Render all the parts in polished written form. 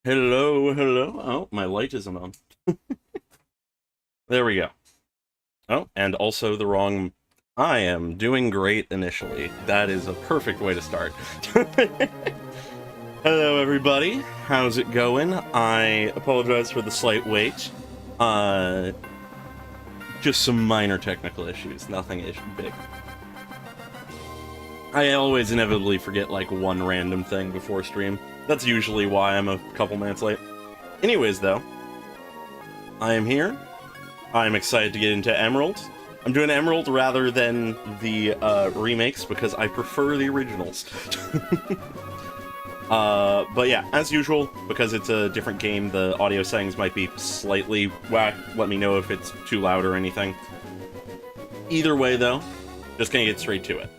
Hello, hello. Oh, my light isn't on. There we go. Oh, and also the wrong... I am doing great initially. That is a perfect way to start. Hello, everybody. How's it going? I apologize for the slight wait. Just some minor technical issues. Nothing big. I always inevitably forget, like, one random thing before stream. That's usually why I'm a couple minutes late. Anyways, though, I am here. I'm excited to get into Emerald. I'm doing Emerald rather than the remakes because I prefer the originals. But yeah, as usual, because it's a different game, the audio settings might be slightly whack. Let me know if it's too loud or anything. Either way, though, just gonna get straight to it.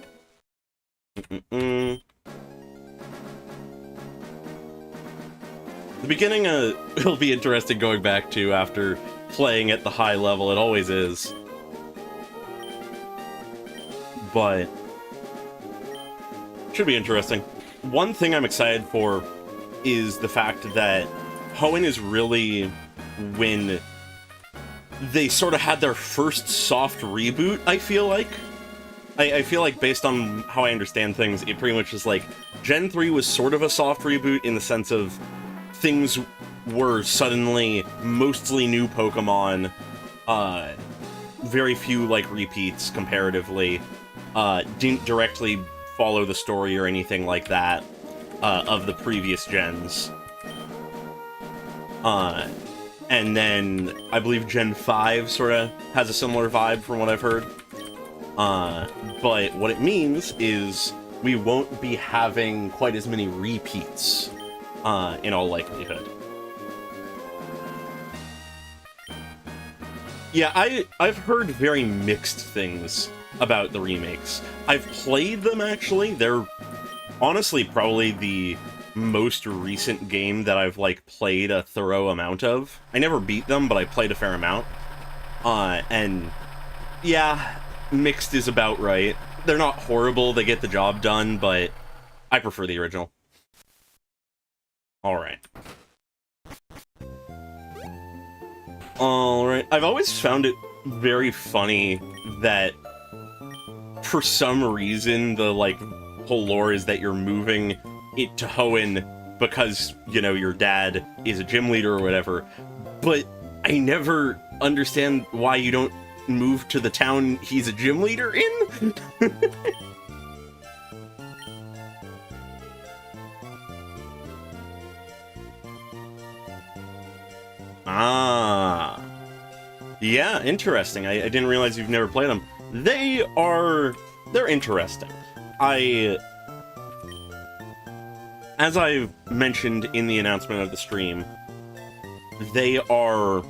The beginning it'll be interesting going back to after playing at the high level. It always is. But should be interesting. One thing I'm excited for is the fact that Hoenn is really when they sort of had their first soft reboot, I feel like. I feel like based on how I understand things, it pretty much is like Gen 3 was sort of a soft reboot in the sense of things were suddenly mostly new Pokemon, very few, like, repeats comparatively, didn't directly follow the story or anything like that, of the previous gens. And then, I believe Gen 5 sort of has a similar vibe from what I've heard. But what it means is we won't be having quite as many repeats, in all likelihood. Yeah, I've heard very mixed things about the remakes. I've played them, actually. They're honestly probably the most recent game that I've, like, played a thorough amount of. I never beat them, but I played a fair amount. And yeah, mixed is about right. They're not horrible, they get the job done, but I prefer the original. Alright. Alright, I've always found it very funny that for some reason the, like, whole lore is that you're moving it to Hoenn because, you know, your dad is a gym leader or whatever, but I never understand why you don't move to the town he's a gym leader in? Ah. Yeah, interesting. I didn't realize you've never played them. They're interesting. As I've mentioned in the announcement of the stream, they are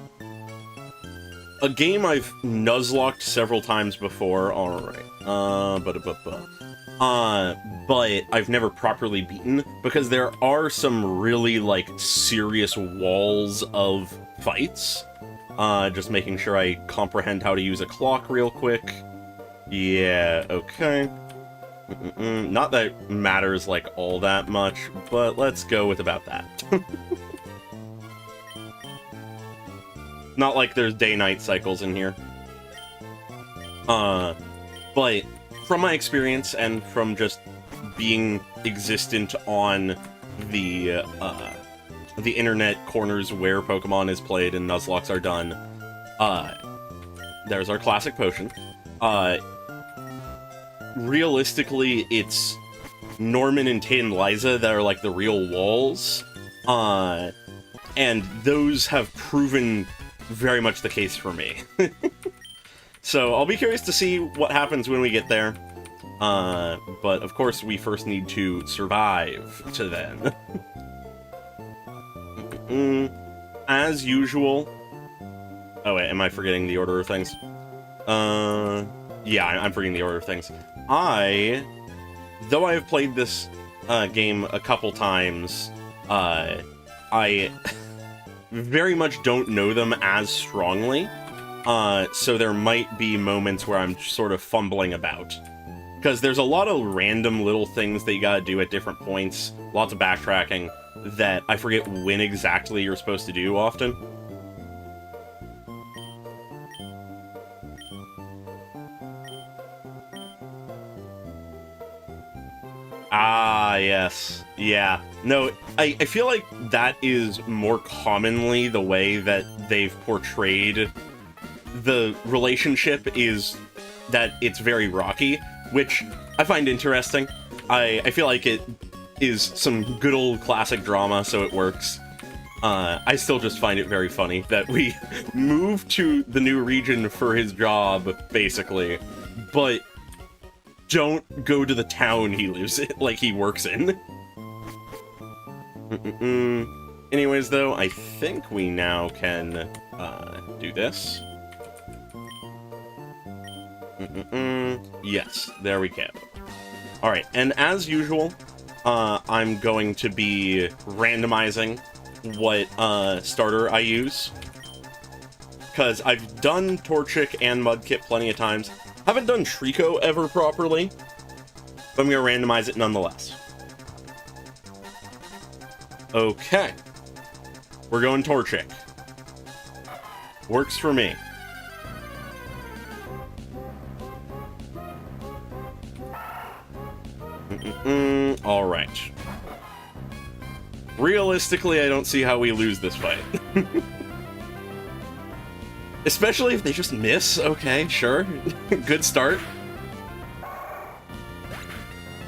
a game I've Nuzlocked several times before. Alright. But I've never properly beaten, because there are some really, like, serious walls of fights. Just making sure I comprehend how to use a clock real quick. Yeah, okay. Not that it matters, like, all that much, but let's go with about that. Not like there's day-night cycles in here. But from my experience and from just being existent on the internet corners where Pokemon is played and Nuzlocks are done, there's our classic potion. Realistically, it's Norman and Tandeliza that are, like, the real walls, and those have proven very much the case for me. So I'll be curious to see what happens when we get there, but of course we first need to survive to then. As usual... Oh wait, am I forgetting the order of things? Yeah, I'm forgetting the order of things. Though I have played this game a couple times, I very much don't know them as strongly, so there might be moments where I'm sort of fumbling about. Because there's a lot of random little things that you gotta do at different points, lots of backtracking, that I forget when exactly you're supposed to do often. Ah, yes. Yeah. No, I feel like that is more commonly the way that they've portrayed the relationship, is that it's very rocky, which I find interesting. I feel like it is some good old classic drama, so it works. I still just find it very funny that we moved to the new region for his job, basically, but don't go to the town he lives in, like he works in. Anyways, though, I think we now can do this. Yes, there we go. Alright, and as usual, I'm going to be randomizing what starter I use, because I've done Torchic and Mudkip plenty of times. Haven't done Trico ever properly, but I'm going to randomize it nonetheless. Okay. We're going Torchic. Works for me. Alright. Realistically, I don't see how we lose this fight. Especially if they just miss. Okay, sure. Good start.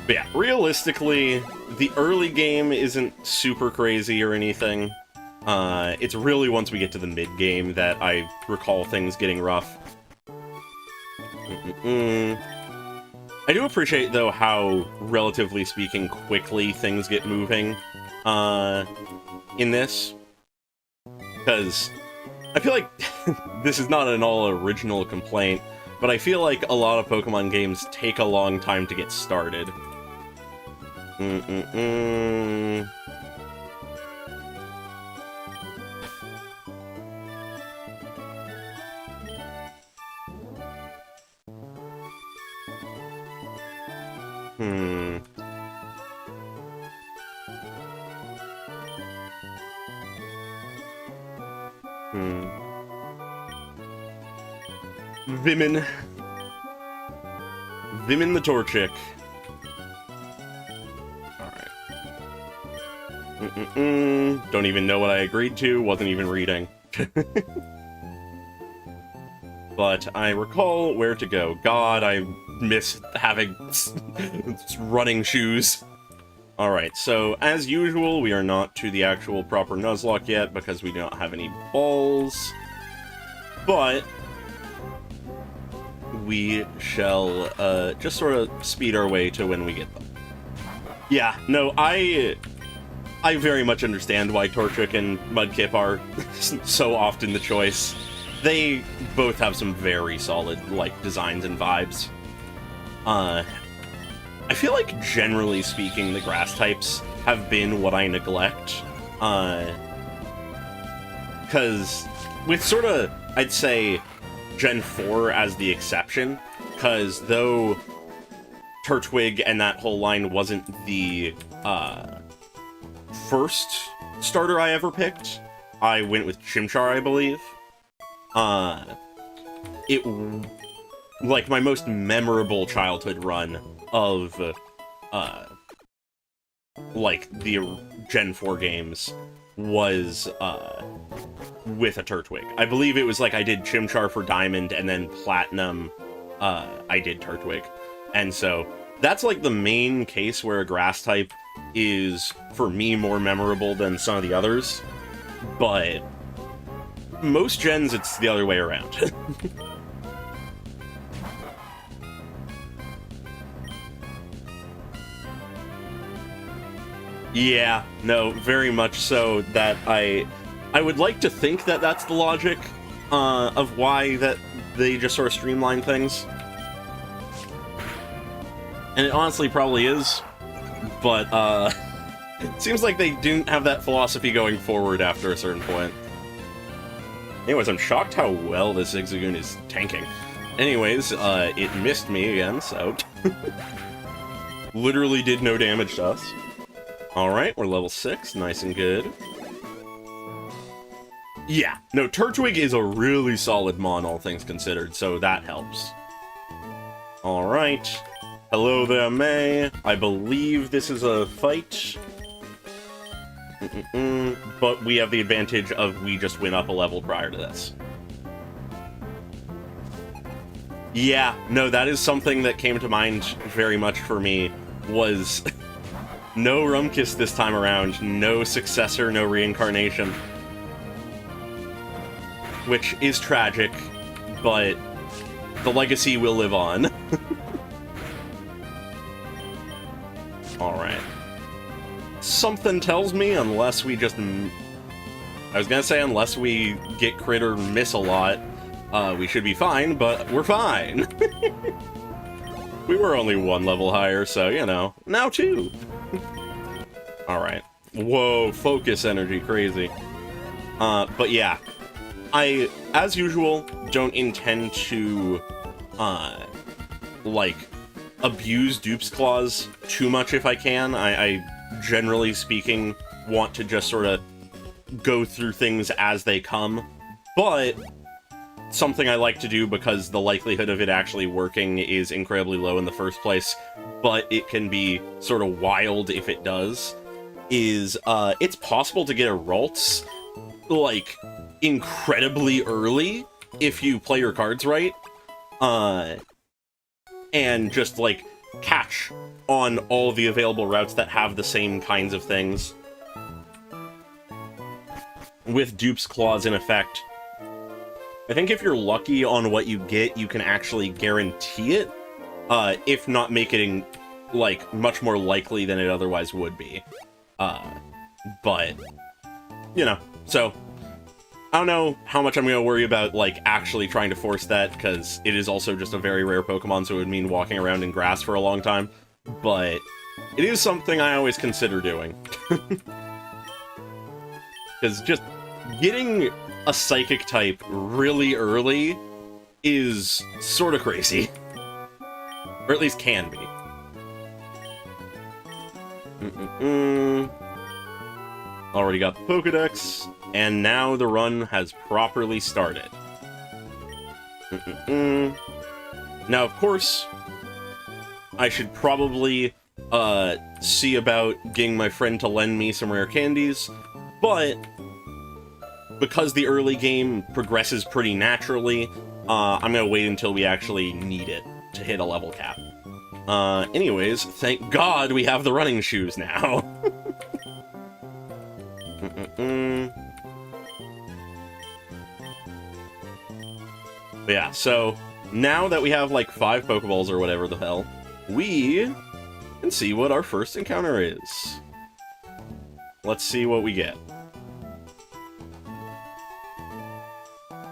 But yeah, realistically, the early game isn't super crazy or anything. It's really once we get to the mid-game that I recall things getting rough. I do appreciate, though, how, relatively speaking, quickly things get moving in this. Because I feel like this is not an all-original complaint, but I feel like a lot of Pokemon games take a long time to get started. Vimin. Vimin the Torchic. Alright. Don't even know what I agreed to, wasn't even reading. But I recall where to go. God, I miss having running shoes. Alright, so as usual, we are not to the actual proper Nuzlocke yet because we do not have any balls. But we shall just sort of speed our way to when we get them. Yeah, no, I very much understand why Torchic and Mudkip are so often the choice. They both have some very solid, like, designs and vibes. I feel like, generally speaking, the grass types have been what I neglect. Because with sort of, I'd say, Gen 4 as the exception, because though Turtwig and that whole line wasn't the first starter I ever picked, I went with Chimchar, I believe. Like, my most memorable childhood run of, like, the Gen 4 games was, with a Turtwig. I believe it was, like, I did Chimchar for Diamond, and then Platinum, I did Turtwig. And so, that's, like, the main case where a grass type is, for me, more memorable than some of the others. But most gens, it's the other way around. Yeah, no, very much so. That I would like to think that that's the logic of why that they just sort of streamline things. And it honestly probably is, but it seems like they didn't have that philosophy going forward after a certain point. Anyways, I'm shocked how well this Zigzagoon is tanking. Anyways, it missed me again, so literally did no damage to us. Alright, we're level 6. Nice and good. Yeah, no, Turtwig is a really solid mon, all things considered, so that helps. Alright. Hello there, May. I believe this is a fight. But we have the advantage of we just went up a level prior to this. Yeah, no, that is something that came to mind very much for me, was no Rumkus this time around, no successor, no reincarnation. Which is tragic, but the legacy will live on. Alright. Something tells me, unless we just... I was gonna say, unless we get crit or miss a lot, we should be fine, but we're fine. We were only one level higher, so, you know, now 2. Alright. Whoa, focus energy, crazy. But yeah. I, as usual, don't intend to, like, abuse Dupe's Claws too much if I can. I generally speaking, want to just sort of go through things as they come, but something I like to do because the likelihood of it actually working is incredibly low in the first place, but it can be sort of wild if it does, is, it's possible to get a Ralts, like, incredibly early if you play your cards right, and just, like, catch on all the available routes that have the same kinds of things. With Dupe's Claws in effect, I think if you're lucky on what you get, you can actually guarantee it, if not make it, like, much more likely than it otherwise would be. But, you know, so... I don't know how much I'm going to worry about, like, actually trying to force that, because it is also just a very rare Pokemon, so it would mean walking around in grass for a long time. But it is something I always consider doing. Because just getting a Psychic type really early is sort of crazy. Or at least can be. Already got the Pokedex. And now the run has properly started. Now, of course, I should probably see about getting my friend to lend me some rare candies, but because the early game progresses pretty naturally, I'm gonna wait until we actually need it to hit a level cap. Anyways, thank God we have the running shoes now. But yeah, so now that we have like 5 Pokeballs or whatever the hell, we can see what our first encounter is. Let's see what we get.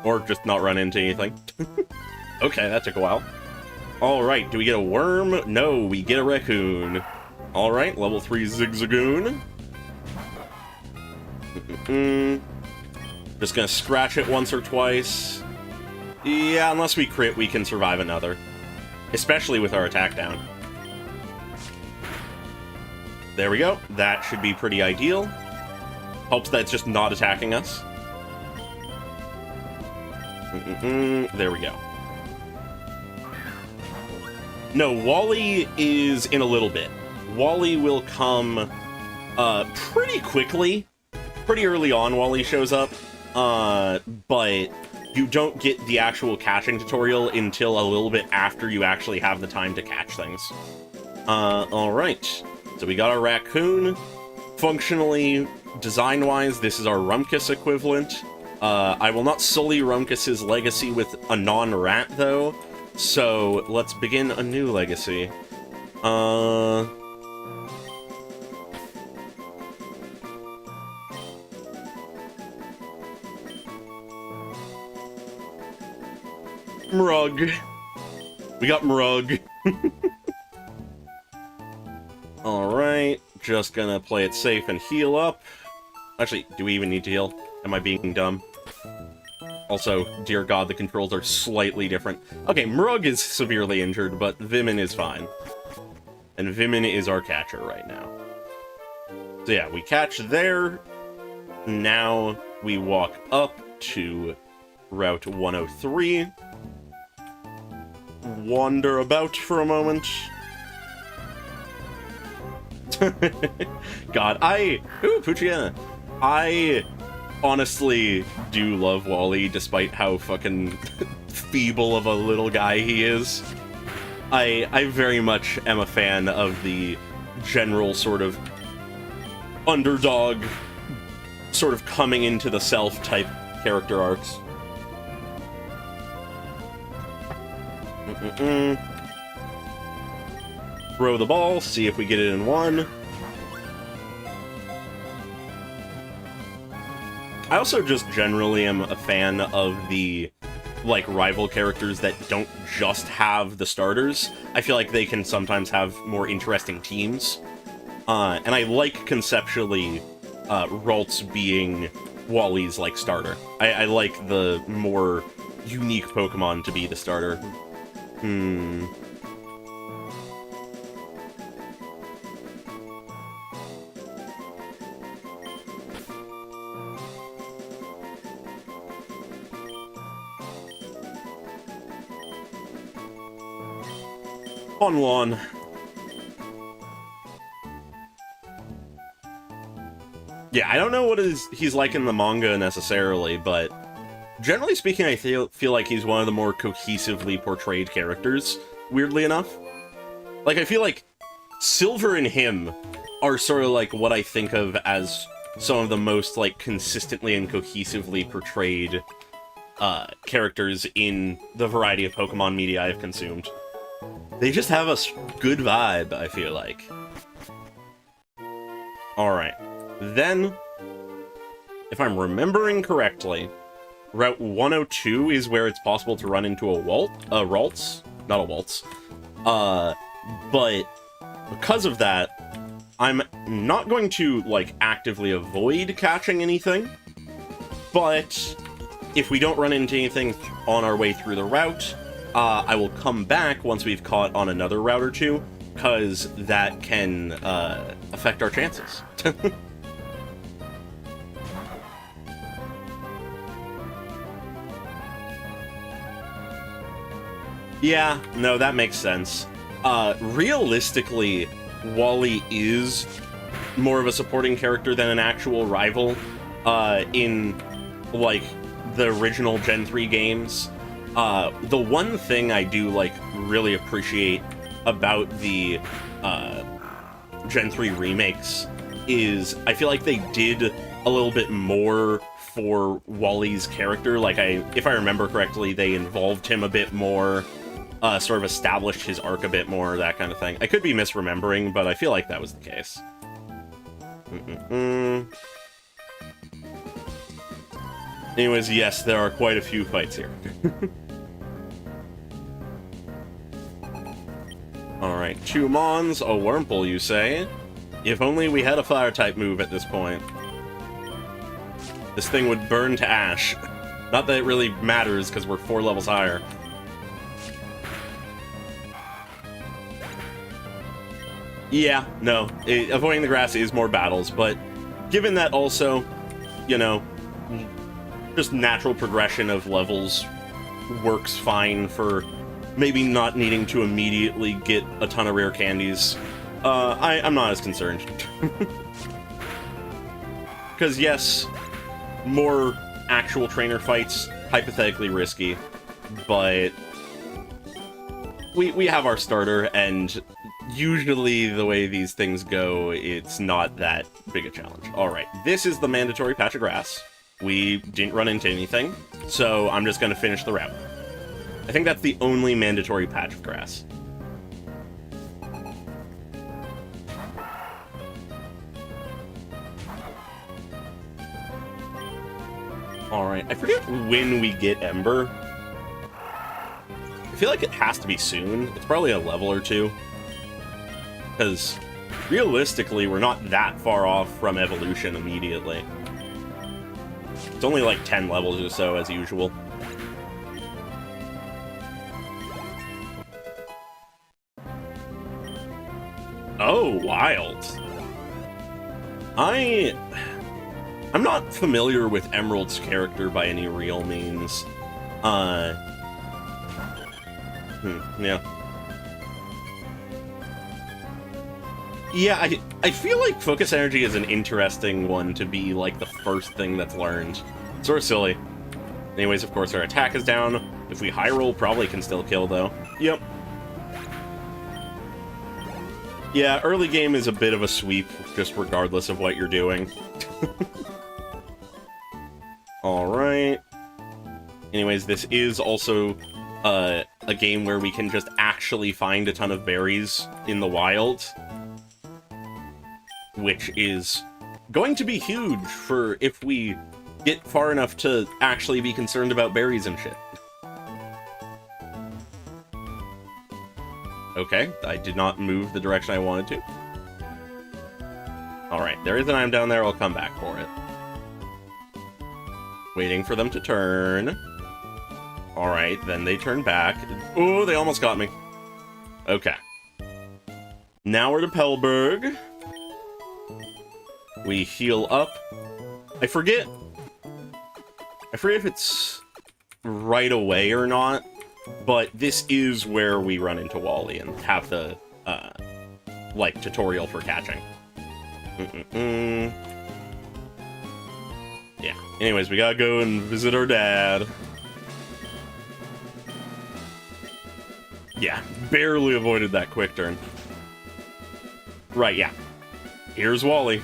Or just not run into anything. Okay, that took a while. Alright, do we get a worm? No, we get a raccoon. Alright, level 3 Zigzagoon. Just gonna scratch it once or twice. Yeah, unless we crit, we can survive another. Especially with our attack down. There we go. That should be pretty ideal. Helps that it's just not attacking us. There we go. No, Wally is in a little bit. Wally will come pretty quickly. Pretty early on, Wally shows up. But you don't get the actual catching tutorial until a little bit after you actually have the time to catch things. Alright. So we got our raccoon. Functionally, design-wise, this is our Rumkus equivalent. I will not sully Rumkus's legacy with a non-rat, though. So, let's begin a new legacy. Mrug. We got Mrug. Alright, just gonna play it safe and heal up. Actually, do we even need to heal? Am I being dumb? Also, dear God, the controls are slightly different. Okay, Mrug is severely injured, but Vimin is fine. And Vimin is our catcher right now. So yeah, we catch there. Now we walk up to Route 103. Wander about for a moment. God, Ooh, Puchiana. I honestly do love Wally, despite how fucking feeble of a little guy he is. I very much am a fan of the general sort of underdog, sort of coming into the self type character arcs. Throw the ball, see if we get it in one. I also just generally am a fan of the, like, rival characters that don't just have the starters. I feel like they can sometimes have more interesting teams. And I like, conceptually, Ralts being Wally's, like, starter. I like the more unique Pokemon to be the starter. On lawn. Yeah, I don't know what he's like in the manga necessarily, but generally speaking, I feel like he's one of the more cohesively portrayed characters, weirdly enough. Like, I feel like Silver and him are sort of like what I think of as some of the most, like, consistently and cohesively portrayed characters in the variety of Pokemon media I've consumed. They just have a good vibe, I feel like. Alright. Then, if I'm remembering correctly, Route 102 is where it's possible to run into a Ralts. Not a Waltz. But because of that, I'm not going to, like, actively avoid catching anything. But if we don't run into anything on our way through the route, I will come back once we've caught on another route or two, because that can affect our chances. Yeah, no, that makes sense. Realistically, Wally is more of a supporting character than an actual rival in, like, the original Gen 3 games. The one thing I do, like, really appreciate about the Gen 3 remakes is I feel like they did a little bit more for Wally's character. Like, if I remember correctly, they involved him a bit more, sort of established his arc a bit more, that kind of thing. I could be misremembering, but I feel like that was the case. Anyways, yes, there are quite a few fights here. Alright, 2 Mons, a Wurmple, you say? If only we had a Fire-type move at this point. This thing would burn to ash. Not that it really matters, because we're 4 levels higher. Yeah, no, avoiding the grass is more battles, but given that also, you know, just natural progression of levels works fine for maybe not needing to immediately get a ton of rare candies, I'm not as concerned. Because yes, more actual trainer fights, hypothetically risky, but we have our starter, and usually the way these things go, it's not that big a challenge. Alright, this is the mandatory patch of grass. We didn't run into anything, so I'm just going to finish the route. I think that's the only mandatory patch of grass. Alright, I forget when we get Ember. I feel like it has to be soon. It's probably a level or 2. Because, realistically, we're not that far off from evolution immediately. It's only like 10 levels or so, as usual. Oh, wild. I'm not familiar with Emerald's character by any real means. Yeah. Yeah, I feel like Focus Energy is an interesting one to be, like, the first thing that's learned. Sort of silly. Anyways, of course, our attack is down. If we high roll, probably can still kill, though. Yep. Yeah, early game is a bit of a sweep, just regardless of what you're doing. Alright. Anyways, this is also a game where we can just actually find a ton of berries in the wild, which is going to be huge for if we get far enough to actually be concerned about berries and shit. Okay, I did not move the direction I wanted to. Alright, there is an item down there, I'll come back for it. Waiting for them to turn. Alright, then they turn back. Oh, they almost got me. Okay. Now we're to Pelberg. We heal up. I forget if it's right away or not, but this is where we run into Wally and have the, like, tutorial for catching. Yeah. Anyways, we gotta go and visit our dad. Yeah, barely avoided that quick turn. Right, yeah. Here's Wally.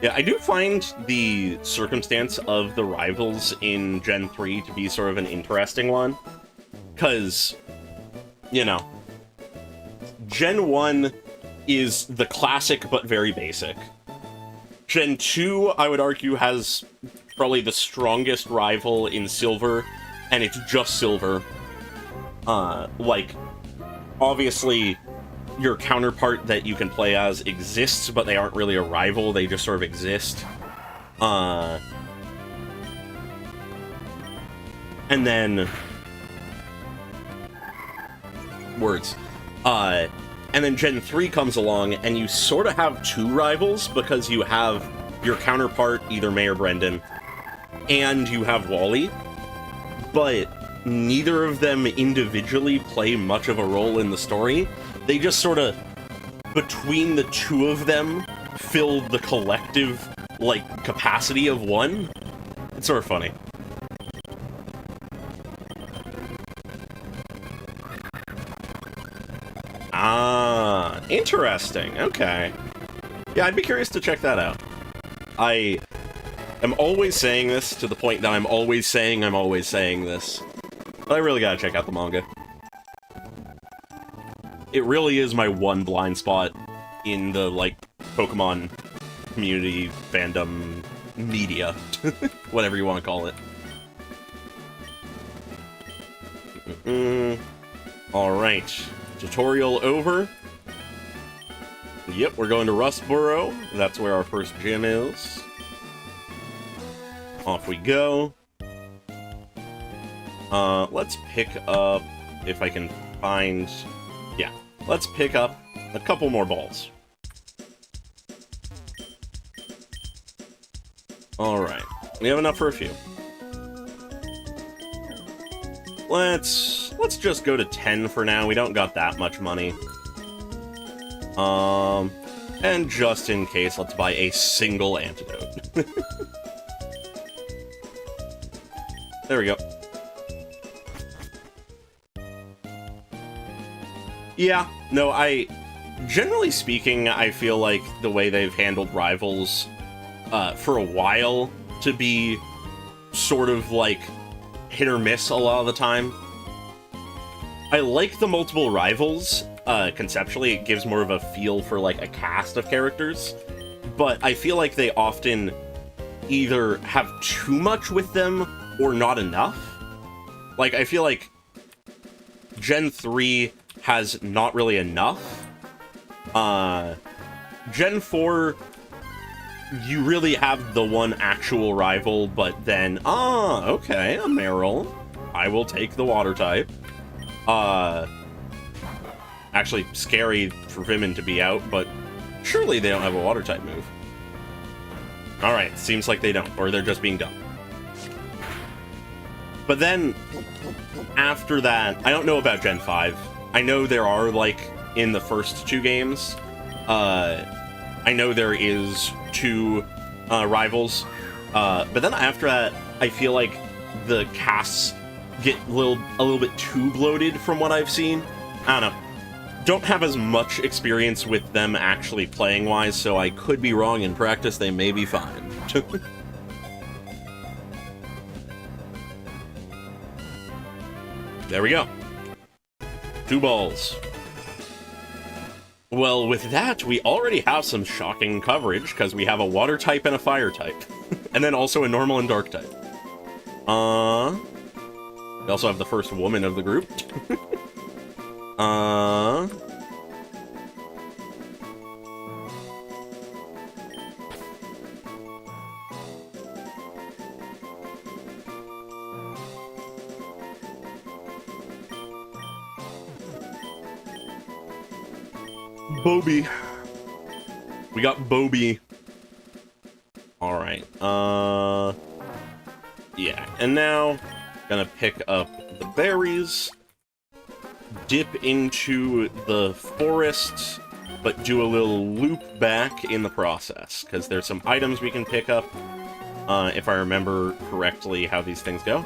Yeah, I do find the circumstance of the rivals in Gen 3 to be sort of an interesting one. Because, you know, Gen 1 is the classic but very basic. Gen 2, I would argue, has probably the strongest rival in Silver, and it's just Silver. Like, obviously, your counterpart that you can play as exists, but they aren't really a rival, they just sort of exist. And then... Words. And then Gen 3 comes along, and you sort of have two rivals, because you have your counterpart, either May or Brendan, and you have Wally, but neither of them individually play much of a role in the story. They just sort of, between the two of them, fill the collective, like, capacity of one. It's sort of funny. Ah, interesting. Okay. Yeah, I'd be curious to check that out. I am always saying this to the point that I'm always saying this. But I really gotta check out the manga. It really is my one blind spot in the, like, Pokemon community, fandom, media. Whatever you want to call it. Alright. Tutorial over. Yep, we're going to Rustboro. That's where our first gym is. Off we go. Let's pick up, if I can find... Yeah, let's pick up a couple more balls. Alright, we have enough for a few. Let's just go to 10 for now. We don't got that much money. And just in case, let's buy a single antidote. There we go. Yeah, no, generally speaking, I feel like the way they've handled rivals, for a while, to be sort of, like, hit or miss a lot of the time. I like the multiple rivals. Conceptually, it gives more of a feel for, like, a cast of characters. But I feel like they often either have too much with them or not enough. Like, I feel like Gen 3 has not really enough. Gen 4, you really have the one actual rival, but then, okay, a Meryl. I will take the water type. Actually, scary for Vimin to be out, but surely they don't have a water type move. Alright, seems like they don't, or they're just being dumb. But then, after that, I don't know about Gen 5. I know there are, like, in the first 2 games, I know there is 2 rivals, but then after that, I feel like the casts get a little bit too bloated from what I've seen. I don't know. Don't have as much experience with them actually playing-wise, so I could be wrong. In practice, they may be fine. There we go. 2 balls. Well, with that, we already have some shocking coverage, because we have a water type and a fire type. And then also a normal and dark type. We also have the first woman of the group. Bobby. We got Bobby. Alright, yeah, and now, gonna pick up the berries, dip into the forest, but do a little loop back in the process, because there's some items we can pick up, if I remember correctly how these things go.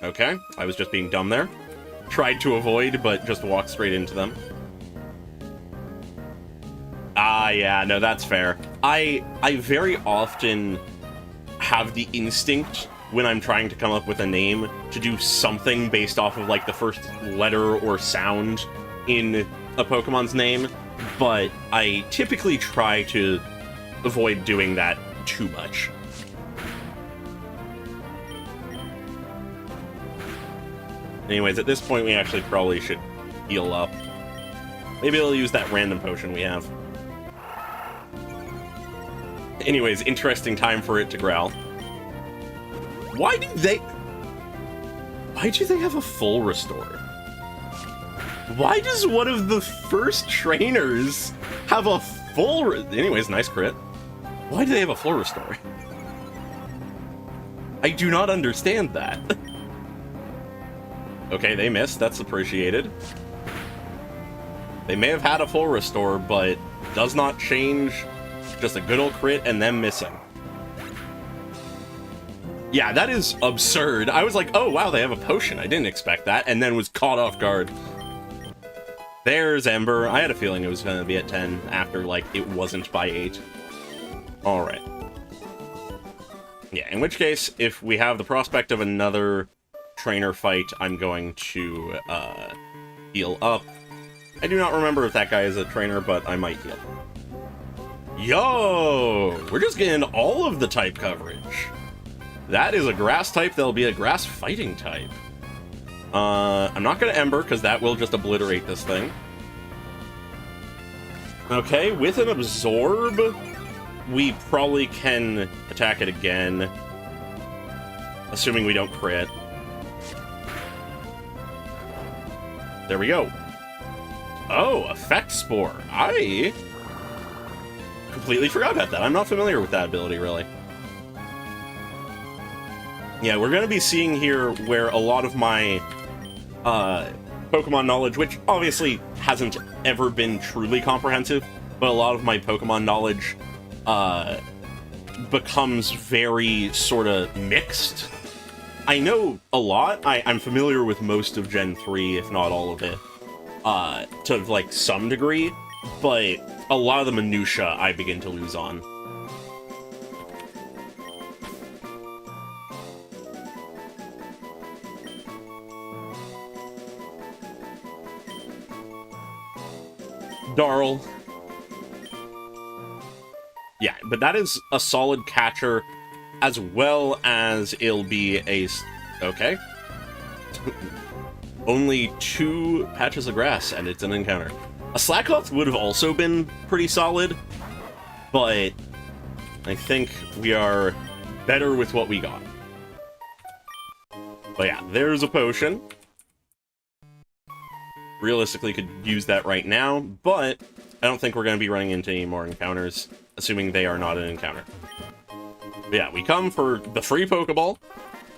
Okay, I was just being dumb there. Tried to avoid, but just walked straight into them. Yeah, no, that's fair. I very often have the instinct when I'm trying to come up with a name to do something based off of, like, the first letter or sound in a Pokemon's name, but I typically try to avoid doing that too much. Anyways, at this point, we actually probably should heal up. Maybe I'll use that random potion we have. Anyways, interesting time for it to growl. Why do they have a full restore? Why does one of the first trainers have a full... Anyways, nice crit. Why do they have a full restore? I do not understand that. Okay, they missed. That's appreciated. They may have had a full restore, but does not change... Just a good old crit and them missing. Yeah, that is absurd. I was like, oh wow, they have a potion. I didn't expect that, and then was caught off guard. There's Ember. I had a feeling it was going to be at 10 after, like, it wasn't by 8. Alright. Yeah, in which case, if we have the prospect of another trainer fight, I'm going to heal up. I do not remember if that guy is a trainer, but I might heal. Yo! We're just getting all of the type coverage. That is a grass type, that'll be a grass fighting type. I'm not gonna Ember, because that will just obliterate this thing. Okay, with an Absorb, we probably can attack it again. Assuming we don't crit. There we go. Oh, Effect Spore. I completely forgot about that. I'm not familiar with that ability, really. Yeah, we're going to be seeing here where a lot of my Pokemon knowledge, which obviously hasn't ever been truly comprehensive, but a lot of my Pokemon knowledge becomes very sort of mixed. I know a lot. I'm familiar with most of Gen 3, if not all of it, to, like, some degree, but a lot of the minutia I begin to lose on. Darl. Yeah, but that is a solid catcher, as well as it'll be a... Okay. Only 2 patches of grass, and it's an encounter. A Slakoth would have also been pretty solid, but I think we are better with what we got. But yeah, there's a potion. Realistically, could use that right now, but I don't think we're going to be running into any more encounters, assuming they are not an encounter. But yeah, we come for the free Pokeball,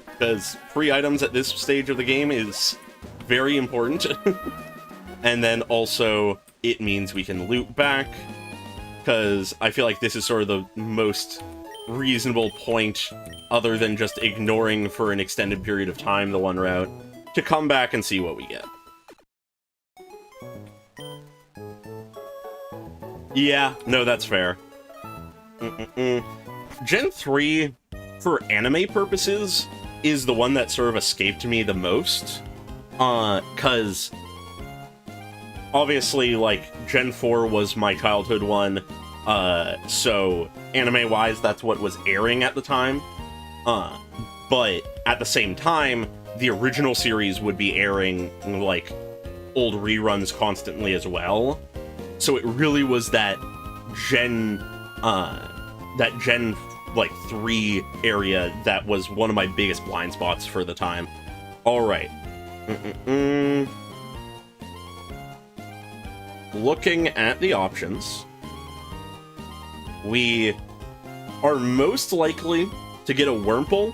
because free items at this stage of the game is very important. And then also, it means we can loot back, because I feel like this is sort of the most reasonable point, other than just ignoring for an extended period of time the one route, to come back and see what we get. Yeah, no, that's fair. Gen 3, for anime purposes, is the one that sort of escaped me the most. Cause obviously, like, Gen 4 was my childhood one, so anime-wise, that's what was airing at the time. But at the same time, the original series would be airing, like, old reruns constantly as well. So it really was that Gen, like, 3 area that was one of my biggest blind spots for the time. Alright. Looking at the options, we are most likely to get a Wurmple,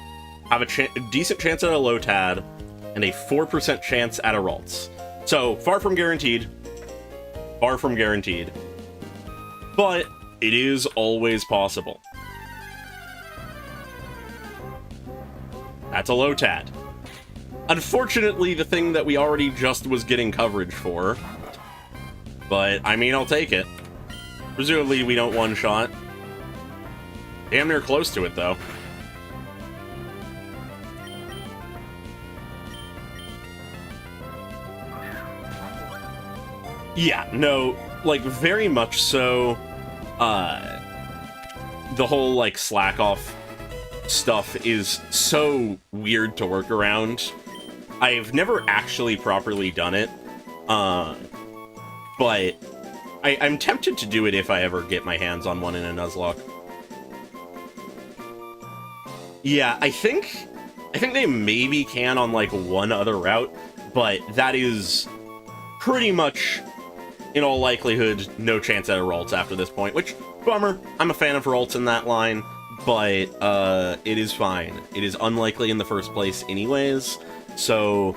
have a decent chance at a Lotad, and a 4% chance at a Ralts. So, far from guaranteed. Far from guaranteed. But it is always possible. That's a Lotad. Unfortunately, the thing that we already just was getting coverage for. But, I mean, I'll take it. Presumably, we don't one-shot. Damn near close to it, though. Yeah, no, like, very much so, the whole, like, slack-off stuff is so weird to work around. I've never actually properly done it, but I'm tempted to do it if I ever get my hands on one in a Nuzlocke. Yeah, I think they maybe can on, like, one other route, but that is pretty much, in all likelihood, no chance at a Ralts after this point, which, bummer. I'm a fan of Ralts in that line, but it is fine. It is unlikely in the first place anyways, so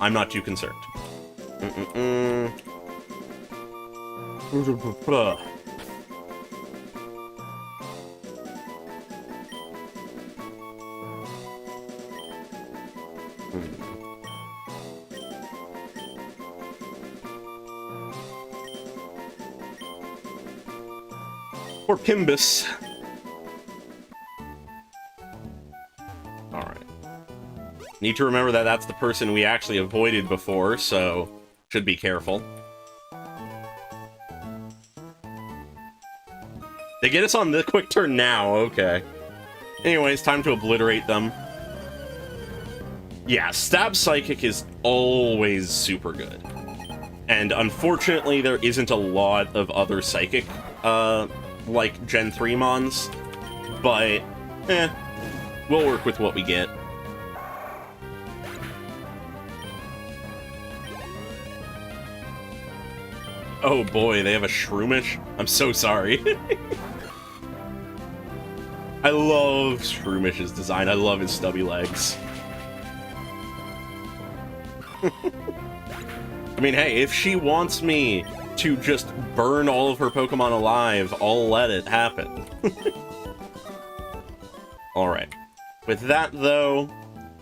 I'm not too concerned. Or Pimbus. Alright. Need to remember that that's the person we actually avoided before, so should be careful. They get us on the quick turn now, okay. Anyways, time to obliterate them. Yeah, Stab Psychic is always super good. And unfortunately, there isn't a lot of other Psychic, like Gen 3 Mons, but, we'll work with what we get. Oh boy, they have a Shroomish? I'm so sorry. I love Shroomish's design. I love his stubby legs. I mean, hey, if she wants me to just burn all of her Pokemon alive, I'll let it happen. Alright. With that, though,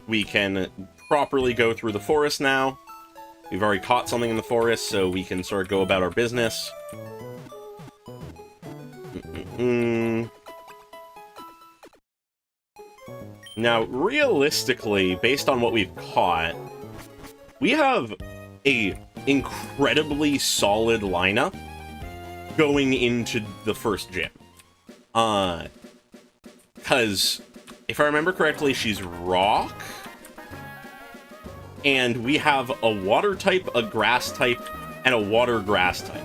we can properly go through the forest now. We've already caught something in the forest, so we can sort of go about our business. Now, realistically, based on what we've caught, we have a incredibly solid lineup going into the first gym. Because, if I remember correctly, she's Rock, and we have a Water type, a Grass type, and a Water Grass type.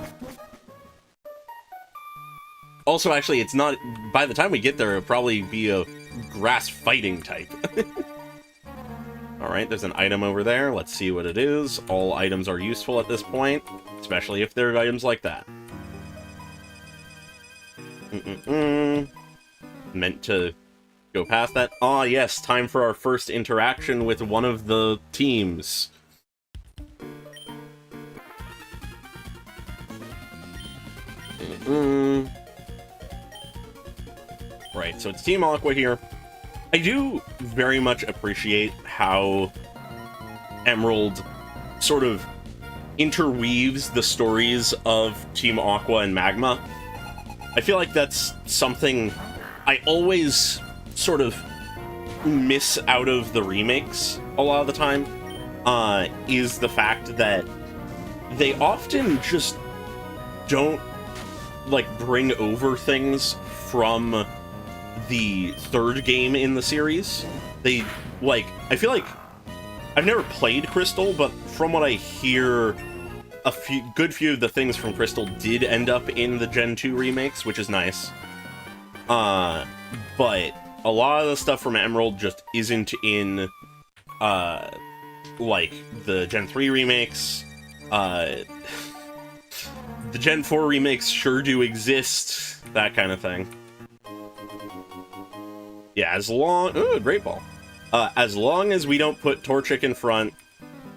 Also, actually, it's not... By the time we get there, it'll probably be a Grass Fighting type. Alright, there's an item over there. Let's see what it is. All items are useful at this point, especially if they're items like that. Meant to go past that. Ah, yes, time for our first interaction with one of the teams. Right, so it's Team Aqua here. I do very much appreciate how Emerald sort of interweaves the stories of Team Aqua and Magma. I feel like that's something I always sort of miss out of the remakes a lot of the time, is the fact that they often just don't, like, bring over things from the third game in the series. They, like, I feel like I've never played Crystal, but from what I hear, a good few of the things from Crystal did end up in the Gen 2 remakes, which is nice. But a lot of the stuff from Emerald just isn't in, like, the Gen 3 remakes. The Gen 4 remakes sure do exist, that kind of thing. Yeah, as long... Ooh, great ball. As long as we don't put Torchic in front,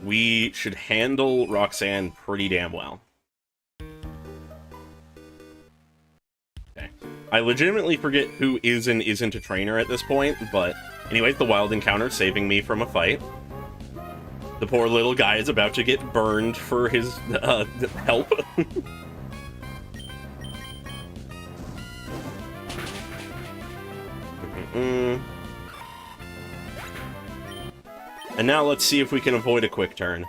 we should handle Roxanne pretty damn well. Okay. I legitimately forget who is and isn't a trainer at this point, but anyways, the wild encounter saving me from a fight. The poor little guy is about to get burned for his help. And now let's see if we can avoid a quick turn.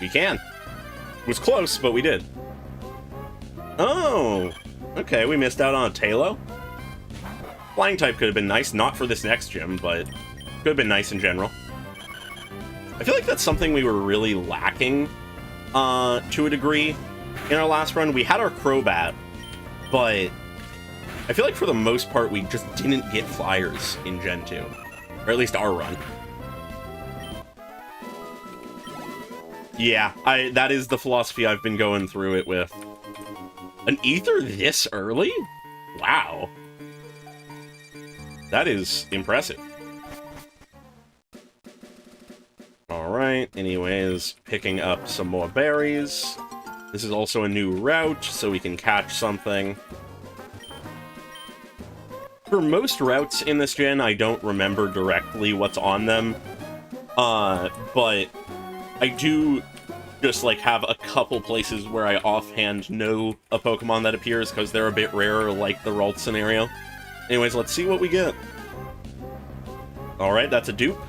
We can. It was close, but we did. Oh! Okay, we missed out on a Talo. Flying type could have been nice, not for this next gym, but could have been nice in general. I feel like that's something we were really lacking, to a degree, in our last run. We had our Crobat, but I feel like for the most part we just didn't get flyers in Gen 2. Or at least our run. Yeah, that is the philosophy I've been going through it with. An Ether this early? Wow. That is impressive. Alright, anyways, picking up some more berries. This is also a new route, so we can catch something. For most routes in this gen, I don't remember directly what's on them. But I do just, like, have a couple places where I offhand know a Pokemon that appears, because they're a bit rarer, like the Ralt scenario. Anyways, let's see what we get. Alright, that's a dupe.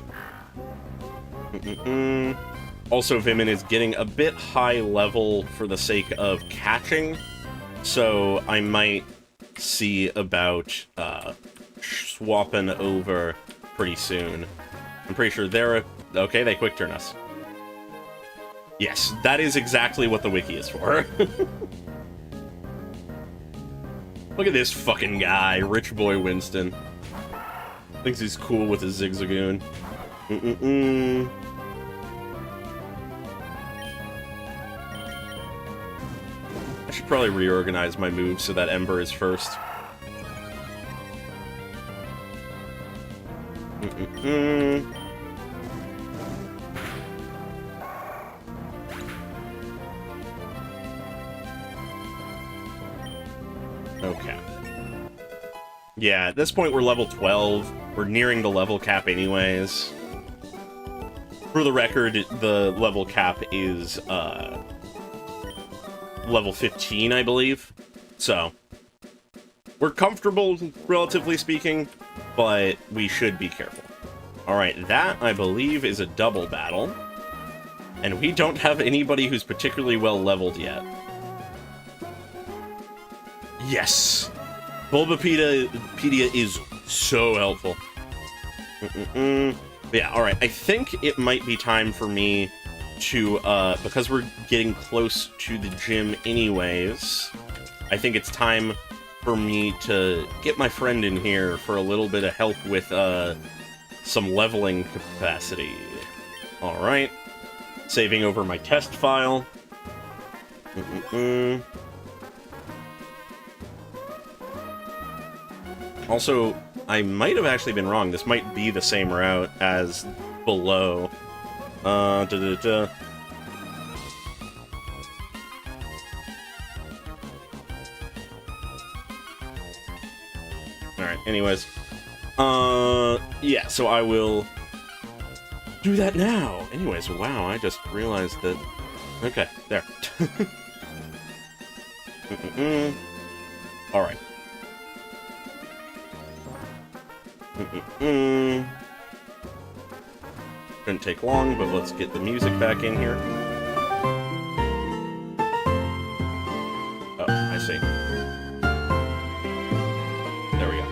Also, Vimin is getting a bit high level for the sake of catching, so I might see about swapping over pretty soon. I'm pretty sure they're... Okay, they quick turn us. Yes, that is exactly what the wiki is for. Look at this fucking guy, Rich Boy Winston. Thinks he's cool with his Zigzagoon. I should probably reorganize my moves so that Ember is first. Okay. Yeah, at this point we're level 12. We're nearing the level cap anyways. For the record, the level cap is, level 15, I believe. So, we're comfortable, relatively speaking, but we should be careful. Alright, that, I believe, is a double battle. And we don't have anybody who's particularly well leveled yet. Yes! Bulbapedia is so helpful. But yeah, alright, I think it might be time for me to, because we're getting close to the gym anyways, I think it's time for me to get my friend in here for a little bit of help with some leveling capacity. Alright. Saving over my test file. Also, I might have actually been wrong. This might be the same route as below. Alright, anyways. Yeah, so I will do that now. Anyways, wow, I just realized that... Okay, there. Alright. Shouldn't take long, but let's get the music back in here. Oh, I see. There we go.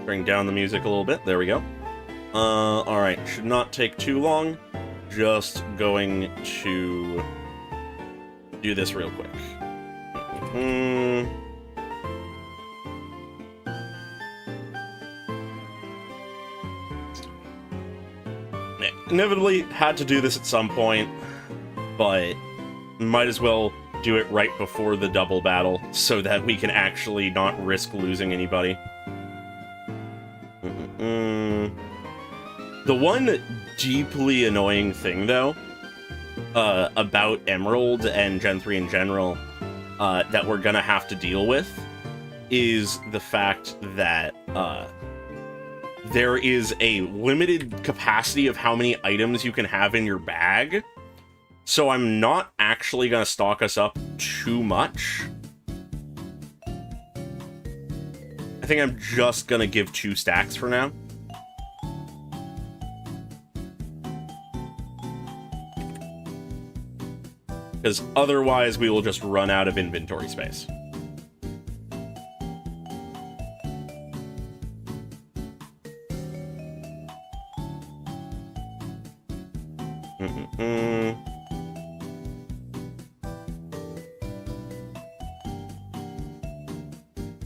Bring down the music a little bit. There we go. Alright. Should not take too long. Just going to do this real quick. Inevitably had to do this at some point, but might as well do it right before the double battle so that we can actually not risk losing anybody. The one deeply annoying thing, though, about Emerald and Gen 3 in general, that we're gonna have to deal with, is the fact that, there is a limited capacity of how many items you can have in your bag, so I'm not actually gonna stock us up too much. I think I'm just gonna give 2 stacks for now. Because otherwise we will just run out of inventory space.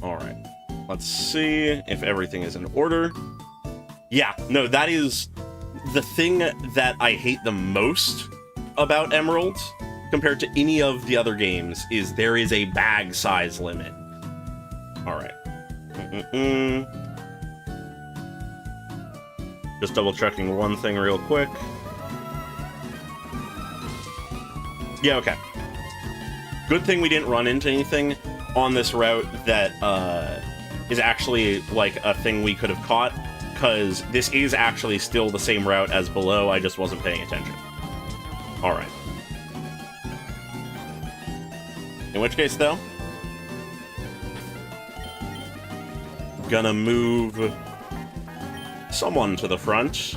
Alright. Let's see if everything is in order. Yeah, no, that is the thing that I hate the most about Emerald compared to any of the other games, is there is a bag size limit. Alright. Just double checking one thing real quick. Yeah, okay. Good thing we didn't run into anything on this route that is actually like a thing we could have caught, because this is actually still the same route as below, I just wasn't paying attention. Alright. In which case, though, gonna move someone to the front.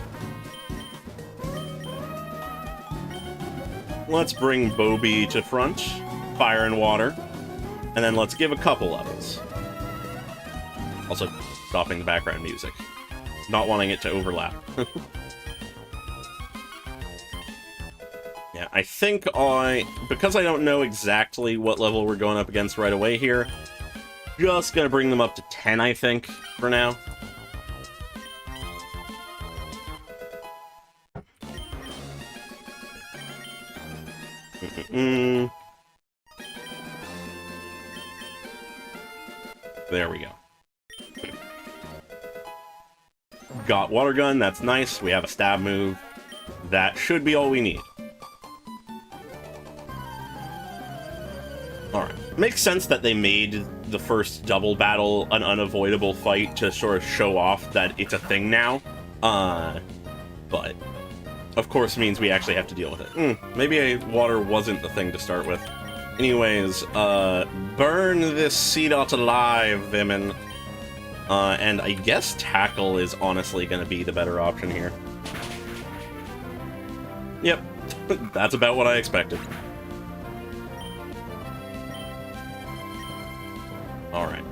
Let's bring Bobby to front, fire and water, and then let's give a couple levels. Also, stopping the background music. Not wanting it to overlap. Yeah, I think because I don't know exactly what level we're going up against right away here, just gonna bring them up to 10, I think, for now. There we go. Got water gun, that's nice. We have a stab move. That should be all we need. Alright. Makes sense that they made the first double battle an unavoidable fight to sort of show off that it's a thing now. But, of course, means we actually have to deal with it. Maybe water wasn't the thing to start with. Anyways, burn this seed out alive, women. And I guess tackle is honestly going to be the better option here. Yep, that's about what I expected. Alright.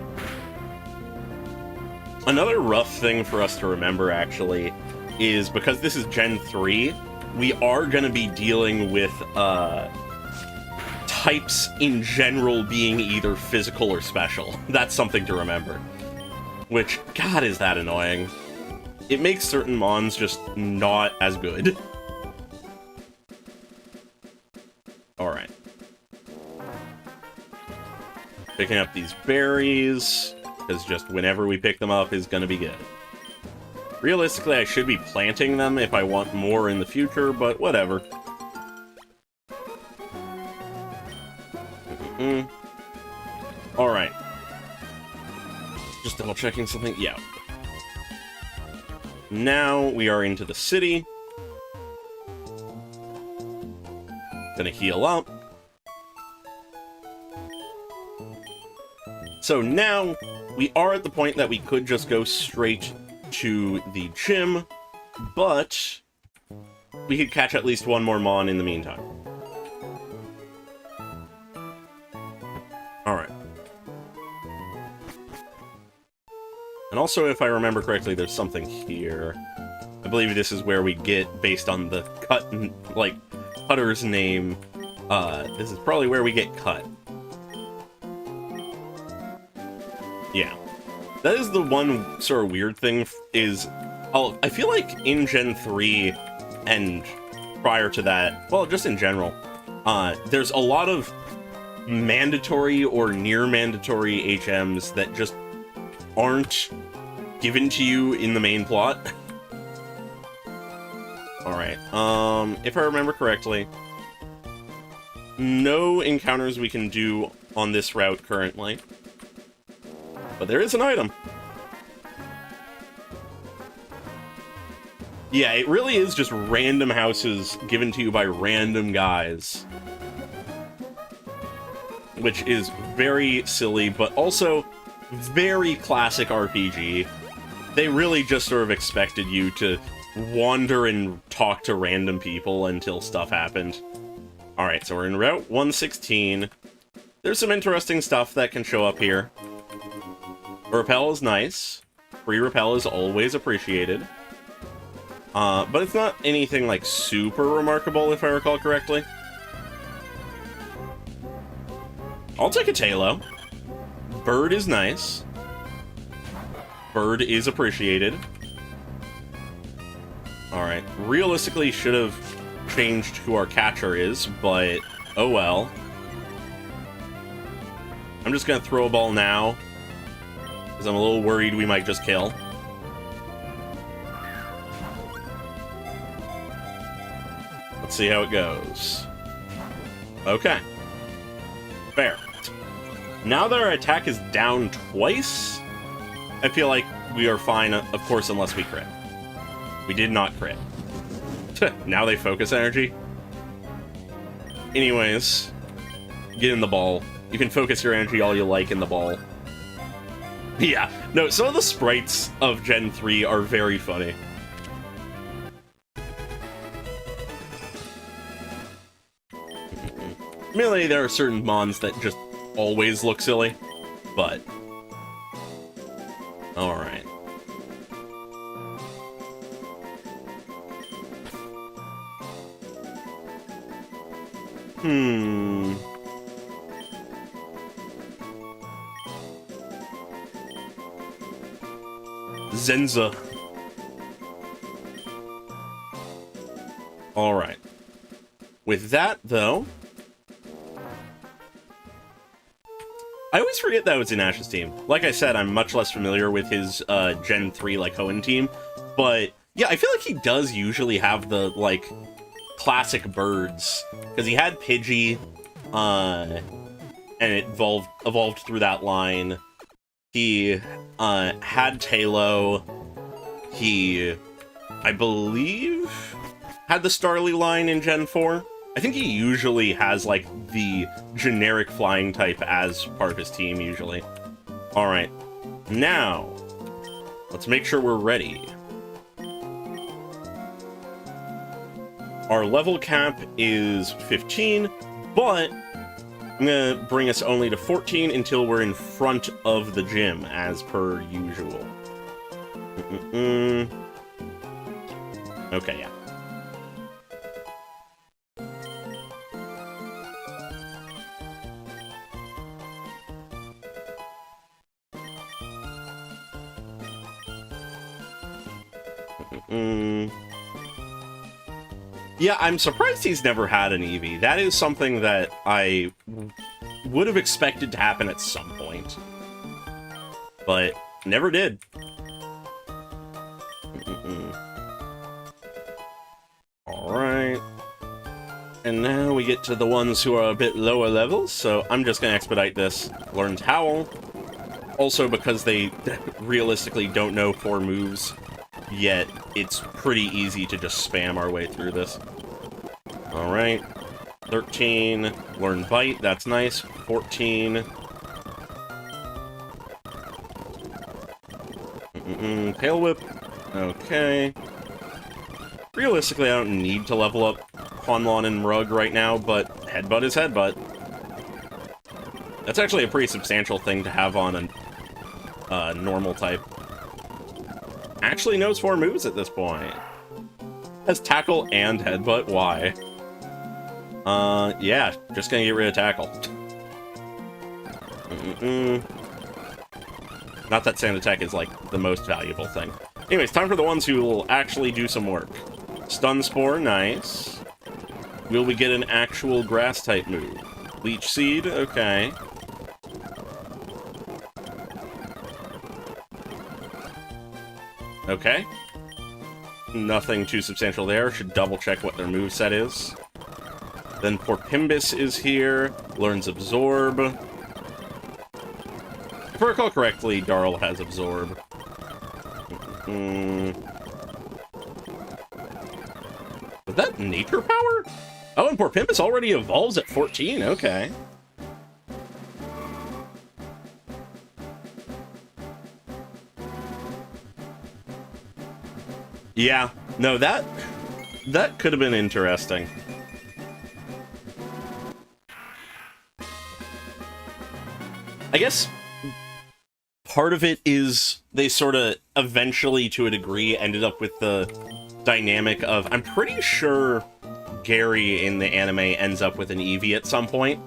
Another rough thing for us to remember, actually, is because this is Gen 3, we are going to be dealing with types in general being either physical or special. That's something to remember. Which, God, is that annoying. It makes certain mons just not as good. Alright. Picking up these berries, because just whenever we pick them up is going to be good. Realistically, I should be planting them if I want more in the future, but whatever. Alright. Just double checking something. Yeah. Now we are into the city. Gonna heal up. So now we are at the point that we could just go straight to the gym, but we could catch at least one more mon in the meantime. Alright. And also, if I remember correctly, there's something here. I believe this is where we get, based on the cutter's name, this is probably where we get cut. Yeah. That is the one sort of weird thing, is, I feel like in Gen 3 and prior to that, well, just in general, there's a lot of mandatory or near mandatory HMs that just aren't given to you in the main plot. Alright, if I remember correctly, no encounters we can do on this route currently. But there is an item. Yeah, it really is just random houses given to you by random guys. Which is very silly, but also very classic RPG. They really just sort of expected you to wander and talk to random people until stuff happened. Alright, so we're in Route 116. There's some interesting stuff that can show up here. Repel is nice. Free repel is always appreciated. But it's not anything, like, super remarkable, if I recall correctly. I'll take a Talo. Bird is nice. Bird is appreciated. Alright, realistically should have changed who our catcher is, but oh well. I'm just gonna throw a ball now, because I'm a little worried we might just kill. Let's see how it goes. Okay. Fair. Now that our attack is down twice, I feel like we are fine, of course, unless we crit. We did not crit. Now they focus energy. Anyways, get in the ball. You can focus your energy all you like in the ball. Yeah, no, some of the sprites of Gen 3 are very funny. Admittedly, there are certain mons that just always look silly, but... Alright. Zenza. Alright. With that, though... I always forget that was in Ash's team. Like I said, I'm much less familiar with his Gen 3, like, Hoenn team. But, yeah, I feel like he does usually have the, like, classic birds. Because he had Pidgey, and it evolved through that line. He had Talo. He, I believe, had the Starly line in Gen 4. I think he usually has, like, the generic flying type as part of his team, usually. Alright. Now, let's make sure we're ready. Our level cap is 15, but I'm gonna bring us only to 14 until we're in front of the gym, as per usual. Okay, yeah. Yeah, I'm surprised he's never had an Eevee. That is something that I would have expected to happen at some point. But never did. Alright. And now we get to the ones who are a bit lower levels, so I'm just going to expedite this. Learns Howl. Also because they realistically don't know 4 moves yet, it's pretty easy to just spam our way through this. Alright. 13. Learn Bite, that's nice. 14. Tail Whip. Okay. Realistically, I don't need to level up Honlon and Rug right now, but Headbutt is Headbutt. That's actually a pretty substantial thing to have on a normal type. Actually knows 4 moves at this point. Has Tackle and Headbutt, why? Yeah, just gonna get rid of Tackle. Not that Sand Attack is, like, the most valuable thing. Anyways, time for the ones who will actually do some work. Stun Spore, nice. Will we get an actual Grass-type move? Leech Seed, okay. Okay. Nothing too substantial there. Should double-check what their moveset is. Then Porpimbus is here. Learns Absorb. If I recall correctly, Darl has Absorb. Was that Nature Power? Oh, and Porpimbus already evolves at 14. Okay. Yeah. No, that could have been interesting. I guess part of it is they sort of eventually, to a degree, ended up with the dynamic of, I'm pretty sure Gary in the anime ends up with an Eevee at some point,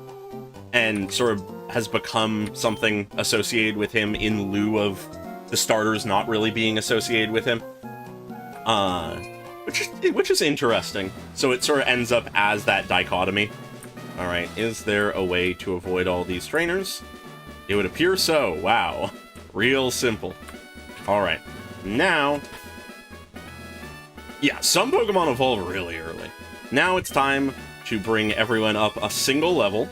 and sort of has become something associated with him in lieu of the starters not really being associated with him. Which is interesting. So it sort of ends up as that dichotomy. Alright, is there a way to avoid all these trainers? It would appear so. Wow. Real simple. Alright. Now... yeah, some Pokemon evolve really early. Now it's time to bring everyone up a single level.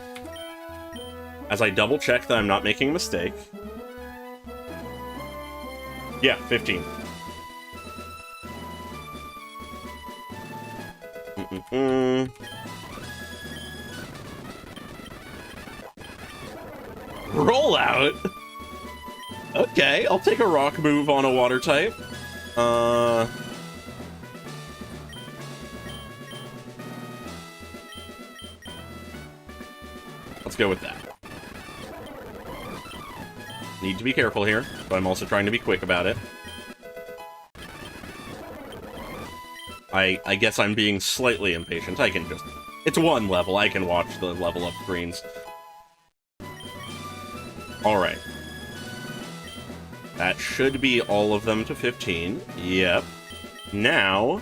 As I double check that I'm not making a mistake. Yeah, 15. Roll out? Okay, I'll take a rock move on a water type. Let's go with that. Need to be careful here, but I'm also trying to be quick about it. I guess I'm being slightly impatient. I can just... it's one level. I can watch the level up screens. Alright. That should be all of them to 15. Yep. Now,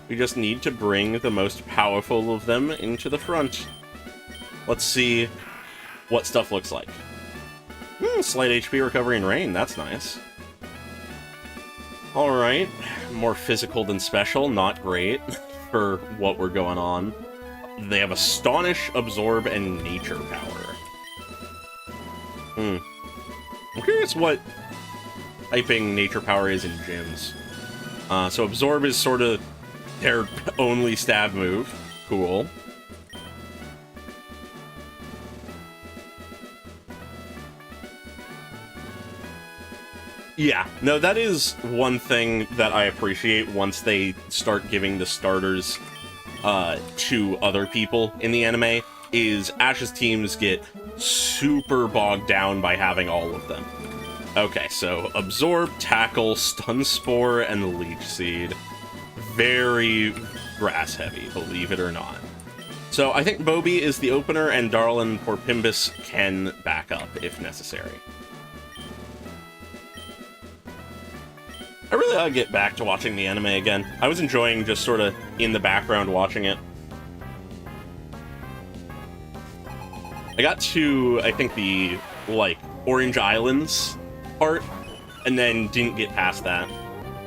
we just need to bring the most powerful of them into the front. Let's see what stuff looks like. Slight HP recovery and rain. That's nice. Alright. More physical than special. Not great for what we're going on. They have Astonish, Absorb, and Nature Power. I'm curious what typing Nature Power is in gyms. So Absorb is sort of their only stab move. Cool. Yeah, no, that is one thing that I appreciate once they start giving the starters to other people in the anime, is Ash's teams get super bogged down by having all of them. Okay, so Absorb, Tackle, Stun Spore, and Leech Seed. Very grass heavy, believe it or not. So I think Bobby is the opener, and Darlin Porpimbus can back up if necessary. I really ought to get back to watching the anime again. I was enjoying just sort of in the background watching it. I got to, I think, the, like, Orange Islands part, and then didn't get past that.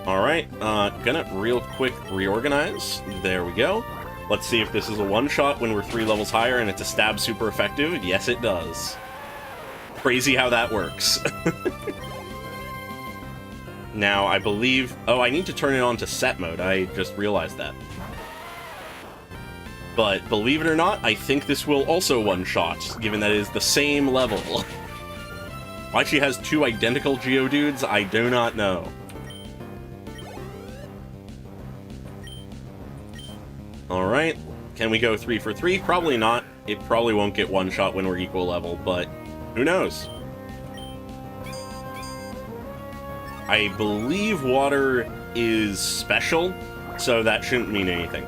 Alright, gonna real quick reorganize. There we go. Let's see if this is a one-shot when we're 3 levels higher and it's a stab super effective. Yes, it does. Crazy how that works. Now, I believe... Oh, I need to turn it on to set mode. I just realized that. But believe it or not, I think this will also one-shot, given that it is the same level. Why she has 2 identical Geodudes, I do not know. Alright, can we go 3 for 3? Probably not. It probably won't get one-shot when we're equal level, but who knows? I believe water is special, so that shouldn't mean anything.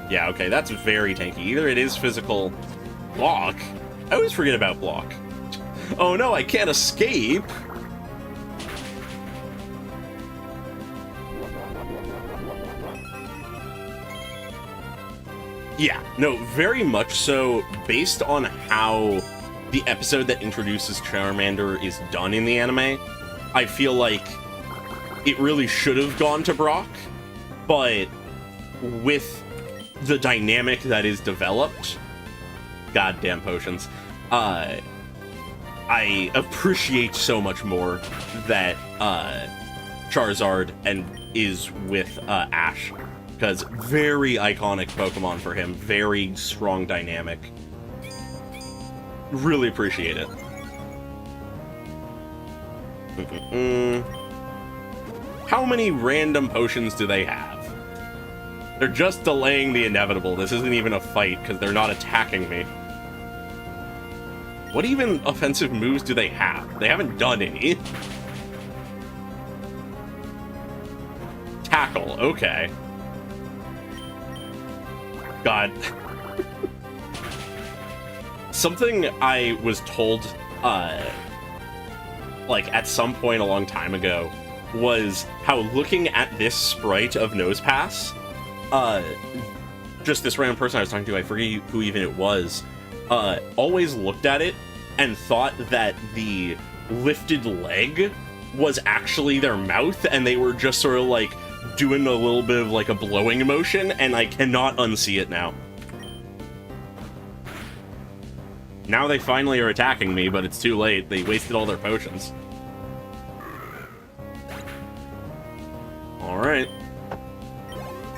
Yeah, okay, that's very tanky. Either it is physical... Block? I always forget about block. Oh no, I can't escape! Yeah, no, very much so, based on how the episode that introduces Charmander is done in the anime, I feel like it really should have gone to Brock, but with the dynamic that is developed, goddamn potions, I appreciate so much more that Charizard is with Ash, because very iconic Pokemon for him, very strong dynamic. Really appreciate it. How many random potions do they have? They're just delaying the inevitable. This isn't even a fight, because they're not attacking me. What even offensive moves do they have? They haven't done any. Tackle, okay. God. Something I was told, like, at some point a long time ago, was how looking at this sprite of Nosepass, just this random person I was talking to, I forget who even it was, always looked at it and thought that the lifted leg was actually their mouth, and they were just sort of, like, doing a little bit of, like, a blowing motion, and I cannot unsee it now. Now they finally are attacking me, but it's too late. They wasted all their potions. Alright.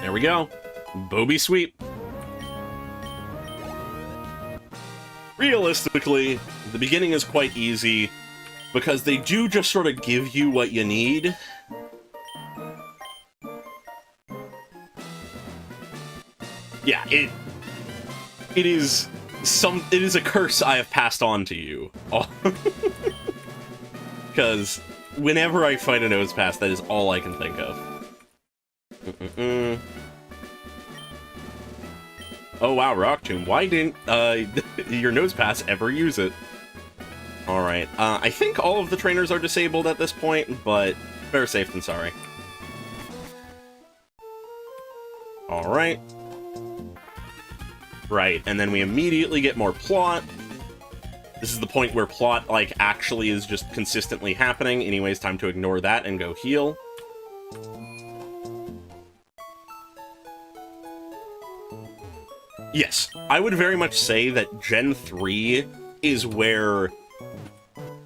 There we go. Booby sweep. Realistically, the beginning is quite easy, because they do just sort of give you what you need. Yeah, it is a curse I have passed on to you. Because whenever I fight a Nosepass, that is all I can think of. Oh wow, Rock Tomb. Why didn't your Nosepass ever use it? Alright, I think all of the trainers are disabled at this point, but better safe than sorry. Alright. Right, and then we immediately get more plot. This is the point where plot, like, actually is just consistently happening. Anyways, time to ignore that and go heal. Yes, I would very much say that Gen 3 is where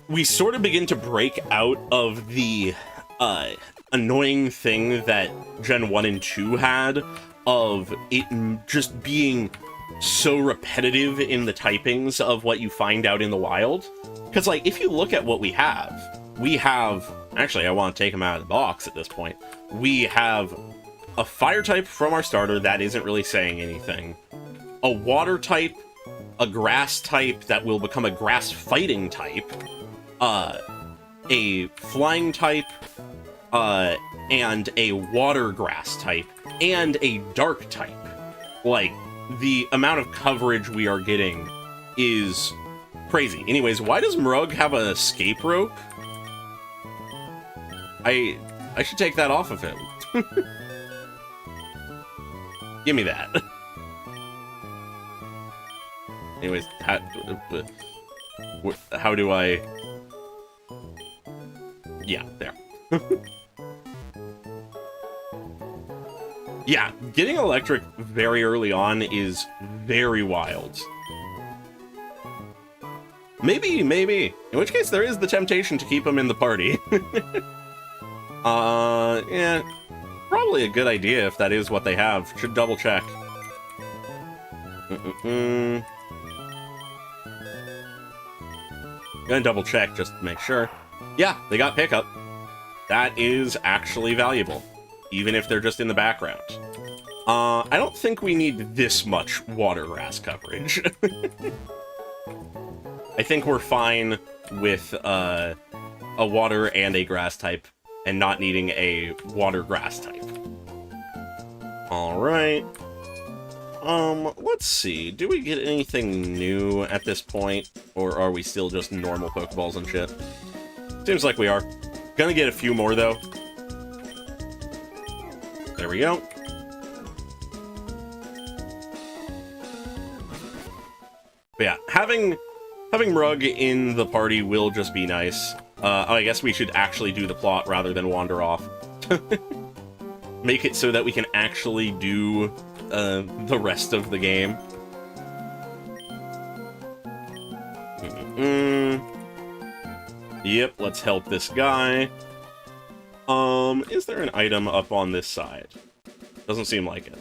we sort of begin to break out of the annoying thing that Gen 1 and 2 had, of it just being so repetitive in the typings of what you find out in the wild. Because, like, if you look at what we have... Actually, I want to take them out of the box at this point. We have a fire type from our starter that isn't really saying anything. A water type, a grass type that will become a grass fighting type, a flying type, and a water grass type, and a dark type. Like, the amount of coverage we are getting is crazy. Anyways, why does Mrug have an escape rope? I should take that off of him. Give me that. Anyways, how do I... Yeah, there. Yeah, getting electric very early on is very wild. Maybe. In which case, there is the temptation to keep him in the party. Yeah. Probably a good idea if that is what they have. Should double check. Gonna double check just to make sure. Yeah, they got pickup. That is actually valuable, even if they're just in the background. I don't think we need this much water grass coverage. I think we're fine with a water and a grass type, and not needing a water grass type. Alright. Let's see. Do we get anything new at this point? Or are we still just normal Pokeballs and shit? Seems like we are. Gonna get a few more, though. There we go. But yeah, having Rug in the party will just be nice. I guess we should actually do the plot rather than wander off. Make it so that we can actually do the rest of the game. Yep, let's help this guy. Is there an item up on this side? Doesn't seem like it.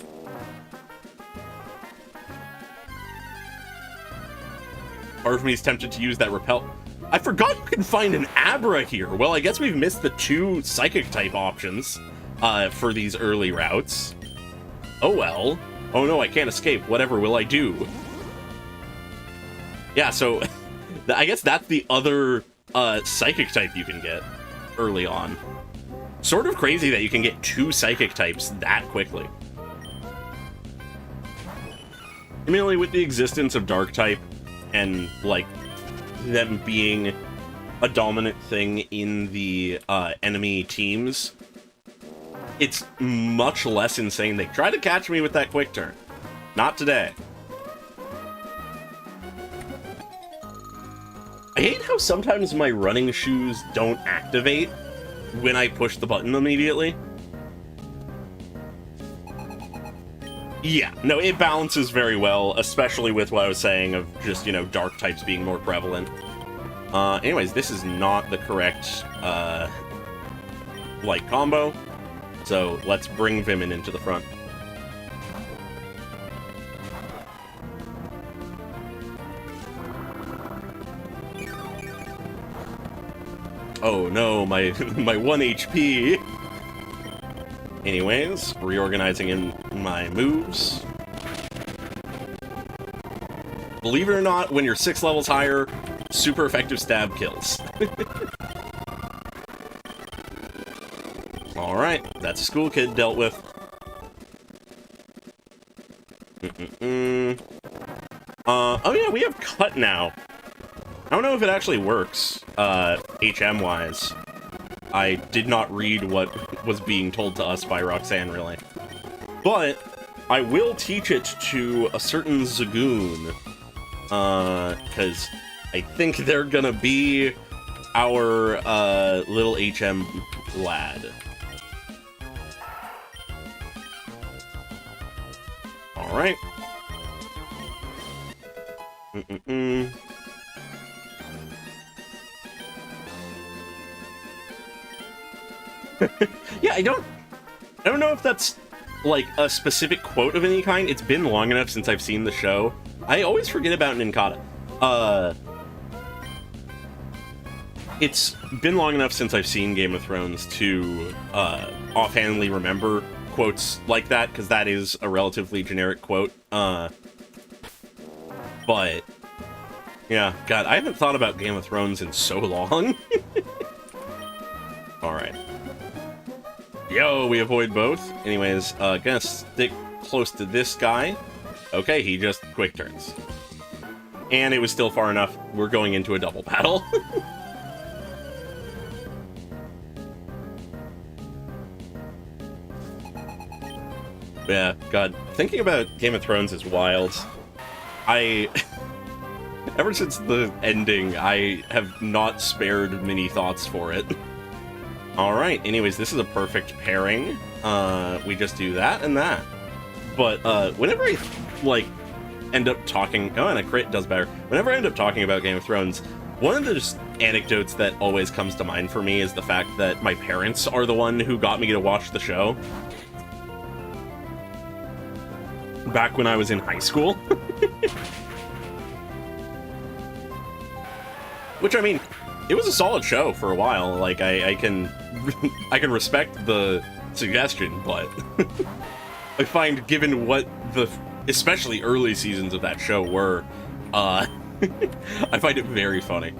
Part of me is tempted to use that repel. I forgot you can find an Abra here. Well, I guess we've missed the 2 Psychic type options for these early routes. Oh well. Oh no, I can't escape. Whatever will I do? Yeah, so I guess that's the other Psychic type you can get early on. Sort of crazy that you can get 2 Psychic types that quickly. Immediately with the existence of Dark type and, like, them being a dominant thing in the enemy teams, it's much less insane. They try to catch me with that quick turn. Not today. I hate how sometimes my running shoes don't activate when I push the button immediately. Yeah, no, it balances very well, especially with what I was saying of just, you know, dark types being more prevalent. Anyways, this is not the correct, like, combo. So, let's bring Vimin into the front. Oh no, my 1 HP! Anyways, reorganizing in my moves. Believe it or not, when you're 6 levels higher, super effective stab kills. Alright, that's a school kid dealt with. Oh yeah, we have cut now. I don't know if it actually works, HM-wise. I did not read what was being told to us by Roxanne, really. But I will teach it to a certain Zagoon. Because I think they're gonna be our, little HM lad. Alright. Yeah, I don't know if that's, like, a specific quote of any kind. It's been long enough since I've seen the show. I always forget about Ninkata. It's been long enough since I've seen Game of Thrones to, offhandedly remember quotes like that, because that is a relatively generic quote. But, yeah, God, I haven't thought about Game of Thrones in so long. Alright. Yo, we avoid both. Anyways, gonna stick close to this guy. Okay, he just quick turns. And it was still far enough. We're going into a double battle. Yeah, God. Thinking about Game of Thrones is wild. Ever since the ending, I have not spared many thoughts for it. Alright, anyways, this is a perfect pairing. We just do that and that. But, whenever I, like, end up talking... Oh, and a crit does better. Whenever I end up talking about Game of Thrones, one of the just anecdotes that always comes to mind for me is the fact that my parents are the one who got me to watch the show. Back when I was in high school. Which, I mean, it was a solid show for a while. Like, I can respect the suggestion, but I find, given what the especially early seasons of that show were, I find it very funny.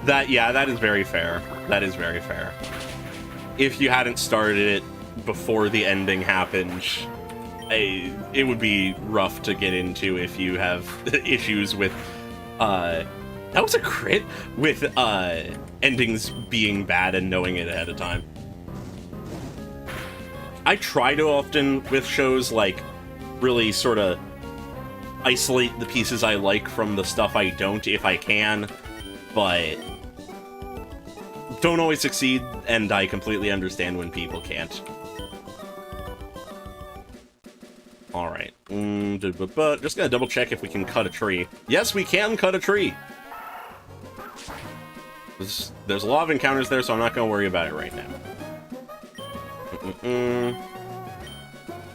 That is very fair. That is very fair. If you hadn't started it before the ending happened, it would be rough to get into if you have issues with, that was a crit, with, endings being bad and knowing it ahead of time. I try to often, with shows, like, really sort of isolate the pieces I like from the stuff I don't, if I can, but don't always succeed, and I completely understand when people can't. Alright. Just gonna double check if we can cut a tree. Yes, we can cut a tree! There's a lot of encounters there, so I'm not gonna worry about it right now.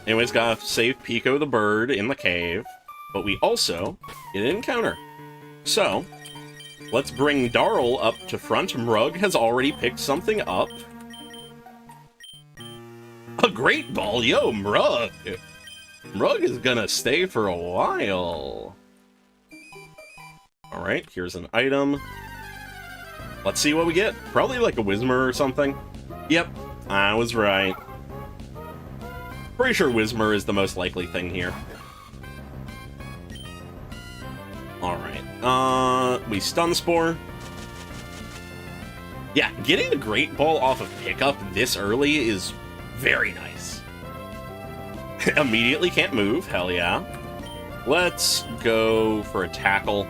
Anyways, gotta save Pico the bird in the cave, but we also get an encounter. So, let's bring Darl up to front. Mrug has already picked something up. A great ball! Yo, Mrug! Mrug is gonna stay for a while. Alright, here's an item. Let's see what we get. Probably like a Whismer or something. Yep, I was right. Pretty sure Whismer is the most likely thing here. Alright, we Stun Spore. Yeah, getting the Great Ball off of pickup this early is very nice. Immediately can't move, hell yeah. Let's go for a Tackle.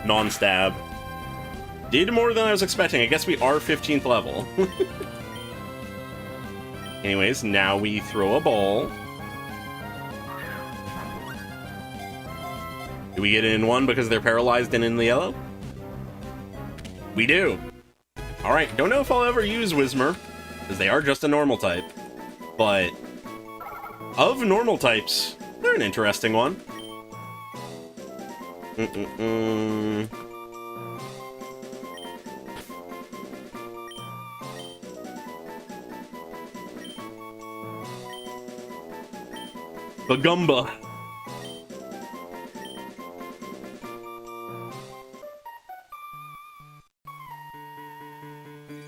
Non-stab. Did more than I was expecting. I guess we are 15th level. Anyways, now we throw a ball. Do we get it in one because they're paralyzed and in the yellow? We do. Alright, don't know if I'll ever use Whismer, because they are just a normal type. But of normal types, they're an interesting one. Bagumba.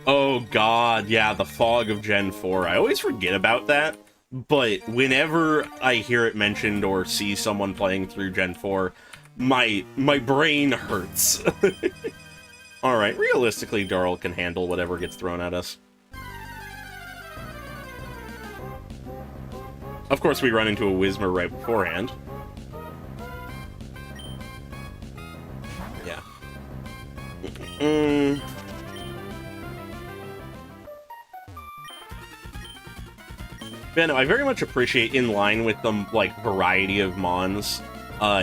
Oh god, yeah, the fog of Gen 4. I always forget about that, but whenever I hear it mentioned or see someone playing through Gen 4, my brain hurts. Alright, realistically, Darl can handle whatever gets thrown at us. Of course, we run into a Whismer right beforehand. Yeah. Yeah, no, I very much appreciate, in line with the, like, variety of Mons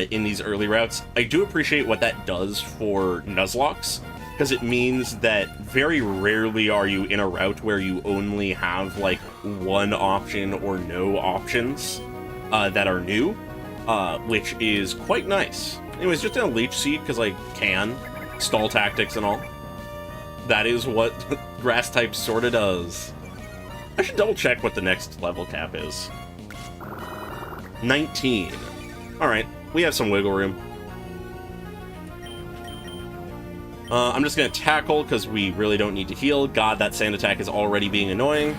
in these early routes, I do appreciate what that does for Nuzlocks, because it means that very rarely are you in a route where you only have, like, one option or no options that are new, which is quite nice. Anyways, just gonna Leech Seed, because I can. Stall tactics and all. That is what Grass type sorta does. I should double check what the next level cap is. 19. Alright, we have some wiggle room. I'm just gonna Tackle, because we really don't need to heal. God, that sand attack is already being annoying.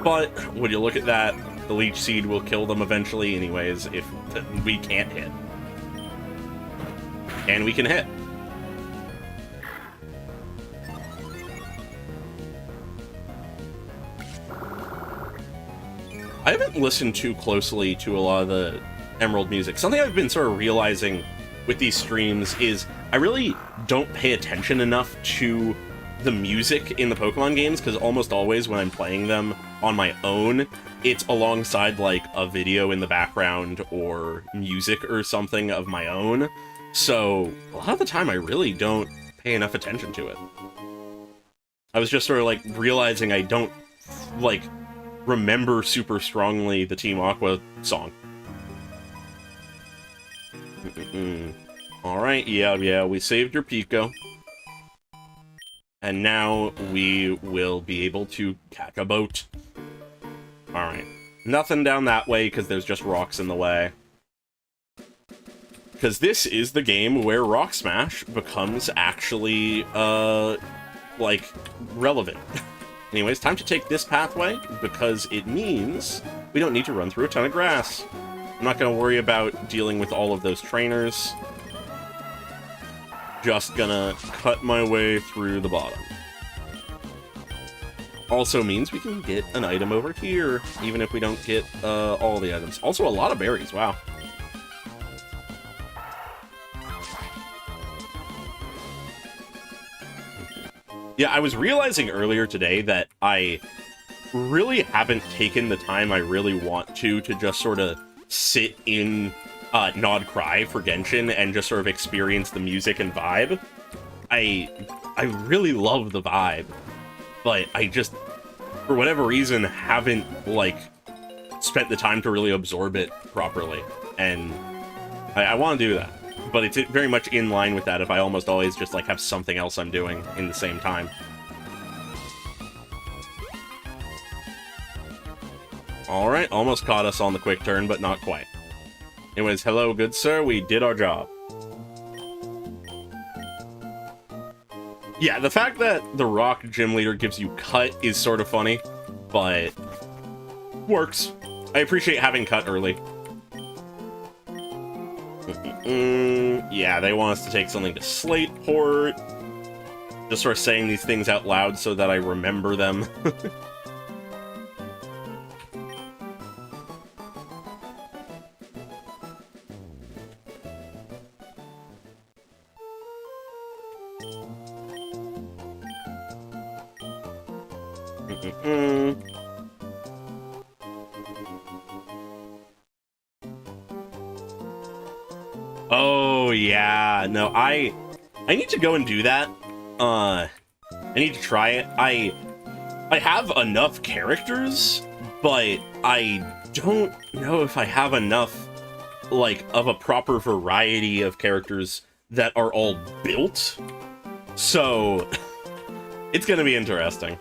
But, would you look at that, the Leech Seed will kill them eventually anyways, if we can't hit. And we can hit. I haven't listened too closely to a lot of the Emerald music. Something I've been sort of realizing with these streams is I really don't pay attention enough to the music in the Pokemon games, because almost always when I'm playing them on my own, it's alongside like a video in the background or music or something of my own. So a lot of the time I really don't pay enough attention to it. I was just sort of like realizing I don't like remember super strongly the Team Aqua song. Alright, yeah, we saved your Pico. And now we will be able to catch a boat. Alright. Nothing down that way, because there's just rocks in the way. Because this is the game where Rock Smash becomes actually, like, relevant. Anyways, time to take this pathway, because it means we don't need to run through a ton of grass. I'm not going to worry about dealing with all of those trainers. Just gonna cut my way through the bottom. Also means we can get an item over here, even if we don't get all the items. Also, a lot of berries, wow. Yeah, I was realizing earlier today that I really haven't taken the time I really want to just sort of sit in Nod Cry for Genshin and just sort of experience the music and vibe. I really love the vibe, but I just, for whatever reason, haven't, like, spent the time to really absorb it properly. And I want to do that, but it's very much in line with that if I almost always just, like, have something else I'm doing in the same time. Alright, almost caught us on the quick turn, but not quite. Anyways, hello, good sir, we did our job. Yeah, the fact that the Rock Gym Leader gives you Cut is sort of funny, but works. I appreciate having Cut early. Yeah, they want us to take something to Slateport. Just sort of saying these things out loud so that I remember them. Oh, yeah. No, I need to go and do that. I need to try it. I have enough characters, but I don't know if I have enough, like, of a proper variety of characters that are all built. So, it's gonna be interesting.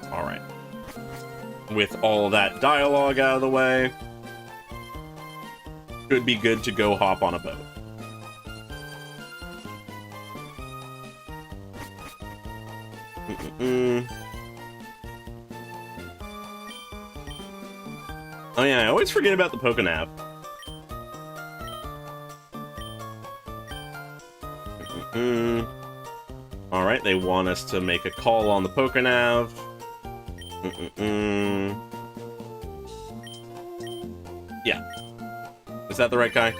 Alright. With all that dialogue out of the way, should be good to go hop on a boat. Oh yeah, I always forget about the Pokenav. Alright, they want us to make a call on the Pokenav. Yeah. Is that the right guy?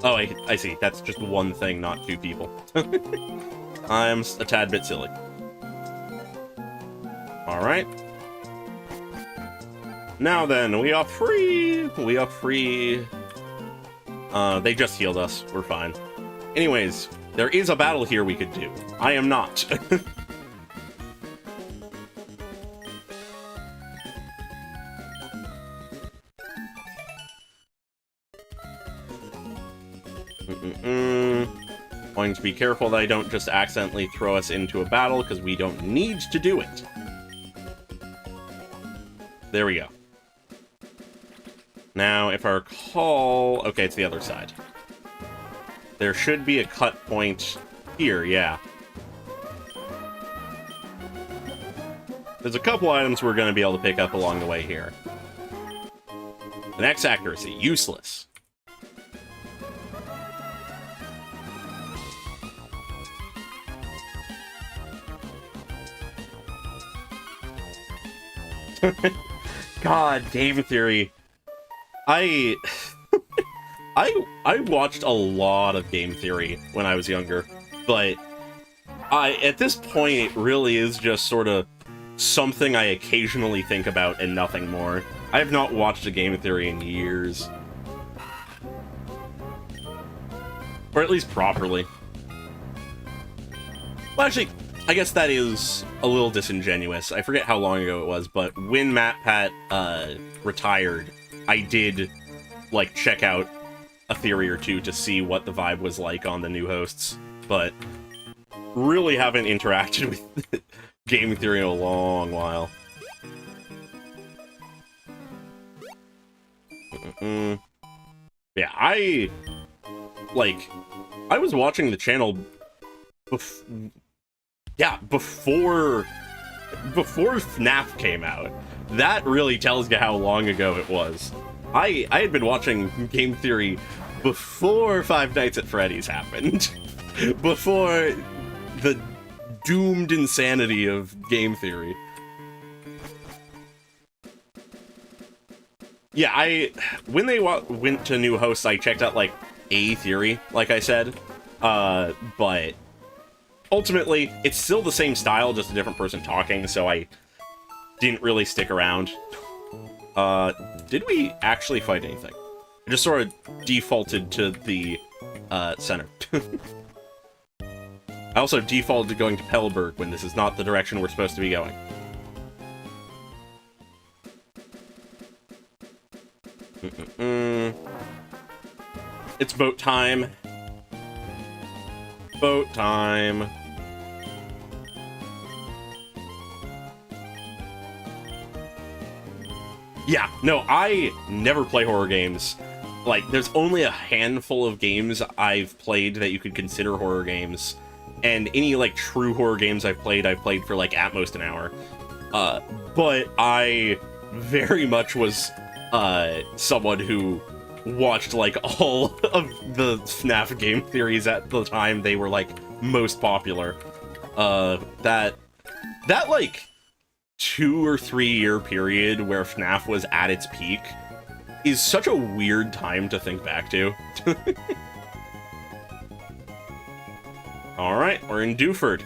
Oh, I see. That's just one thing, not two people. I'm a tad bit silly. Alright. Now then, we are free! We are free. They just healed us. We're fine. Anyways, there is a battle here we could do. I am not. Going to be careful that I don't just accidentally throw us into a battle, because we don't need to do it. There we go. Now, if I recall... Okay, it's the other side. There should be a cut point here, yeah. There's a couple items we're going to be able to pick up along the way here. The next accuracy, useless. God, game theory. I watched a lot of game theory when I was younger, but at this point it really is just sort of something I occasionally think about and nothing more. I have not watched a game theory in years. Or at least properly. Well, actually, I guess that is a little disingenuous. I forget how long ago it was, but when MatPat retired, I did, like, check out a theory or two to see what the vibe was like on the new hosts, but really haven't interacted with game theory in a long while. Yeah, I was watching the channel before FNAF came out. That really tells you how long ago it was. I had been watching game theory before Five Nights at Freddy's happened. Before the doomed insanity of game theory. Yeah, when they went to new hosts, I checked out, like, a theory, like I said. But ultimately, it's still the same style, just a different person talking, so I didn't really stick around. Did we actually fight anything? I just sort of defaulted to the, center. I also defaulted to going to Pellberg when this is not the direction we're supposed to be going. It's boat time. Boat time. Yeah, no, I never play horror games. Like, there's only a handful of games I've played that you could consider horror games. And any, like, true horror games I've played for, like, at most an hour. But I very much was, someone who watched, like, all of the FNAF game theories at the time they were, like, most popular. That, like, 2 or 3 year period where FNAF was at its peak is such a weird time to think back to. Alright, we're in Dewford.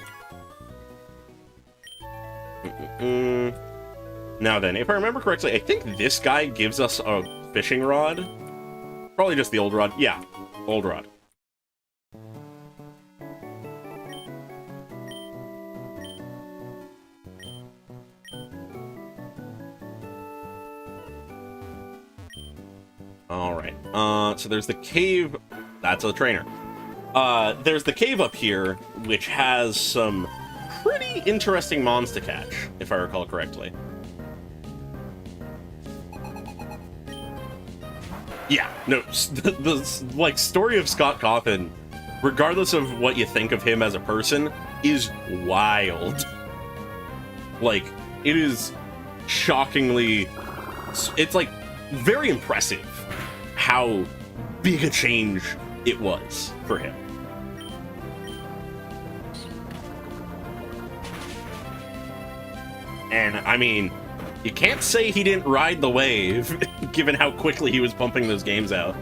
Now then, if I remember correctly, I think this guy gives us a fishing rod. Probably just the old rod. Yeah, old rod. Alright, so there's the cave. That's a trainer. There's the cave up here, which has some pretty interesting mons to catch, if I recall correctly. Yeah, no, the like, story of Scott Cawthon, regardless of what you think of him as a person, is wild. Like, it is shockingly... It's, like, very impressive how big a change it was for him. And, I mean, you can't say he didn't ride the wave, given how quickly he was pumping those games out.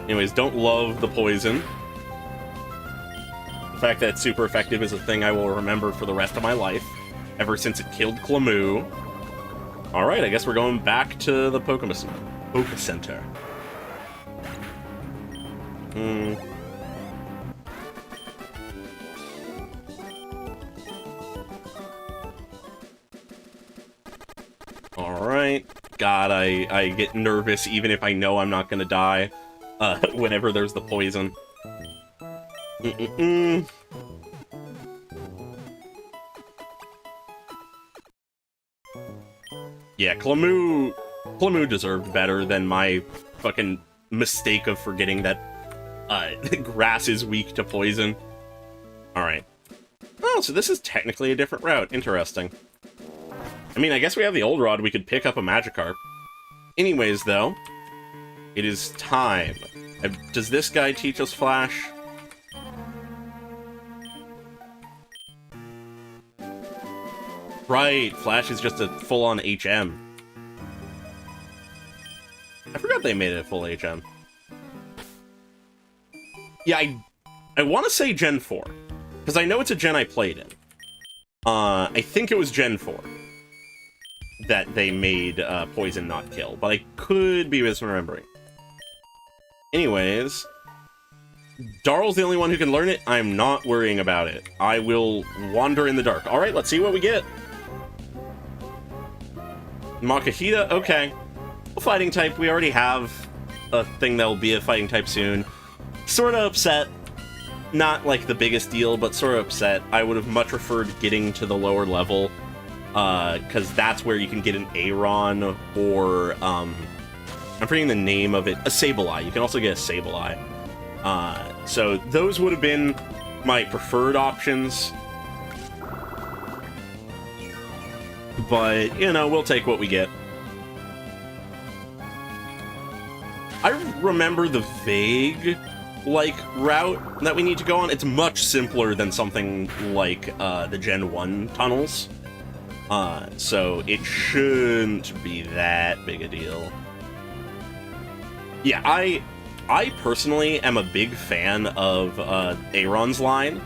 Anyways, don't love the poison. The fact that it's super effective is a thing I will remember for the rest of my life, ever since it killed Clamu. Alright, I guess we're going back to the Poke Center. Alright. God, I get nervous even if I know I'm not gonna die, whenever there's the poison. Yeah, Clamu deserved better than my fucking mistake of forgetting that grass is weak to poison. Alright. Oh, so this is technically a different route. Interesting. I mean, I guess we have the old rod. We could pick up a Magikarp. Anyways, though, it is time. Does this guy teach us Flash? Right, Flash is just a full-on HM. I forgot they made it a full HM. Yeah, I want to say Gen 4, because I know it's a gen I played in. I think it was Gen 4 that they made Poison not kill, but I could be misremembering. Anyways, Darl's the only one who can learn it. I'm not worrying about it. I will wander in the dark. Alright, let's see what we get. Makahita, okay. A fighting type, we already have a thing that'll be a fighting type soon. Sorta upset. Not like the biggest deal, but sorta upset. I would have much preferred getting to the lower level, because that's where you can get an Aron or, I'm forgetting the name of it, a Sableye. You can also get a Sableye. So those would have been my preferred options. But, you know, we'll take what we get. I remember the vague, like, route that we need to go on. It's much simpler than something like the Gen 1 tunnels. So it shouldn't be that big a deal. Yeah, I personally am a big fan of Aron's line.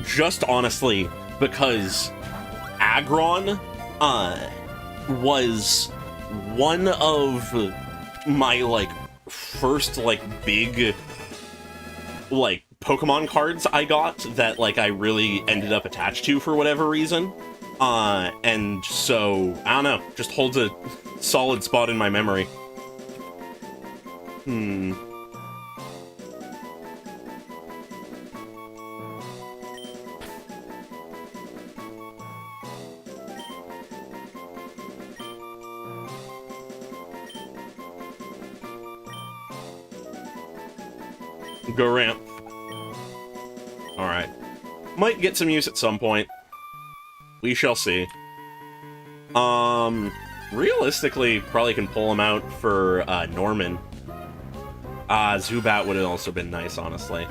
Just honestly, because Aggron was one of my, like, first, like, big, like, Pokemon cards I got that, like, I really ended up attached to for whatever reason. And so, I don't know, just holds a solid spot in my memory. Go ramp. Alright. Might get some use at some point. We shall see. Realistically, probably can pull him out for Norman. Zubat would have also been nice, honestly.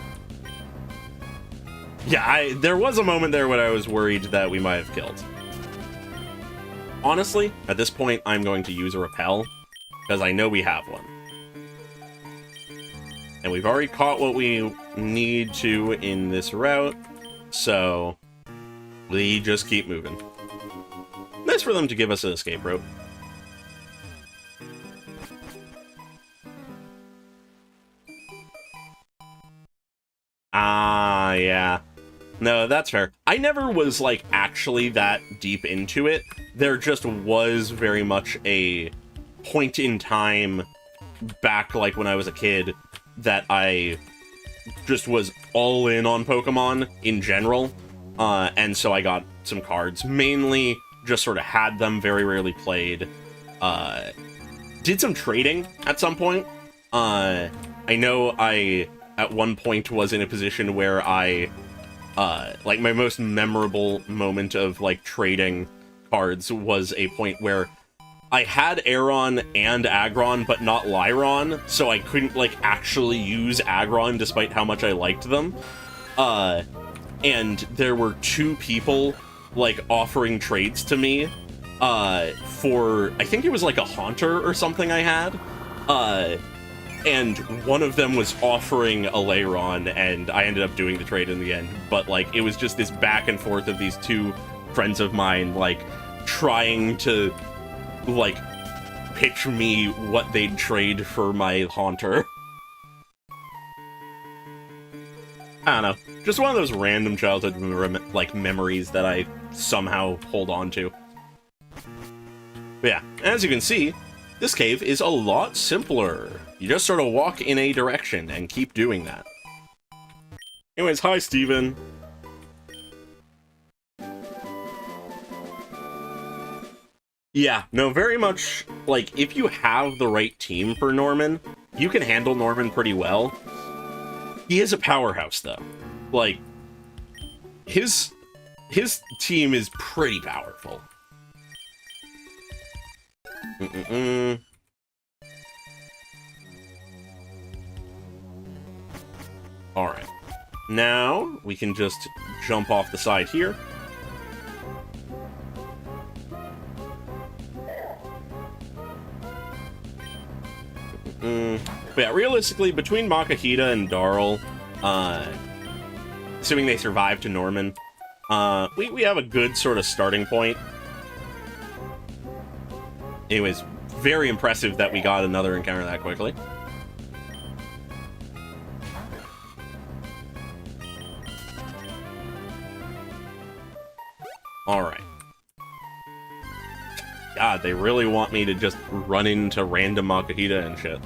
Yeah, there was a moment there when I was worried that we might have killed. Honestly, at this point, I'm going to use a Repel, because I know we have one. And we've already caught what we need to in this route, so we just keep moving. Nice for them to give us an escape rope. Yeah. No, that's fair. I never was, like, actually that deep into it. There just was very much a point in time back, like, when I was a kid that I just was all in on Pokemon in general. And so I got some cards. Mainly just sort of had them, very rarely played. Did some trading at some point. I know I, at one point, was in a position where I, like, my most memorable moment of, like, trading cards was a point where I had Aron and Aggron, but not Lyron, so I couldn't, like, actually use Aggron despite how much I liked them. And there were two people, like, offering trades to me, for, I think it was, like, a Haunter or something I had. And one of them was offering a Lairon, and I ended up doing the trade in the end. But, like, it was just this back and forth of these two friends of mine, like, trying to, like, pitch me what they'd trade for my Haunter. I don't know. Just one of those random childhood, like, memories that I somehow hold on to. But yeah, as you can see, this cave is a lot simpler. You just sort of walk in a direction and keep doing that. Anyways, hi, Steven. Yeah, no, very much, like, if you have the right team for Norman, you can handle Norman pretty well. He is a powerhouse, though. Like, his team is pretty powerful. Alright. Now, we can just jump off the side here. But yeah, realistically, between Makahita and Darl, assuming they survive to Norman, we have a good sort of starting point. Anyways, very impressive that we got another encounter that quickly. Alright. God, they really want me to just run into random Makahita and shit.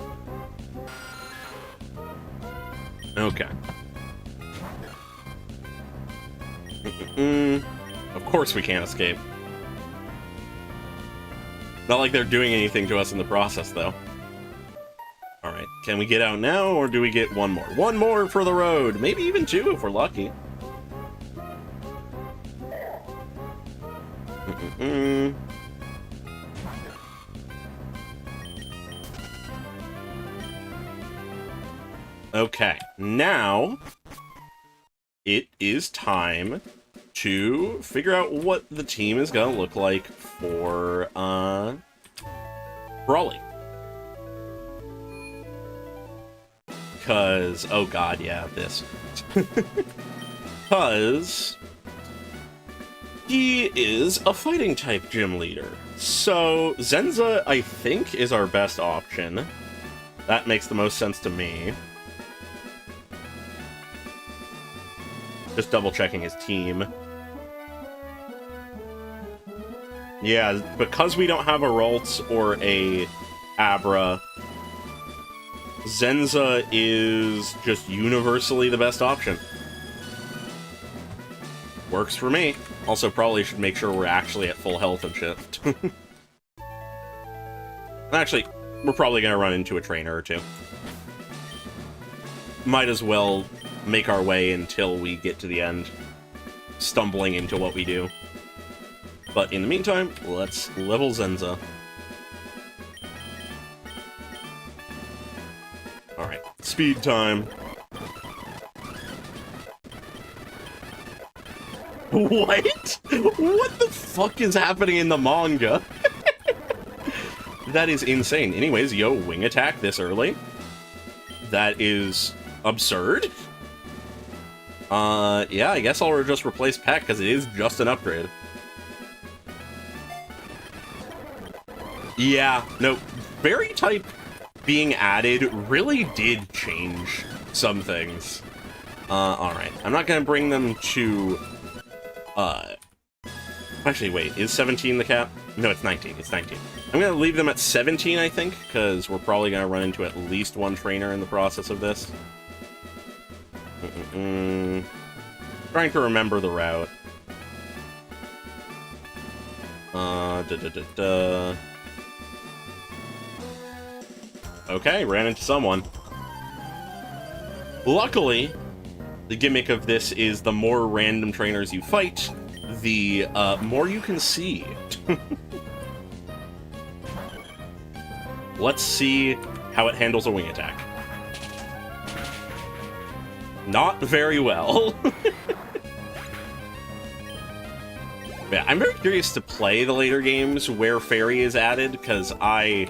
Okay. Of course we can't escape. Not like they're doing anything to us in the process, though. Alright, can we get out now, or do we get one more? One more for the road! Maybe even two if we're lucky. Okay, now it is time to figure out what the team is gonna look like for Brawly. Cause, oh god, yeah, this. Cause he is a fighting type gym leader. So Zenza, I think, is our best option. That makes the most sense to me. Just double checking his team. Yeah, because we don't have a Ralts or a Abra, Zenza is just universally the best option. Works for me. Also, probably should make sure we're actually at full health and shit. Actually, we're probably gonna run into a trainer or two. Might as well make our way until we get to the end, stumbling into what we do. But in the meantime, let's level Zenza. Alright, speed time. What? What the fuck is happening in the manga? That is insane. Anyways, yo, wing attack this early. That is absurd. Yeah, I guess I'll just replace Peck, because it is just an upgrade. Yeah, no, Fairy type being added really did change some things. Alright. I'm not gonna bring them to, actually, wait, is 17 the cap? No, it's 19, it's 19. I'm gonna leave them at 17, I think, because we're probably gonna run into at least one trainer in the process of this. Trying to remember the route. Okay, ran into someone. Luckily, the gimmick of this is the more random trainers you fight, the more you can see. Let's see how it handles a wing attack. Not very well. Yeah, I'm very curious to play the later games where Fairy is added, because I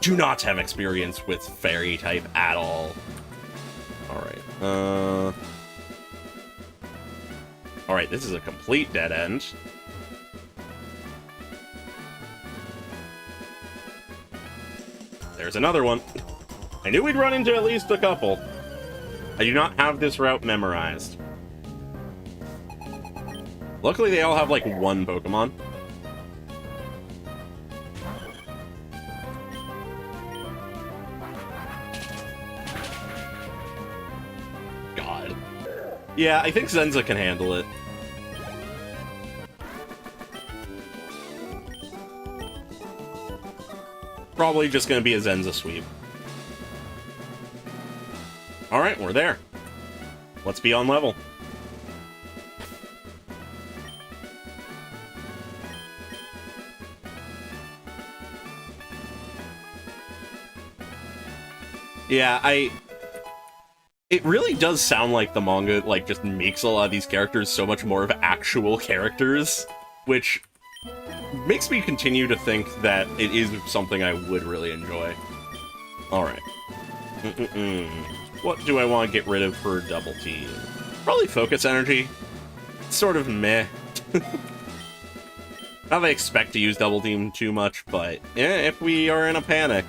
do not have experience with Fairy type at all. Alright, Alright, this is a complete dead end. There's another one. I knew we'd run into at least a couple. I do not have this route memorized. Luckily, they all have, like, one Pokemon. God. Yeah, I think Zenza can handle it. Probably just gonna be a Zenza sweep. Alright, we're there. Let's be on level. Yeah, it really does sound like the manga, like, just makes a lot of these characters so much more of actual characters, which makes me continue to think that it is something I would really enjoy. Alright. What do I want to get rid of for double team? Probably focus energy. It's sort of meh. Not that I expect to use double team too much, but if we are in a panic.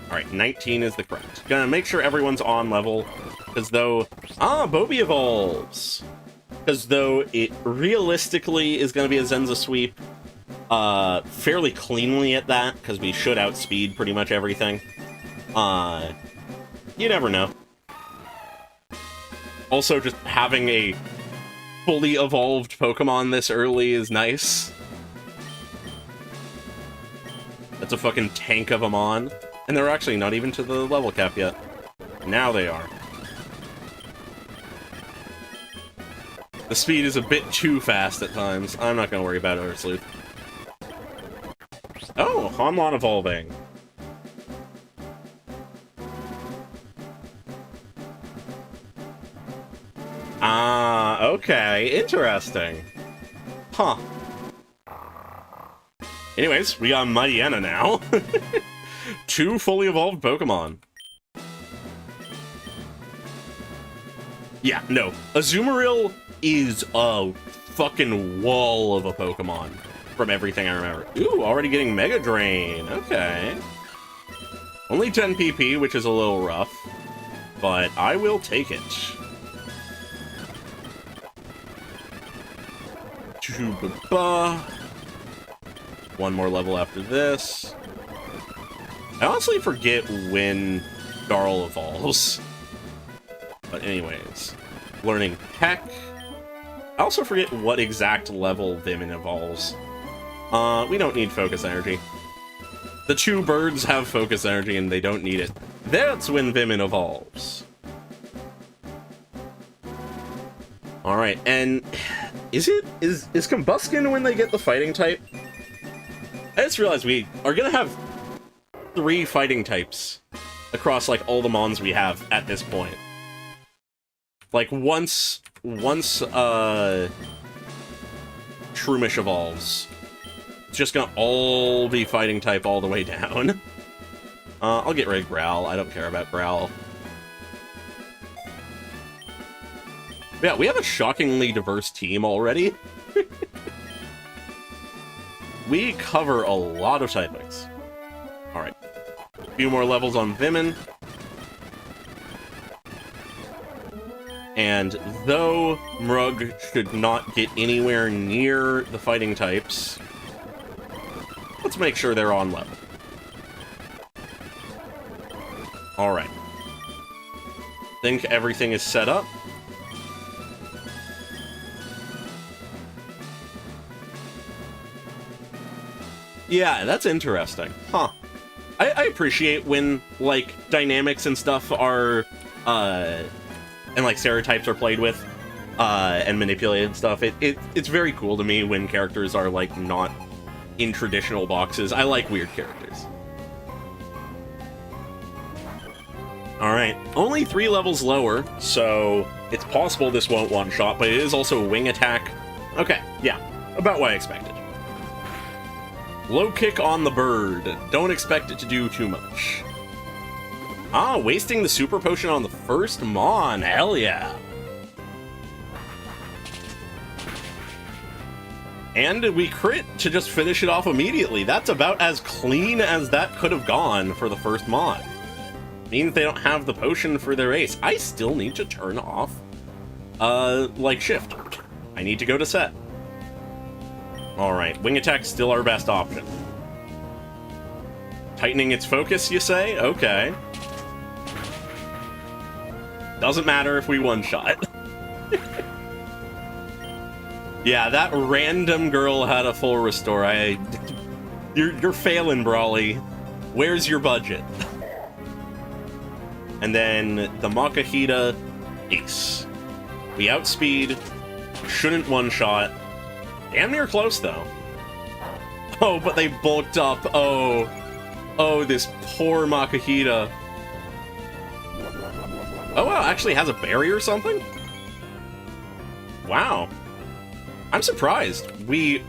Alright, 19 is the correct. Gonna make sure everyone's on level, because though... Bobby evolves! Because though it realistically is gonna be a Zenza sweep, fairly cleanly at that, because we should outspeed pretty much everything. You never know. Also, just having a fully evolved Pokemon this early is nice. That's a fucking tank of them on. And they're actually not even to the level cap yet. Now they are. The speed is a bit too fast at times. I'm not gonna worry about it, Sleuth. Oh, Honlon evolving. Okay, interesting. Huh. Anyways, we got Mightyena now. 2 fully evolved Pokemon. Yeah, no. Azumarill is a fucking wall of a Pokemon, from everything I remember. Ooh, already getting Mega Drain. Okay. Only 10 PP, which is a little rough, but I will take it. One more level after this. I honestly forget when Darl evolves. But anyways, learning Peck. I also forget what exact level Vimin evolves. We don't need focus energy. The 2 birds have focus energy and they don't need it. That's when Vimin evolves. Alright, and is Combuskin when they get the fighting type? I just realized we are gonna have 3 fighting types across, like, all the Mons we have at this point. Like, once Shroomish evolves, it's just gonna all be fighting type all the way down. I'll get rid of Growl. I don't care about Growl. Yeah, we have a shockingly diverse team already. We cover a lot of typings. Alright. A few more levels on Vimin. And though Mrug should not get anywhere near the fighting types, let's make sure they're on level. Alright. Think everything is set up. Yeah, that's interesting. Huh. I appreciate when, like, dynamics and stuff are, and, like, stereotypes are played with, and manipulated and stuff. It's very cool to me when characters are, like, not in traditional boxes. I like weird characters. Alright, only 3 levels lower, so it's possible this won't one-shot, but it is also wing attack. Okay, yeah, about what I expected. Low kick on the bird. Don't expect it to do too much. Wasting the super potion on the first Mon. Hell yeah. And we crit to just finish it off immediately. That's about as clean as that could have gone for the first Mon. Means they don't have the potion for their ace. I still need to turn off, like, shift. I need to go to set. Alright, wing attack's still our best option. Tightening its focus, you say? Okay. Doesn't matter if we one-shot. Yeah, that random girl had a full restore. You're failing, Brawly. Where's your budget? And then the Makahita ace. We outspeed. Shouldn't one-shot. Damn near close, though. Oh, but they bulked up. Oh, this poor Makahita. Oh, wow, actually has a berry or something? Wow. I'm surprised. We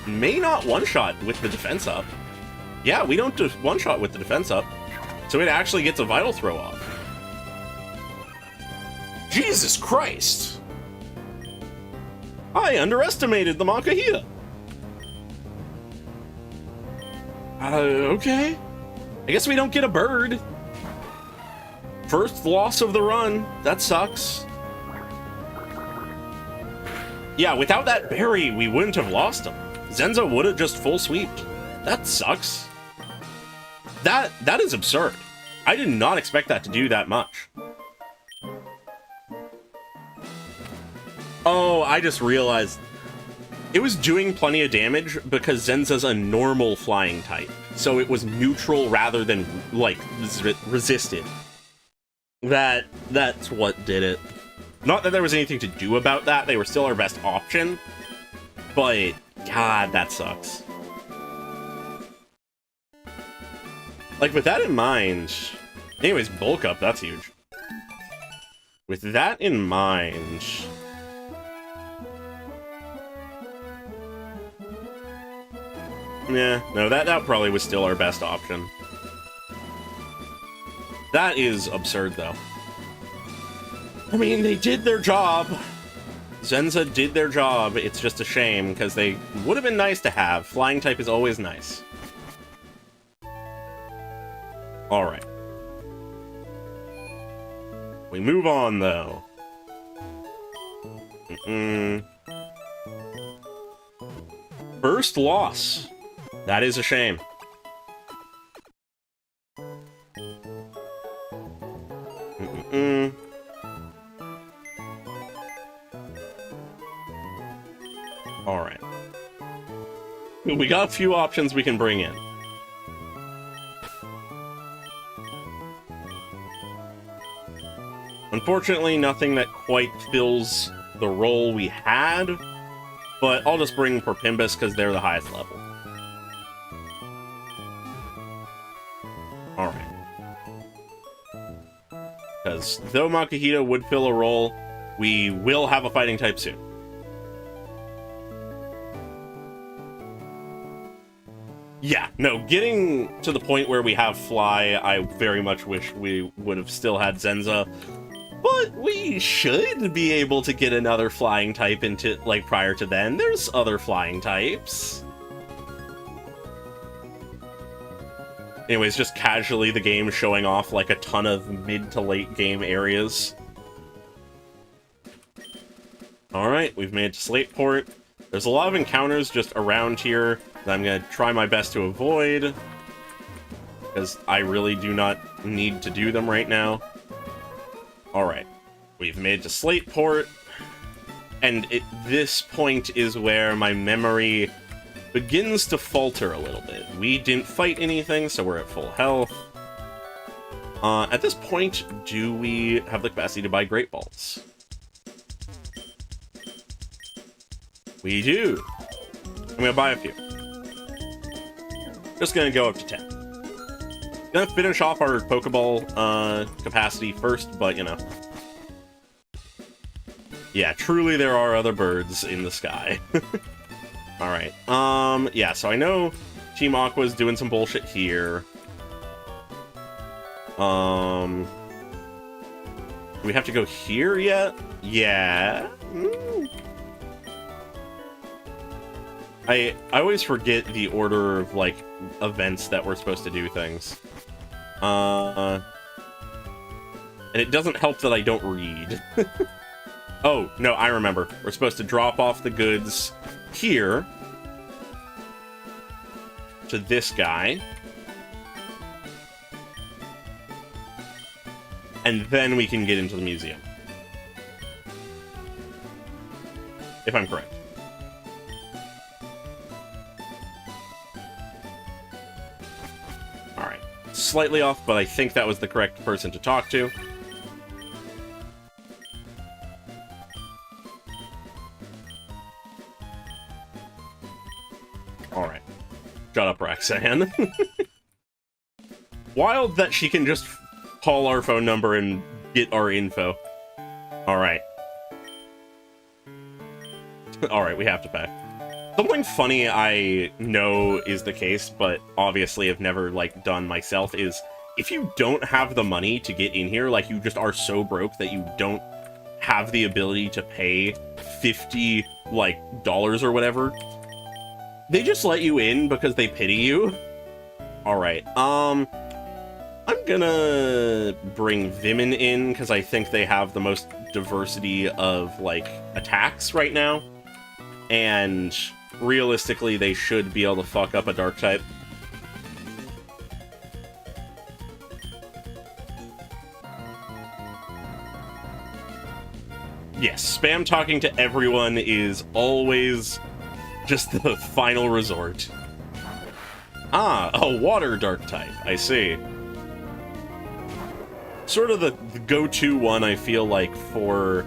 may not one-shot with the defense up. Yeah, we don't just one-shot with the defense up, so it actually gets a vital throw off. Jesus Christ! I underestimated the Makahita. Okay. I guess we don't get a bird. First loss of the run. That sucks. Yeah, without that berry, we wouldn't have lost him. Zenza would have just full sweeped. That sucks. That is absurd. I did not expect that to do that much. Oh, I just realized it was doing plenty of damage because Zenza's a normal flying type. So it was neutral rather than, like, resisted. That's what did it. Not that there was anything to do about that. They were still our best option. But, God, that sucks. Like, with that in mind... Anyways, bulk up, that's huge. With that in mind... Yeah, no, that probably was still our best option. That is absurd, though. I mean, they did their job. Zenza did their job. It's just a shame, because they would have been nice to have. Flying type is always nice. Alright. We move on, though. First loss. That is a shame. Alright. We got a few options we can bring in. Unfortunately, nothing that quite fills the role we had, but I'll just bring Perpimbus because they're the highest level. Alright. Because though Makahita would fill a role, we will have a fighting type soon. Yeah, no, getting to the point where we have Fly, I very much wish we would have still had Zenza. But we should be able to get another flying type into, like, prior to then. There's other flying types. Anyways, just casually the game showing off, like, a ton of mid to late game areas. Alright, we've made it to Slateport. There's a lot of encounters just around here that I'm gonna try my best to avoid, because I really do not need to do them right now. Alright, we've made it to Slateport, and at this point is where my memory begins to falter a little bit. We didn't fight anything, so we're at full health. At this point, do we have the capacity to buy Great Balls? We do. I'm gonna buy a few. Just gonna go up to 10. Gonna finish off our Pokeball capacity first, but you know. Yeah, truly there are other birds in the sky. Alright, yeah, so I know Team Aqua's doing some bullshit here. Do we have to go here yet? Yeah. I always forget the order of, like, events that we're supposed to do things. And it doesn't help that I don't read. Oh, no, I remember. We're supposed to drop off the goods here to this guy. And then we can get into the museum. If I'm correct. Alright. Slightly off, but I think that was the correct person to talk to. Alright. Shut up, Roxanne. Wild that she can just call our phone number and get our info. Alright. Alright, we have to pay. Something funny I know is the case, but obviously have never, like, done myself, is if you don't have the money to get in here, like, you just are so broke that you don't have the ability to pay $50, like, dollars or whatever, they just let you in because they pity you. Alright, I'm gonna bring Vimin in, because I think they have the most diversity of, like, attacks right now. And realistically, they should be able to fuck up a dark type. Yes, spam talking to everyone is always just the final resort. Ah, a water dark type, I see. Sort of the go-to one, I feel like, for,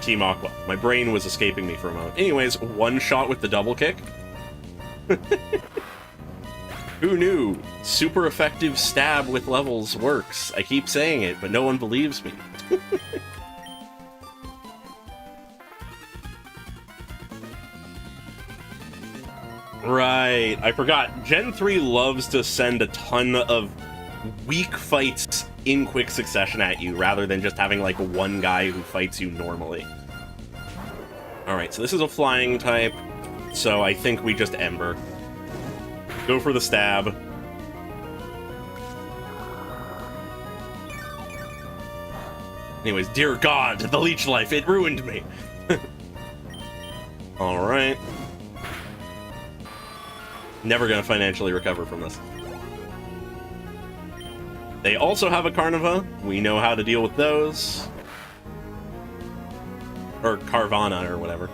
Team Aqua. My brain was escaping me for a moment. Anyways, one shot with the double kick. Who knew? Super effective stab with levels works. I keep saying it, but no one believes me. Right, I forgot. Gen 3 loves to send a ton of weak fights in quick succession at you, rather than just having, like, one guy who fights you normally. Alright, so this is a flying type, so I think we just Ember. Go for the stab. Anyways, dear God, the leech life, it ruined me! Alright. Never gonna financially recover from this. They also have a Carniva. We know how to deal with those. Or Carvana, or whatever.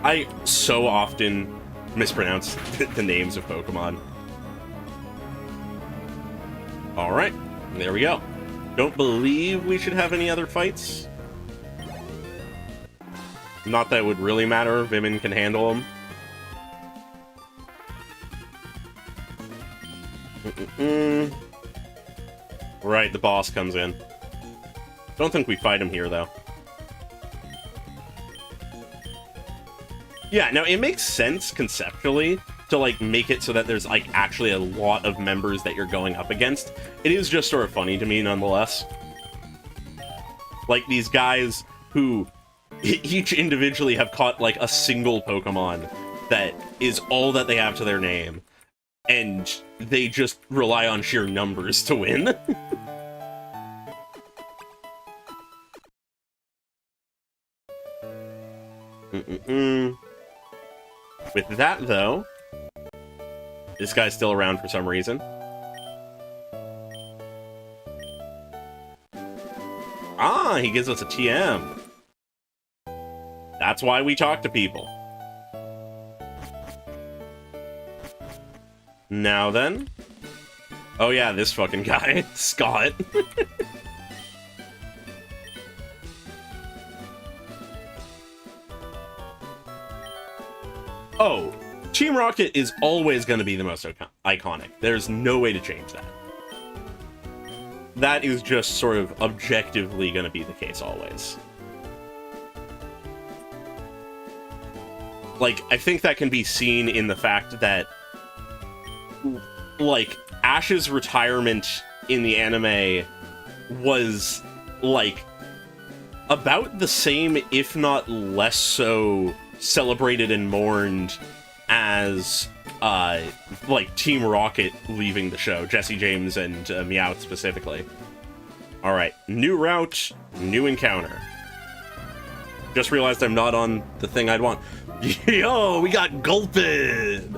I so often mispronounce the names of Pokemon. Alright, there we go. Don't believe we should have any other fights. Not that it would really matter, Vimin can handle them. Right, the boss comes in. Don't think we fight him here, though. Yeah, now it makes sense conceptually to, like, make it so that there's, like, actually a lot of members that you're going up against. It is just sort of funny to me, nonetheless. Like, these guys who each individually have caught, like, a single Pokemon that is all that they have to their name, and they just rely on sheer numbers to win. With that, though, this guy's still around for some reason. Ah, he gives us a TM. That's why we talk to people. Now then. Oh yeah, this fucking guy, Scott. Oh, Team Rocket is always going to be the most iconic. There's no way to change that. That is just sort of objectively going to be the case always. Like, I think that can be seen in the fact that, like, Ash's retirement in the anime was, like, about the same, if not less so, celebrated and mourned as, like, Team Rocket leaving the show. Jesse James and Meowth specifically. Alright, new route, new encounter. Just realized I'm not on the thing I'd want. Yo, we got Gulpin!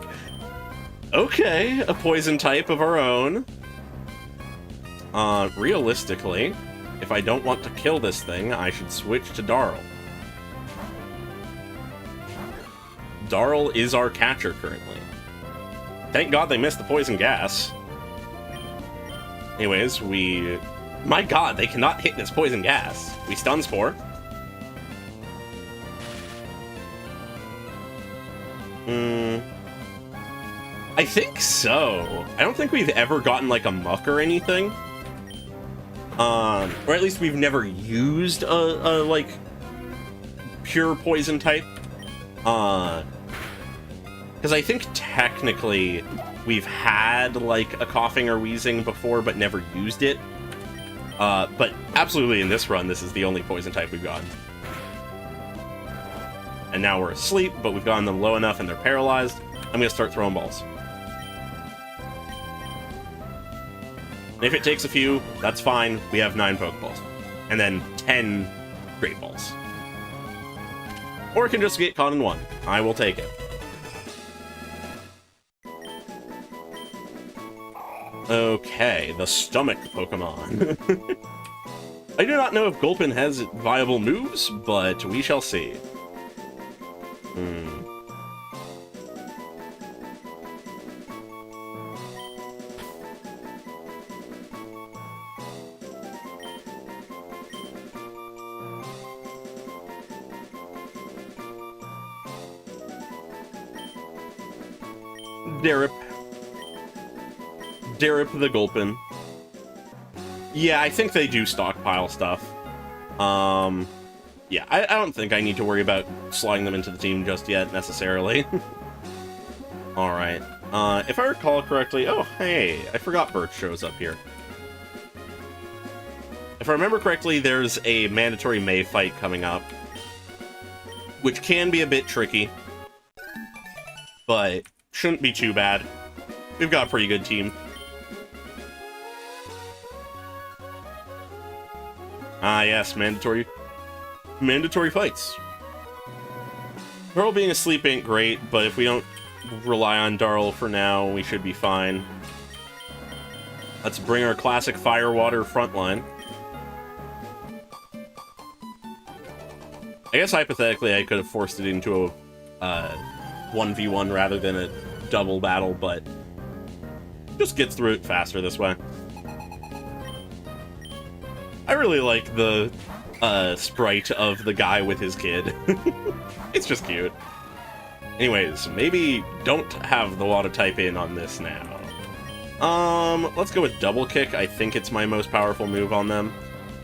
Okay, a poison type of our own. Realistically, if I don't want to kill this thing, I should switch to Darl. Darl is our catcher currently. Thank God they missed the poison gas. Anyways, my God, they cannot hit this poison gas. We stun Spore. I think so. I don't think we've ever gotten, like, a muck or anything. Or at least we've never used a like, pure poison type. Because I think technically we've had, like, a coughing or wheezing before, but never used it. But absolutely in this run, this is the only poison type we've gotten. And now we're asleep, but we've gotten them low enough and they're paralyzed. I'm gonna start throwing balls. And if it takes a few, that's fine. We have 9 Pokeballs. And then 10 Great Balls. Or it can just get caught in one. I will take it. Okay, the stomach Pokemon. I do not know if Gulpin has viable moves, but we shall see. Darip the Gulpin. Yeah, I think they do stockpile stuff. Yeah, I don't think I need to worry about slotting them into the team just yet, necessarily. Alright. If I recall correctly... Oh, hey, I forgot Birch shows up here. If I remember correctly, there's a mandatory May fight coming up, which can be a bit tricky, but shouldn't be too bad. We've got a pretty good team. Ah, yes, mandatory fights. Darl being asleep ain't great, but if we don't rely on Darl for now, we should be fine. Let's bring our classic Fire-Water frontline. I guess hypothetically I could have forced it into a 1v1 rather than a double battle, but just gets through it faster this way. I really like the sprite of the guy with his kid. It's just cute. Anyways, maybe don't have the water type in on this now. Let's go with Double Kick. I think it's my most powerful move on them.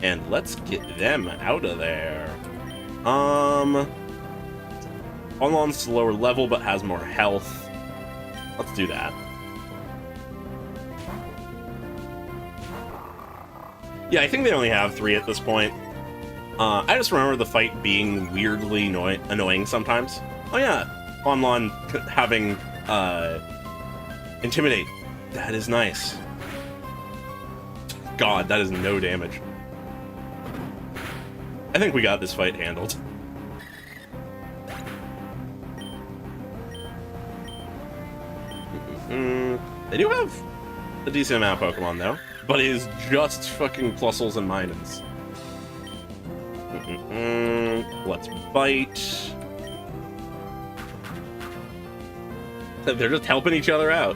And let's get them out of there. Onlon's lower level, but has more health. Let's do that. Yeah, I think they only have 3 at this point. I just remember the fight being weirdly annoying sometimes. Oh yeah, Onlon having, Intimidate. That is nice. God, that is no damage. I think we got this fight handled. They do have a decent amount of Pokemon, though. But it is just fucking Plusles and Minons. Let's bite. They're just helping each other out.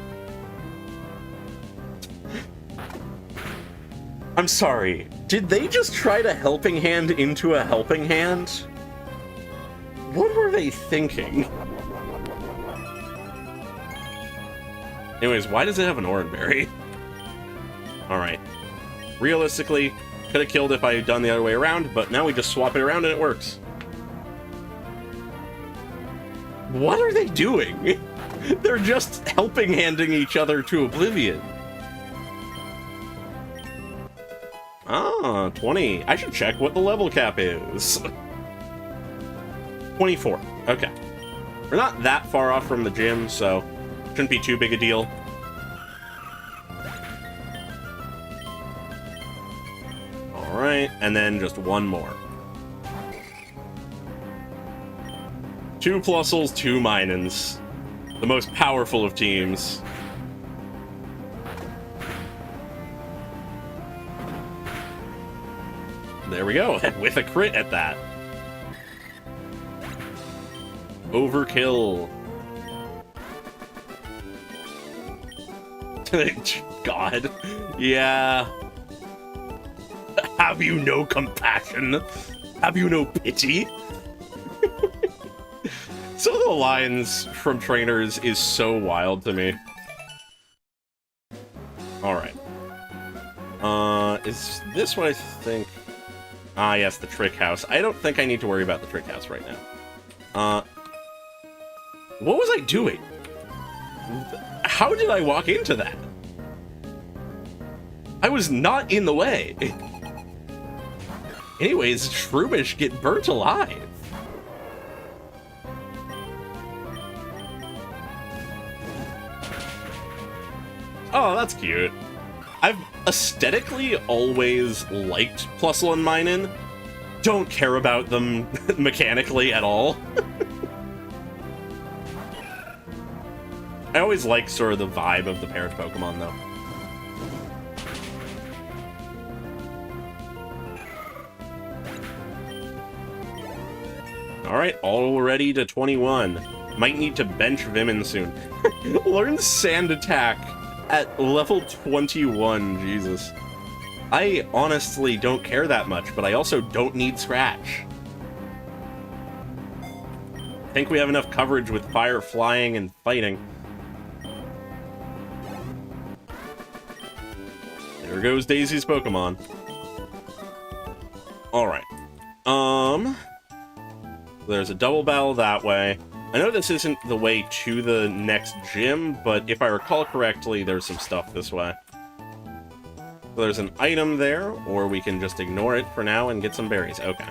I'm sorry. Did they just try to helping hand into a helping hand? What were they thinking? Anyways, why does it have an Oranberry? Alright. Realistically, could have killed if I had done the other way around, but now we just swap it around and it works. What are they doing? They're just helping handing each other to oblivion. Ah, 20. I should check what the level cap is. 24. Okay. We're not that far off from the gym, so shouldn't be too big a deal. Alright, and then just one more. 2 Plusles, 2 Minons. The most powerful of teams. There we go, with a crit at that. Overkill. God. Yeah. Have you no compassion? Have you no pity? Some of the lines from trainers is so wild to me. Alright. Is this what I think? Ah, yes, the trick house. I don't think I need to worry about the trick house right now. What was I doing? How did I walk into that? I was not in the way. Anyways, Shroomish get burnt alive. Oh, that's cute. I've aesthetically always liked +1 Minin. Don't care about them mechanically at all. I always like sort of the vibe of the parent Pokemon, though. Alright, already to 21. Might need to bench Vimin soon. Learn Sand Attack at level 21, Jesus. I honestly don't care that much, but I also don't need Scratch. I think we have enough coverage with Fire, Flying, and Fighting. There goes Daisy's Pokemon. Alright. There's a double battle that way. I know this isn't the way to the next gym, but if I recall correctly, there's some stuff this way. So there's an item there, or we can just ignore it for now and get some berries. Okay.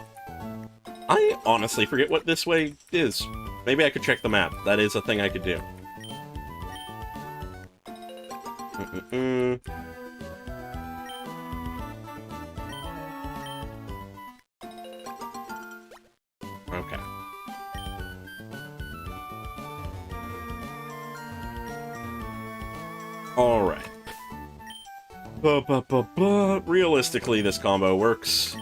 I honestly forget what this way is. Maybe I could check the map. That is a thing I could do. Okay. Alright. Realistically, this combo works.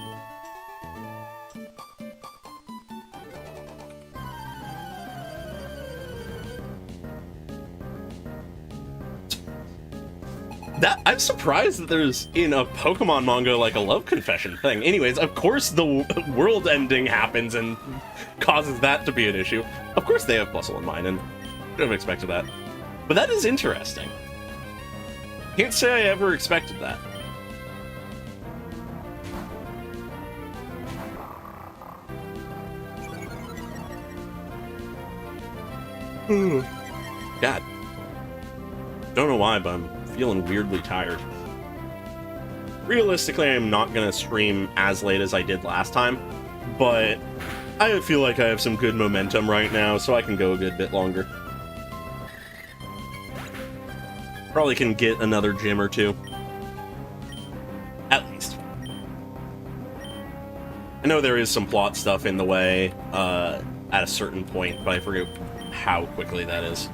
I'm surprised that there's, in a Pokemon manga, like a love confession thing. Anyways, of course the world ending happens and causes that to be an issue. Of course they have +1 Minin. Should have expected that. But that is interesting. Can't say I ever expected that. God. Don't know why, but I'm feeling weirdly tired. Realistically, I'm not gonna stream as late as I did last time, but I feel like I have some good momentum right now, so I can go a good bit longer. Probably can get another gym or two. At least. I know there is some plot stuff in the way at a certain point, but I forget how quickly that is.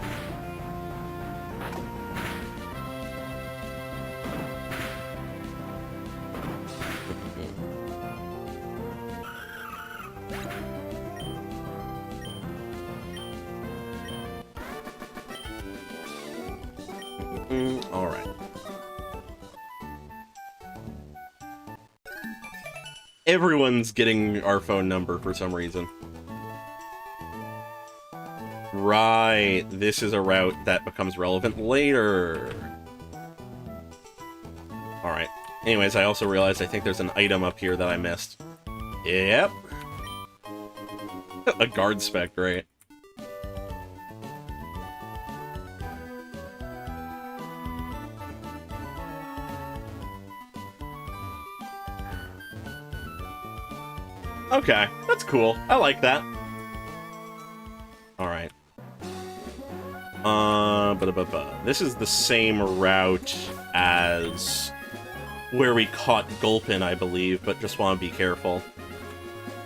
All right. Everyone's getting our phone number for some reason. Right, this is a route that becomes relevant later. Alright. Anyways, I also realized I think there's an item up here that I missed. Yep. A guard spec, right? Okay, that's cool. I like that. Alright. This is the same route as where we caught Gulpin, I believe, but just want to be careful.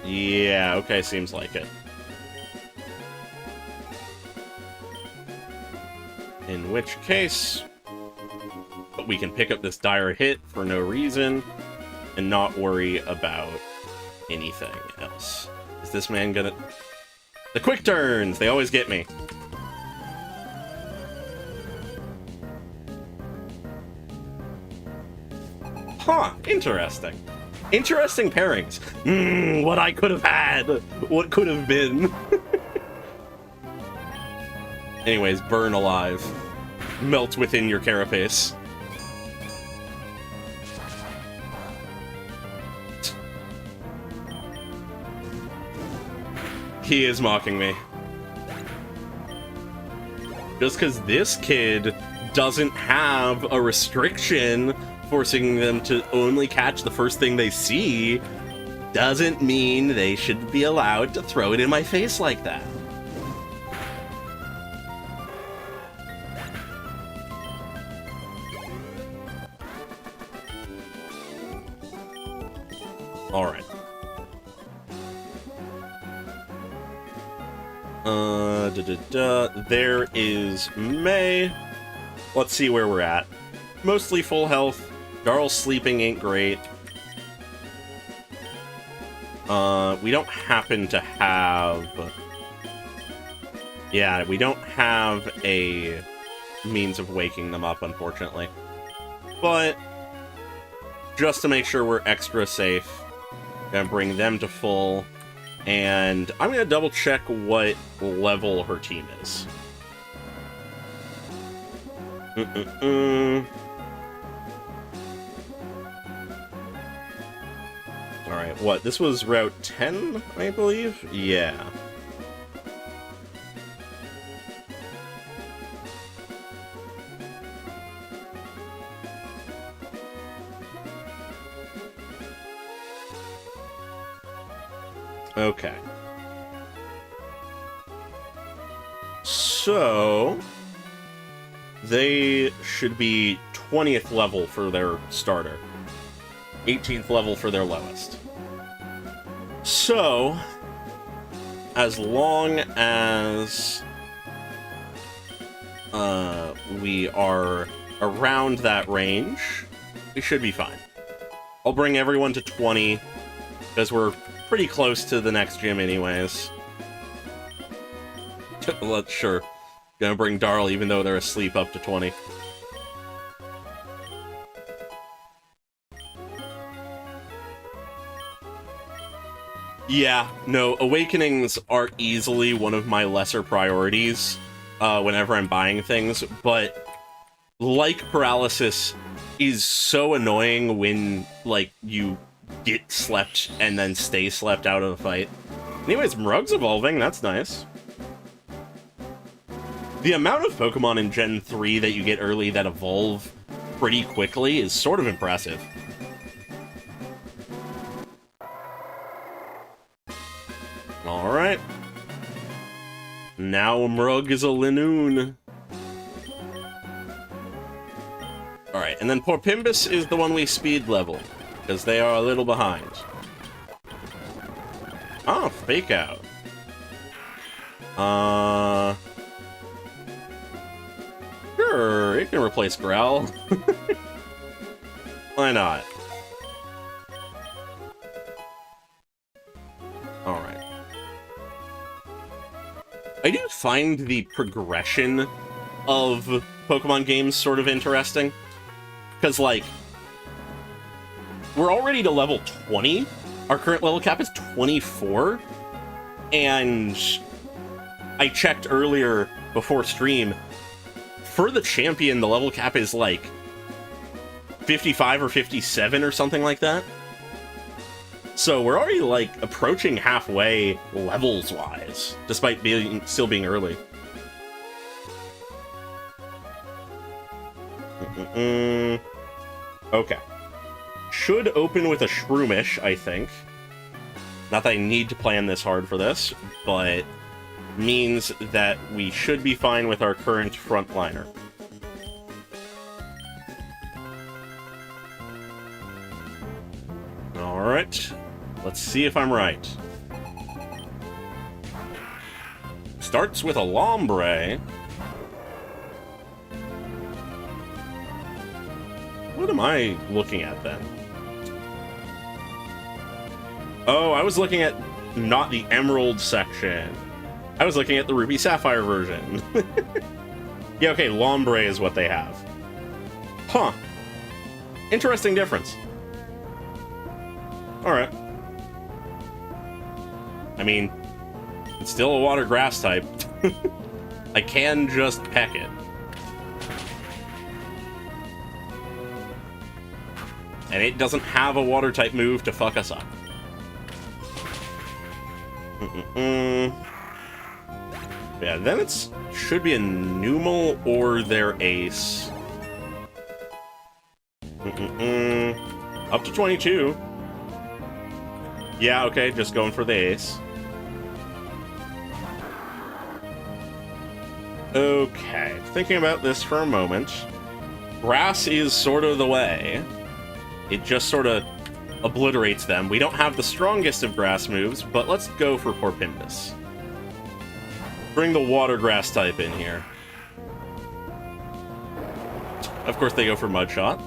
Yeah, okay, seems like it. In which case, we can pick up this dire hit for no reason and not worry about anything else. Is this man gonna... The quick turns! They always get me. Huh, interesting. Interesting pairings. What I could have had! What could have been? Anyways, burn alive. Melt within your carapace. He is mocking me. Just because this kid doesn't have a restriction forcing them to only catch the first thing they see doesn't mean they should be allowed to throw it in my face like that. Alright. There is May. Let's see where we're at. Mostly full health. Darl's sleeping ain't great. We don't happen to have... Yeah, we don't have a means of waking them up, unfortunately. But, just to make sure we're extra safe, gonna bring them to full, and I'm gonna double check what level her team is. Alright, what? This was Route 10, I believe? Yeah. Okay. So... they should be 20th level for their starter. 18th level for their lowest. So, as long as we are around that range, we should be fine. I'll bring everyone to 20, because we're pretty close to the next gym anyways. Sure. Gonna bring Darl even though they're asleep up to 20. Yeah, no, awakenings are easily one of my lesser priorities whenever I'm buying things, but like paralysis is so annoying when, like, you get slept and then stay slept out of a fight. Anyways, Mrug's evolving, that's nice. The amount of Pokemon in Gen 3 that you get early that evolve pretty quickly is sort of impressive. Alright. Now Mrug is a Linoon. Alright, and then Porpimbus is the one we speed level, because they are a little behind. Oh, Fake Out. Sure, it can replace Growl. Why not? Alright. I do find the progression of Pokemon games sort of interesting. Because, like, we're already to level 20. Our current level cap is 24. And I checked earlier before stream. For the champion, the level cap is, like, 55 or 57 or something like that. So we're already, like, approaching halfway levels-wise, despite still being early. Okay. Should open with a Shroomish, I think. Not that I need to plan this hard for this, but means that we should be fine with our current frontliner. Alright. Let's see if I'm right. Starts with a Lombre. What am I looking at then? Oh, I was looking at not the Emerald section. I was looking at the Ruby Sapphire version. Yeah, okay, Lombre is what they have. Huh. Interesting difference. Alright. I mean, it's still a water grass type. I can just peck it. And it doesn't have a water type move to fuck us up. Yeah, then it should be a Numal or their ace. Up to 22. Yeah, okay, just going for the ace. Okay, thinking about this for a moment. Grass is sort of the way. It just sort of obliterates them. We don't have the strongest of grass moves, but let's go for Porpimbus. Bring the water grass type in here. Of course, they go for Mud Shot.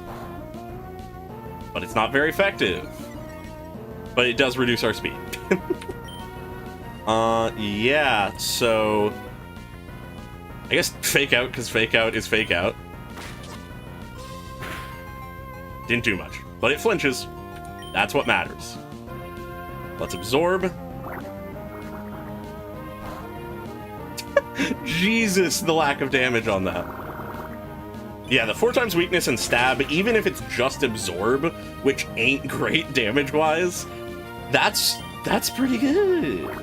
But it's not very effective. But it does reduce our speed. Yeah, so... I guess Fake Out, because Fake Out is Fake Out. Didn't do much, but it flinches. That's what matters. Let's absorb. Jesus, the lack of damage on that. Yeah, the 4 times weakness and stab, even if it's just absorb, which ain't great damage-wise, that's pretty good.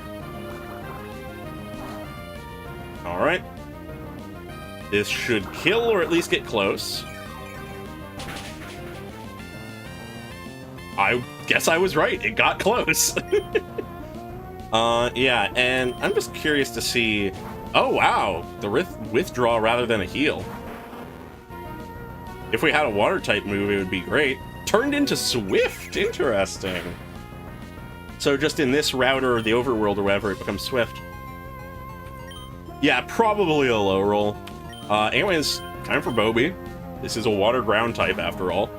Alright. This should kill or at least get close. I guess I was right. It got close. Yeah, and I'm just curious to see... Oh, wow. The withdraw rather than a heal. If we had a water-type move, it would be great. Turned into Swift. Interesting. So just in this route or the overworld or whatever, it becomes Swift. Yeah, probably a low roll. Anyways, time for Bobby. This is a water ground type after all.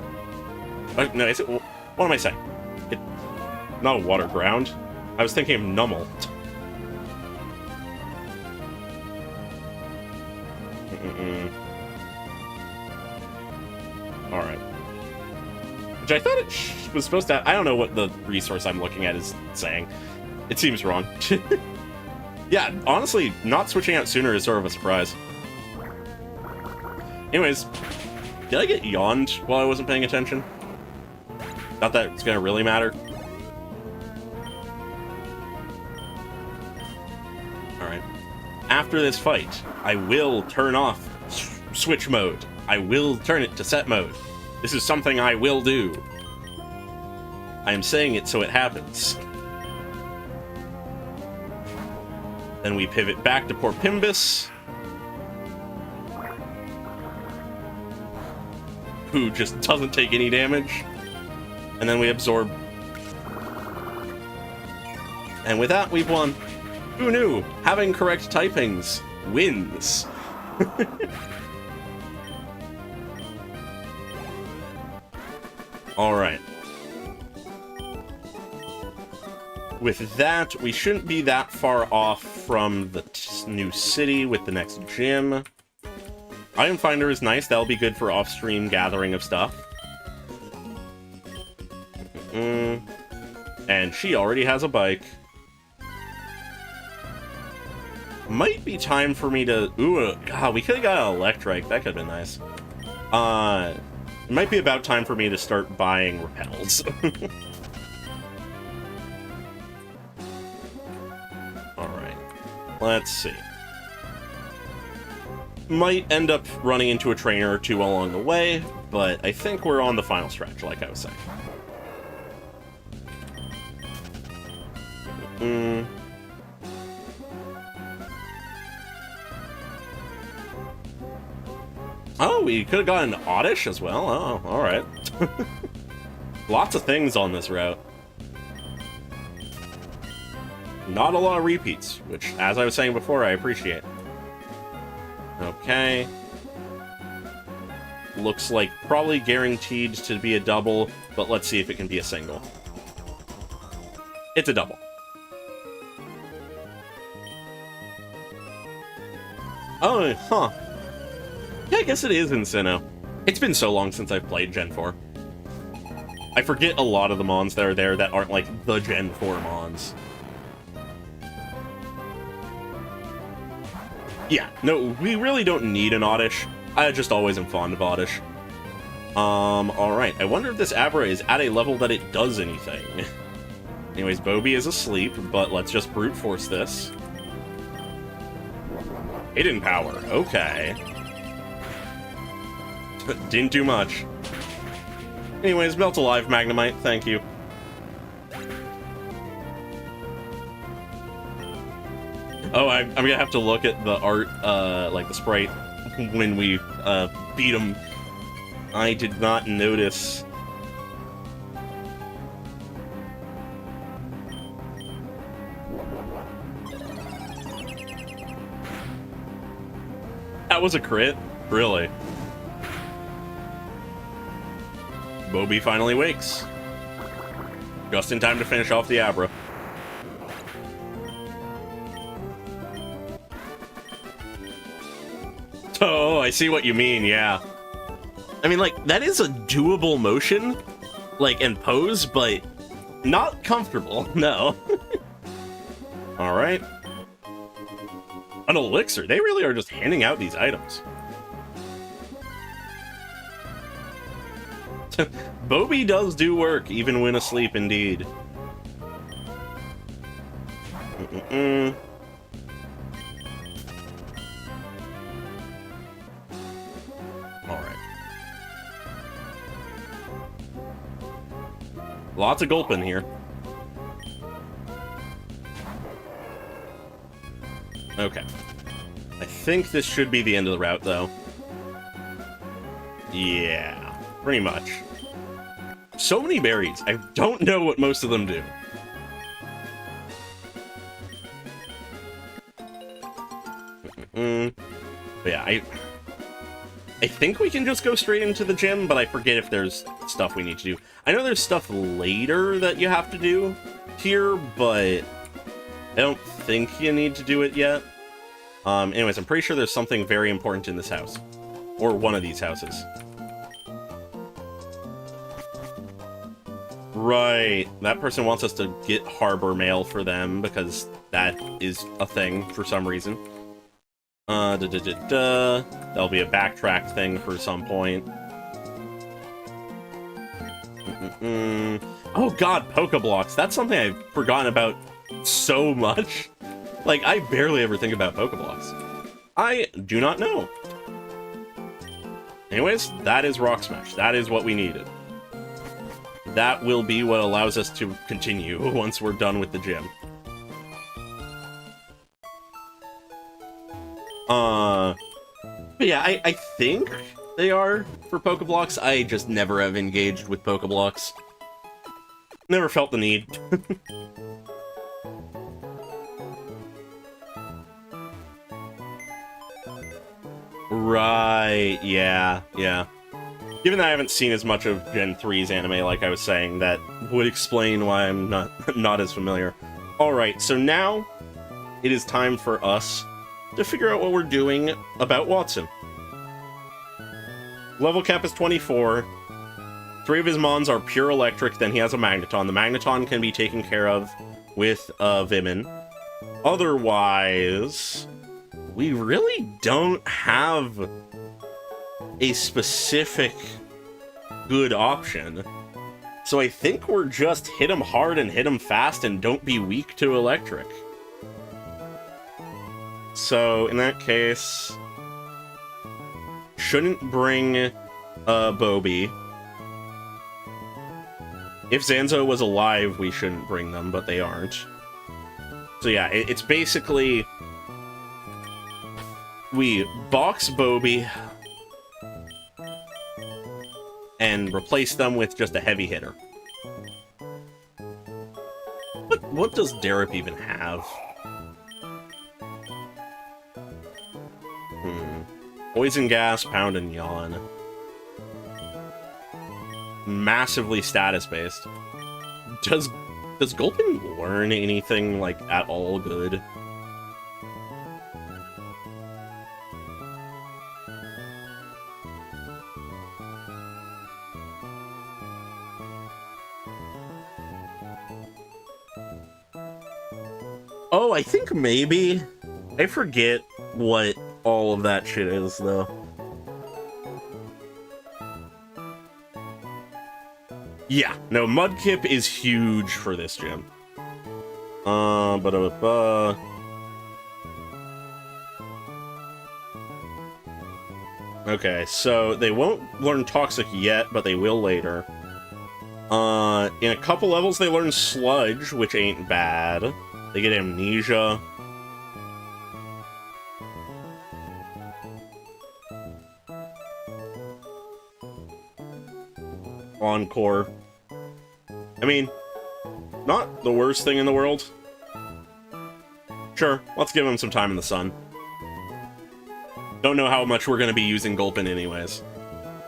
No, is it... What am I saying? Not a water ground. I was thinking of Nummel. Alright. Which I thought it was supposed to... I don't know what the resource I'm looking at is saying. It seems wrong. Yeah, honestly, not switching out sooner is sort of a surprise. Anyways, did I get yawned while I wasn't paying attention? Not that it's gonna really matter. Alright. After this fight, I will turn off switch mode. I will turn it to set mode. This is something I will do. I am saying it so it happens. Then we pivot back to Porpimbus, who just doesn't take any damage. And then we absorb. And with that, we've won. Who knew? Having correct typings wins. Alright. With that, we shouldn't be that far off from the new city with the next gym. Item Finder is nice. That'll be good for off-stream gathering of stuff. And she already has a bike. Might be time for me to... Ooh, God, we could have got an Electrike. That could have been nice. It might be about time for me to start buying repels. Alright. Let's see. Might end up running into a trainer or two along the way, but I think we're on the final stretch, like I was saying. Oh, we could have gotten Oddish as well. Oh, alright. Lots of things on this route. Not a lot of repeats, which, as I was saying before, I appreciate. Okay. Looks like probably guaranteed to be a double, but let's see if it can be a single. It's a double. Oh, huh. Yeah, I guess it is in Sinnoh. It's been so long since I've played Gen 4. I forget a lot of the Mons that are there that aren't like the Gen 4 Mons. Yeah, no, we really don't need an Oddish. I just always am fond of Oddish. Alright, I wonder if this Abra is at a level that it does anything. Anyways, Bobby is asleep, but let's just brute force this. Hidden power. Okay. Didn't do much. Anyways, melt alive, Magnemite. Thank you. Oh, I'm gonna have to look at the art, like the sprite, when we beat him. I did not notice. That was a crit? Really? Bobby finally wakes. Just in time to finish off the Abra. Oh, I see what you mean, yeah. I mean, like, that is a doable motion, like, and pose, but not comfortable, no. Alright. An elixir. They really are just handing out these items. Bobby does do work, even when asleep, indeed. Alright. Lots of gulping here. Okay. I think this should be the end of the route, though. Yeah, pretty much. So many berries. I don't know what most of them do. But yeah, I think we can just go straight into the gym, but I forget if there's stuff we need to do. I know there's stuff later that you have to do here, but I don't think you need to do it yet. Anyways, I'm pretty sure there's something very important in this house. Or one of these houses. Right. That person wants us to get harbor mail for them, because that is a thing for some reason. There'll be a backtrack thing for some point. Oh god, Pokeblocks. That's something I've forgotten about so much. Like, I barely ever think about Pokeblocks. I do not know. Anyways, that is Rock Smash. That is what we needed. That will be what allows us to continue once we're done with the gym. But yeah, I think they are for Pokeblocks. I just never have engaged with Pokeblocks. Never felt the need. Right, yeah. Given that I haven't seen as much of Gen 3's anime, like I was saying, that would explain why I'm not as familiar. Alright, so now it is time for us to figure out what we're doing about Watson. Level cap is 24. 3 of his Mons are pure electric, then he has a Magneton. The Magneton can be taken care of with Vimin. Otherwise, we really don't have a specific good option. So I think we're just hit him hard and hit him fast and don't be weak to electric. So in that case, shouldn't bring Bobby. If Zanzo was alive, we shouldn't bring them, but they aren't. So yeah, it's basically we box Bobby and replace them with just a heavy hitter. What does Darip even have? Poison Gas, Pound, and Yawn. Massively status-based. Does Gulpin learn anything, like, at all good? Oh, I think maybe. I forget what all of that shit is, though. Yeah, no, Mudkip is huge for this gym. Ba-da-ba-ba. Okay, so they won't learn Toxic yet, but they will later. In a couple levels they learn Sludge, which ain't bad. They get Amnesia. Encore. I mean, not the worst thing in the world. Sure, let's give him some time in the sun. Don't know how much we're going to be using Gulpin anyways.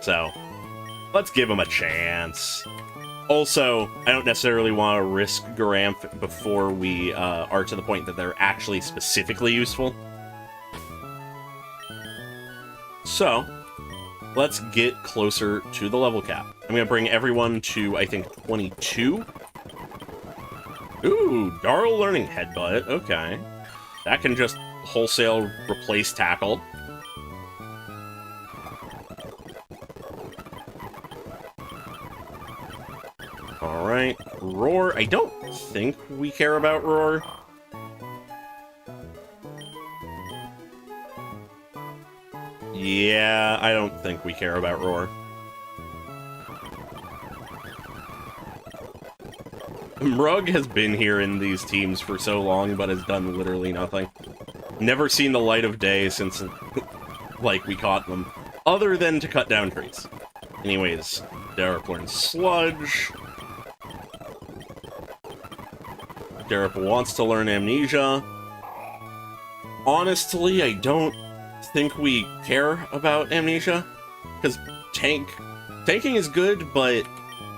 So, let's give him a chance. Also, I don't necessarily want to risk Garamph before we are to the point that they're actually specifically useful. So, let's get closer to the level cap. I'm going to bring everyone to, I think, 22. Ooh, Darl learning Headbutt. Okay. That can just wholesale replace Tackle. Alright. Roar. I don't think we care about Roar. Yeah, I don't think we care about Roar. Mrug has been here in these teams for so long, but has done literally nothing. Never seen the light of day since, like, we caught them. Other than to cut down trees. Anyways, Derek learns Sludge. Derek wants to learn Amnesia. Honestly, I don't think we care about Amnesia. Because tanking is good, but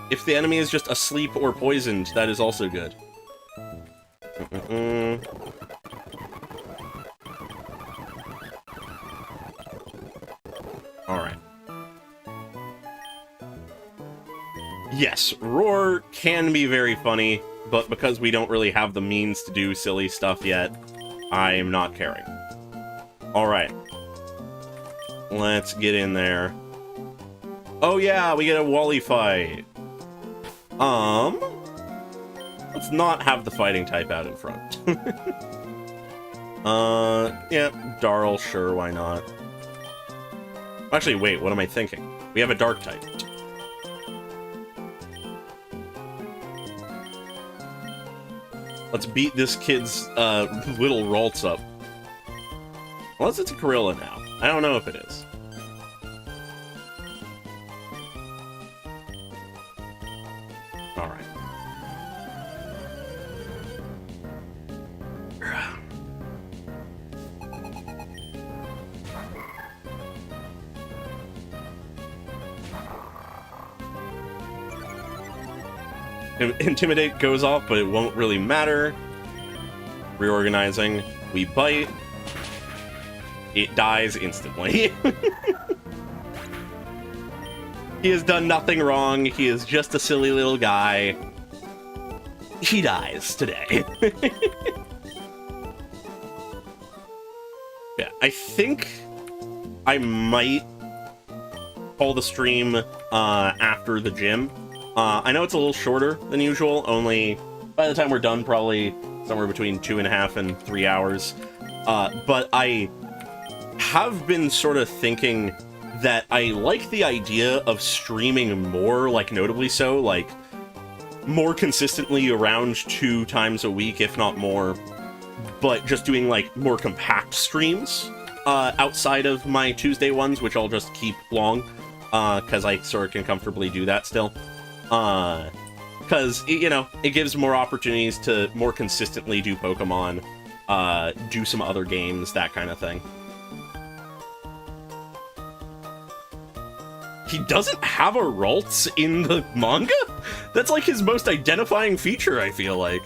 if the enemy is just asleep or poisoned, that is also good. Alright. Yes, Roar can be very funny, but because we don't really have the means to do silly stuff yet, I am not caring. Alright. Let's get in there. Oh yeah, we get a Wally fight. Let's not have the fighting type out in front. Yeah, Darl, sure, why not? Actually, wait, what am I thinking? We have a dark type. Let's beat this kid's, little Ralts up. Unless it's a Gorilla now. I don't know if it is. Alright. Intimidate goes off, but it won't really matter. Reorganizing. We bite. It dies instantly. He has done nothing wrong. He is just a silly little guy. He dies today. Yeah, I think I might call the stream after the gym. I know it's a little shorter than usual, only by the time we're done, probably somewhere between 2.5 and 3 hours. But I have been sort of thinking that I like the idea of streaming more, like notably so, like more consistently around 2 times a week, if not more, but just doing like more compact streams outside of my Tuesday ones, which I'll just keep long, because I sort of can comfortably do that still. Because, you know, it gives more opportunities to more consistently do Pokemon, do some other games, that kind of thing. He doesn't have a Ralts in the manga? That's like his most identifying feature, I feel like.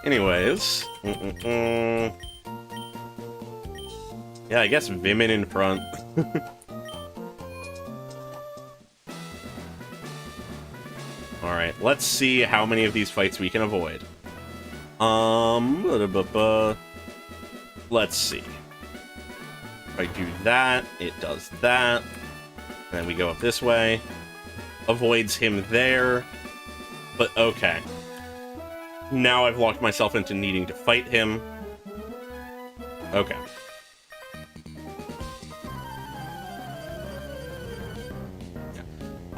Anyways. Yeah, I guess Vimin in front. Alright, let's see how many of these fights we can avoid. Let's see. If I do that, it does that. And then we go up this way. Avoids him there. But okay. now I've locked myself into needing to fight him. Okay.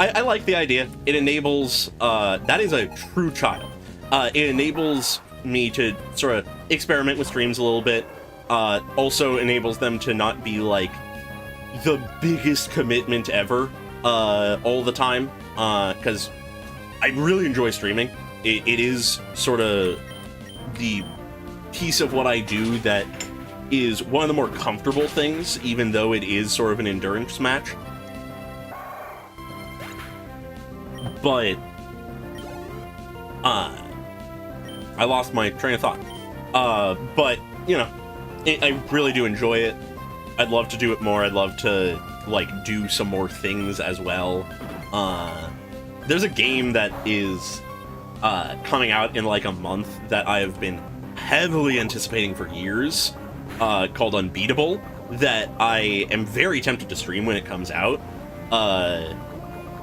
I like the idea. It enables, that is a true child. It enables me to sort of experiment with streams a little bit. Also enables them to not be like the biggest commitment ever, all the time. Because I really enjoy streaming. It is sort of the piece of what I do that is one of the more comfortable things, even though it is sort of an endurance match. But, I lost my train of thought. But, you know, I really do enjoy it. I'd love to do it more. I'd love to, like, do some more things as well. There's a game that is, coming out in, like, a month that I have been heavily anticipating for years, called Unbeatable, that I am very tempted to stream when it comes out.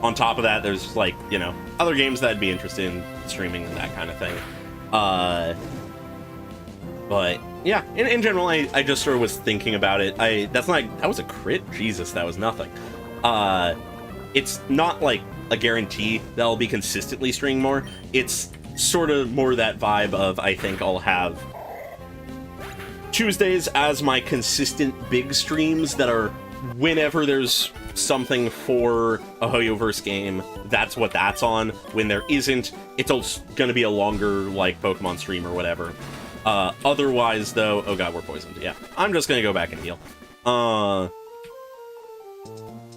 On top of that, there's, like, you know, other games that I'd be interested in streaming and that kind of thing. But, yeah, in general, I just sort of was thinking about it. That was a crit? Jesus, that was nothing. It's not, like, a guarantee that I'll be consistently streaming more. It's sort of more that vibe of, I think I'll have Tuesdays as my consistent big streams that are whenever there's something for a Hoyoverse game, that's what that's on. When there isn't, it's going to be a longer, like, Pokemon stream or whatever. Otherwise, though... Oh god, we're poisoned. Yeah. I'm just going to go back and heal.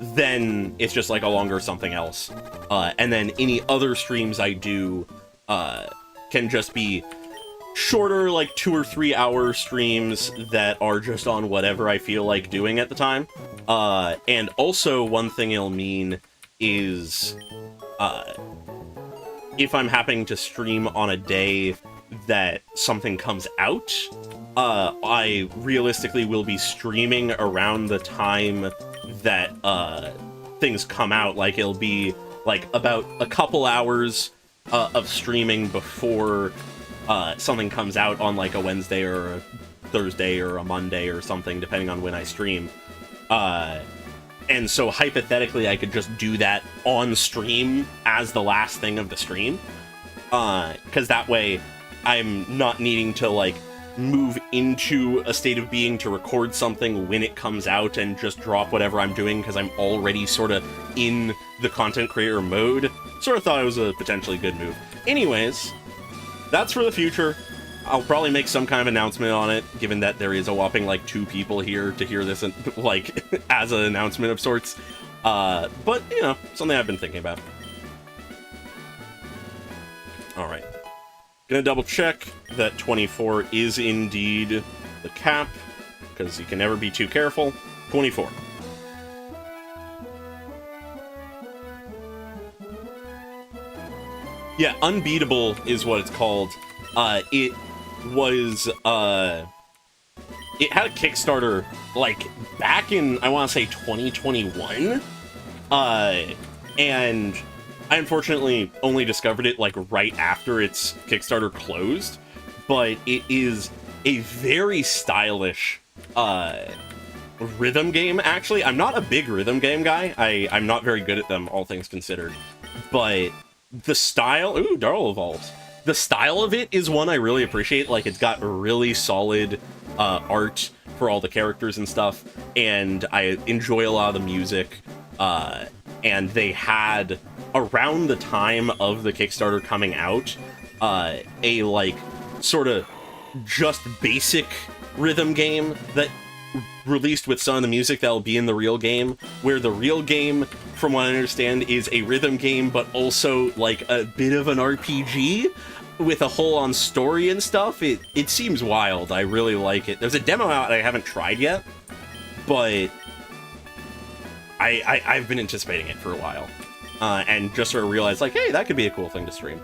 Then it's just, like, a longer something else. And then any other streams I do can just be shorter, like, 2 or 3 hour streams that are just on whatever I feel like doing at the time. And also, one thing it'll mean is, if I'm happening to stream on a day that something comes out, I realistically will be streaming around the time that, things come out. Like, it'll be, like, about a couple hours, of streaming before, something comes out on, like, a Wednesday or a Thursday or a Monday or something, depending on when I stream. And so hypothetically, I could just do that on stream as the last thing of the stream. Because that way, I'm not needing to, like, move into a state of being to record something when it comes out and just drop whatever I'm doing, because I'm already sort of in the content creator mode. Sort of thought it was a potentially good move. Anyways, that's for the future. I'll probably make some kind of announcement on it, given that there is a whopping, like, 2 people here to hear this, like, as an announcement of sorts. But, you know, something I've been thinking about. Alright. Gonna double check that 24 is indeed the cap, because you can never be too careful. 24. Yeah, Unbeatable is what it's called. It was, it had a Kickstarter, like, back in, I want to say, 2021, and I unfortunately only discovered it, like, right after its Kickstarter closed, but it is a very stylish, rhythm game, actually. I'm not a big rhythm game guy. I'm not very good at them, all things considered, but the style... Ooh, Darl evolves. The style of it is one I really appreciate. Like, it's got really solid art for all the characters and stuff, and I enjoy a lot of the music. And they had, around the time of the Kickstarter coming out, a, like, sort of just basic rhythm game that released with some of the music that'll be in the real game, where the real game, from what I understand, is a rhythm game, but also, like, a bit of an RPG with a whole-on story and stuff. It seems wild. I really like it. There's a demo out I haven't tried yet, but I've been anticipating it for a while, and just sort of realized, like, hey, that could be a cool thing to stream.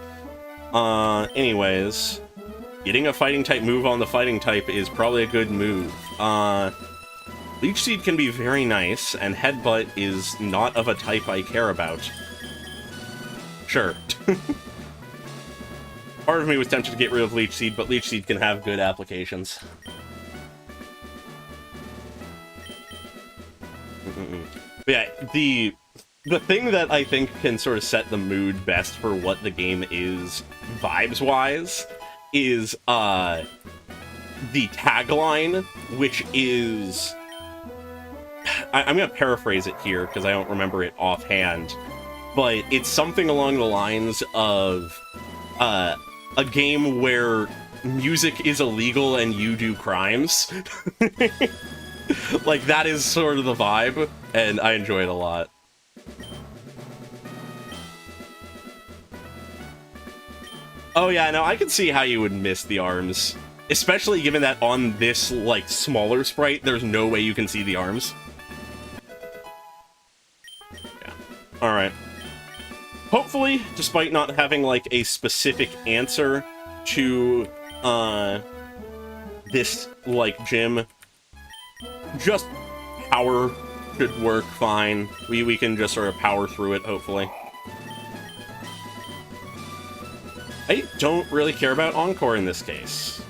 Anyways, getting a fighting type move on the fighting type is probably a good move. Leech Seed can be very nice, and Headbutt is not of a type I care about. Sure. Part of me was tempted to get rid of Leech Seed, but Leech Seed can have good applications. But yeah, the thing that I think can sort of set the mood best for what the game is, vibes-wise, is the tagline, which is... I'm going to paraphrase it here, because I don't remember it offhand, but it's something along the lines of a game where music is illegal and you do crimes. Like, that is sort of the vibe, and I enjoy it a lot. Oh yeah, no, I can see how you would miss the arms. Especially given that on this, like, smaller sprite, there's no way you can see the arms. Yeah. Alright. Hopefully, despite not having, like, a specific answer to, this, like, gym, just power should work fine. We can just sort of power through it, hopefully. I don't really care about Encore in this case.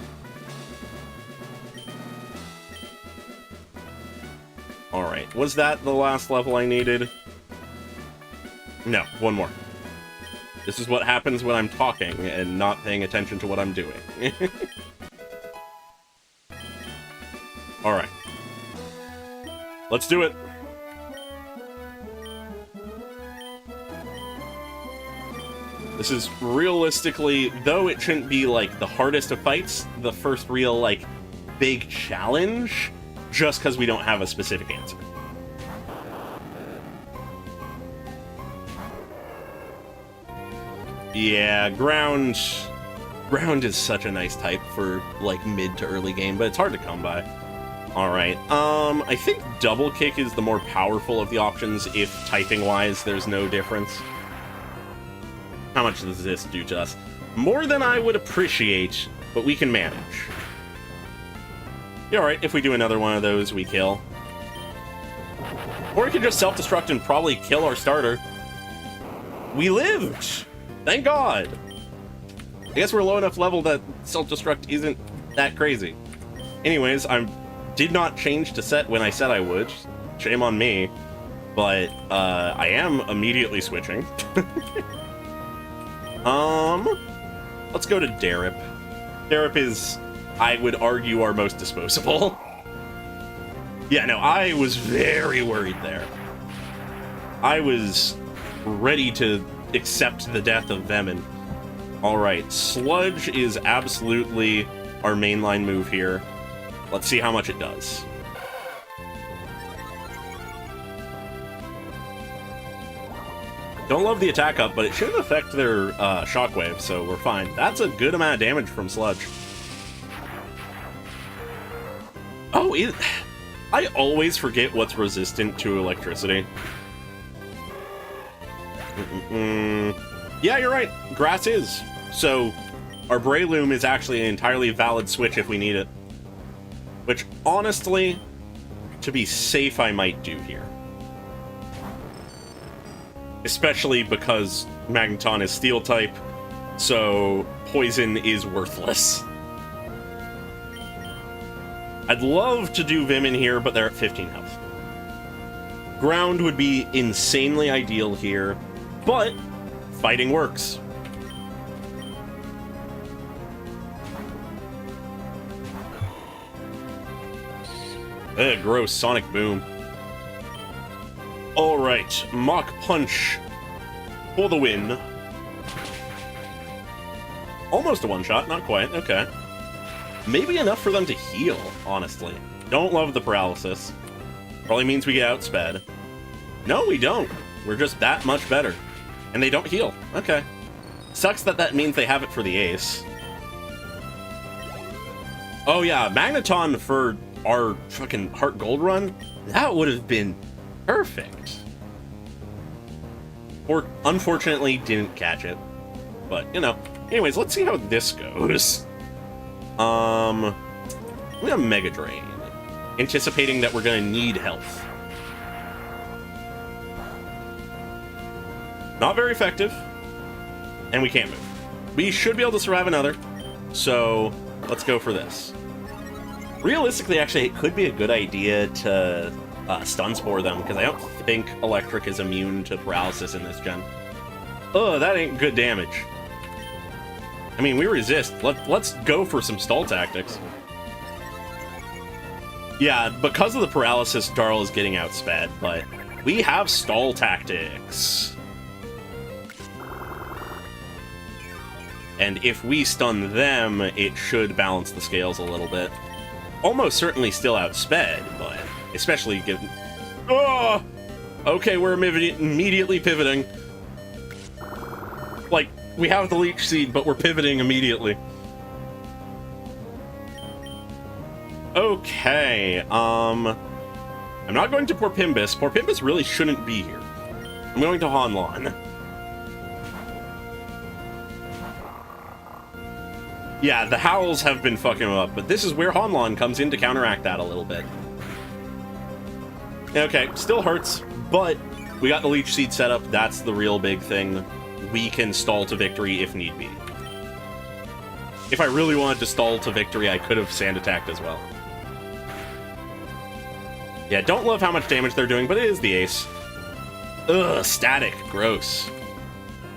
Alright, was that the last level I needed? No, one more. This is what happens when I'm talking and not paying attention to what I'm doing. Alright. Let's do it! This is realistically, though it shouldn't be, like, the hardest of fights, the first real, like, big challenge, just because we don't have a specific answer. Yeah, ground is such a nice type for, like, mid to early game, but it's hard to come by. Alright, I think double kick is the more powerful of the options if typing-wise there's no difference. How much does this do to us? More than I would appreciate, but we can manage. Yeah, alright, if we do another one of those, we kill. Or we could just self-destruct and probably kill our starter. We lived! Thank God! I guess we're low enough level that self-destruct isn't that crazy. Anyways, I did not change to set when I said I would. Shame on me. But, I am immediately switching. Let's go to Darip. Darip is, I would argue, our most disposable. Yeah, no, I was very worried there. I was ready to accept the death of Vemin. Alright, Sludge is absolutely our mainline move here. Let's see how much it does. Don't love the attack up, but it shouldn't affect their shockwave, so we're fine. That's a good amount of damage from Sludge. Oh, I always forget what's resistant to electricity. Yeah, you're right. Grass is. So, our Breloom is actually an entirely valid switch if we need it. Which, honestly, to be safe, I might do here. Especially because Magneton is Steel type, so Poison is worthless. I'd love to do Vemin here, but they're at 15 health. Ground would be insanely ideal here, but fighting works. Ugh, gross. Sonic Boom. Alright, Mach Punch for the win. Almost a one-shot, not quite, okay. Maybe enough for them to heal, honestly. Don't love the paralysis. Probably means we get outsped. No, we don't. We're just that much better. And they don't heal. Okay. Sucks that that means they have it for the ace. Oh yeah, Magneton for our fucking Heart Gold run? That would have been perfect. Or, unfortunately, didn't catch it. But, you know. Anyways, let's see how this goes. I'm gonna Mega Drain. Anticipating that we're gonna need health. Not very effective. And we can't move. we should be able to survive another. So let's go for this. Realistically, actually, it could be a good idea to stun spore them, because I don't think electric is immune to paralysis in this gen. Ugh, that ain't good damage. I mean, we resist. Let's go for some stall tactics. Yeah, because of the paralysis, Darl is getting outsped, but we have stall tactics. And if we stun them, it should balance the scales a little bit. Almost certainly still outsped, but especially given... Oh! Okay, we're immediately pivoting. Like, we have the Leech Seed, but we're pivoting immediately. Okay, I'm not going to Porpimbus. Porpimbus really shouldn't be here. I'm going to Honlon. Yeah, the Howls have been fucking him up, but this is where Honlon comes in to counteract that a little bit. Okay, still hurts, but we got the Leech Seed set up. That's the real big thing. We can stall to victory if need be. If I really wanted to stall to victory, I could have sand attacked as well. Yeah, don't love how much damage they're doing, but it is the ace. Ugh, static. Gross.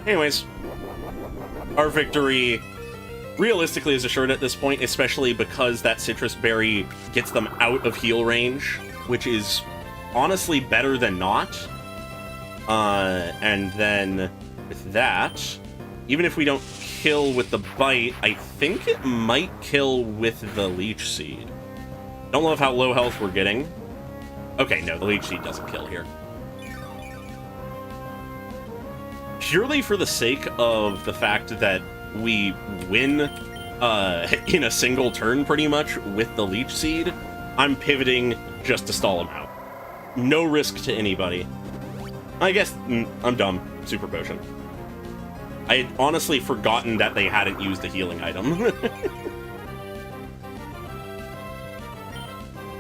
Anyways, our victory realistically is assured at this point, especially because that Citrus Berry gets them out of heal range, which is honestly better than not. And then with that, even if we don't kill with the bite, I think it might kill with the Leech Seed. Don't love how low health we're getting. Okay, no, the Leech Seed doesn't kill here. Purely for the sake of the fact that we win in a single turn, pretty much, with the Leech Seed, I'm pivoting just to stall him out. No risk to anybody. I guess I'm dumb. Super Potion. I had honestly forgotten that they hadn't used a healing item.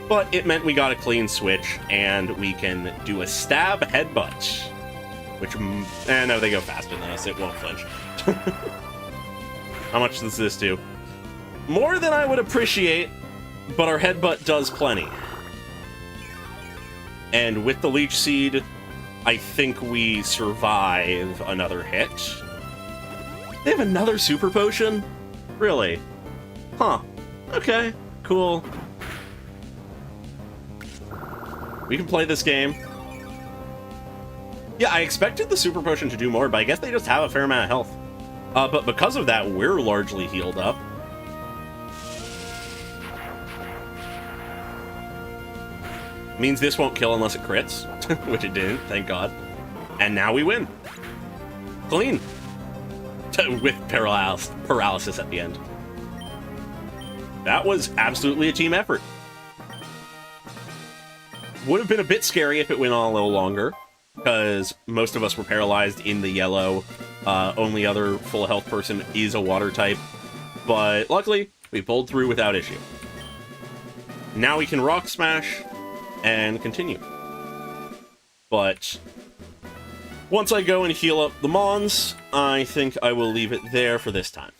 But it meant we got a clean switch, and we can do a stab headbutt. Which, no, they go faster than us. It won't flinch. How much does this do? More than I would appreciate, but our headbutt does plenty. And with the Leech Seed, I think we survive another hit. They have another Super Potion? Really? Huh. Okay, cool. We can play this game. Yeah, I expected the Super Potion to do more, but I guess they just have a fair amount of health. But because of that, we're largely healed up. Means this won't kill unless it crits, which it didn't, thank God. And now we win. Clean. With paralysis at the end. That was absolutely a team effort. Would have been a bit scary if it went on a little longer, because most of us were paralyzed in the yellow. Only other full health person is a water type, but luckily we pulled through without issue. Now we can rock smash and continue. But once I go and heal up the Mons, I think I will leave it there for this time,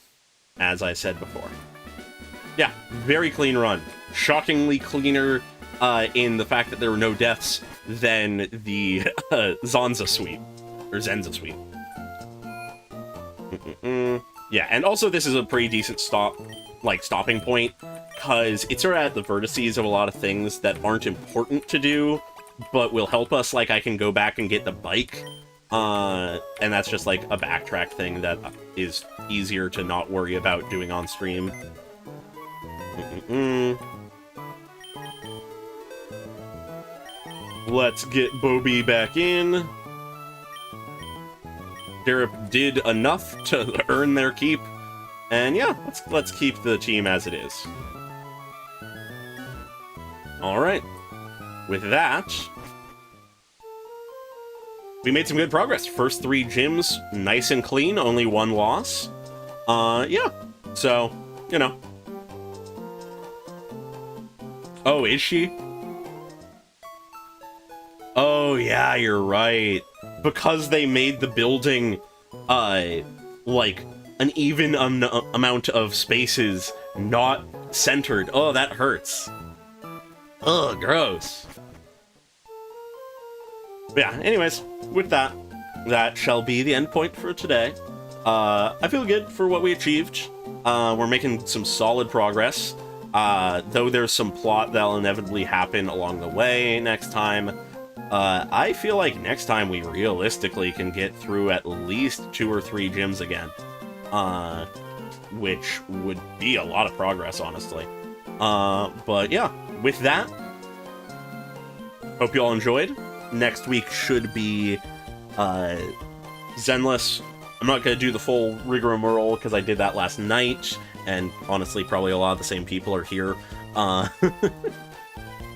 as I said before. Yeah, very clean run. Shockingly cleaner in the fact that there were no deaths than the Zanza suite, or Zenza suite. Yeah, and also this is a pretty decent stopping point, because it's sort of at the vertices of a lot of things that aren't important to do, but will help us. Like, I can go back and get the bike, and that's just like a backtrack thing that is easier to not worry about doing on stream. Let's get Bobby back in. Derip did enough to earn their keep, and yeah, let's keep the team as it is. All right, with that, we made some good progress. First 3 gyms, nice and clean, only 1 loss. Yeah, so, you know. Oh, is she? Oh, yeah, you're right. Because they made the building, like, an even amount of spaces not centered. Oh, that hurts. Ugh, gross. But yeah, anyways, with that, that shall be the end point for today. I feel good for what we achieved. We're making some solid progress. Though there's some plot that'll inevitably happen along the way next time, I feel like next time we realistically can get through at least 2 or 3 gyms again. Which would be a lot of progress, honestly. But yeah, with that, hope you all enjoyed. Next week should be Zenless. I'm not going to do the full rigmarole because I did that last night, and honestly, probably a lot of the same people are here.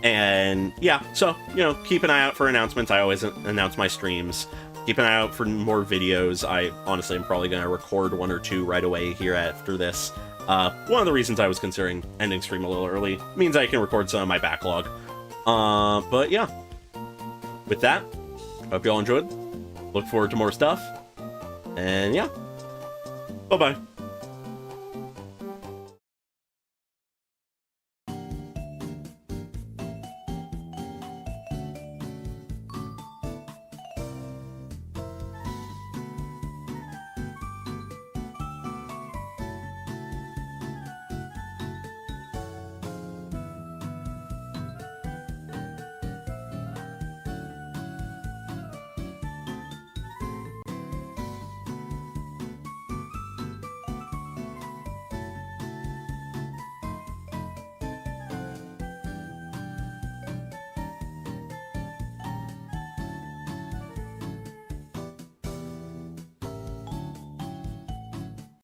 And yeah, so, you know, keep an eye out for announcements. I always announce my streams. Keep an eye out for more videos. I honestly am probably going to record 1 or 2 right away here after this. One of the reasons I was considering ending stream a little early means I can record some of my backlog. But yeah, with that, hope you all enjoyed. Look forward to more stuff. And yeah, bye-bye.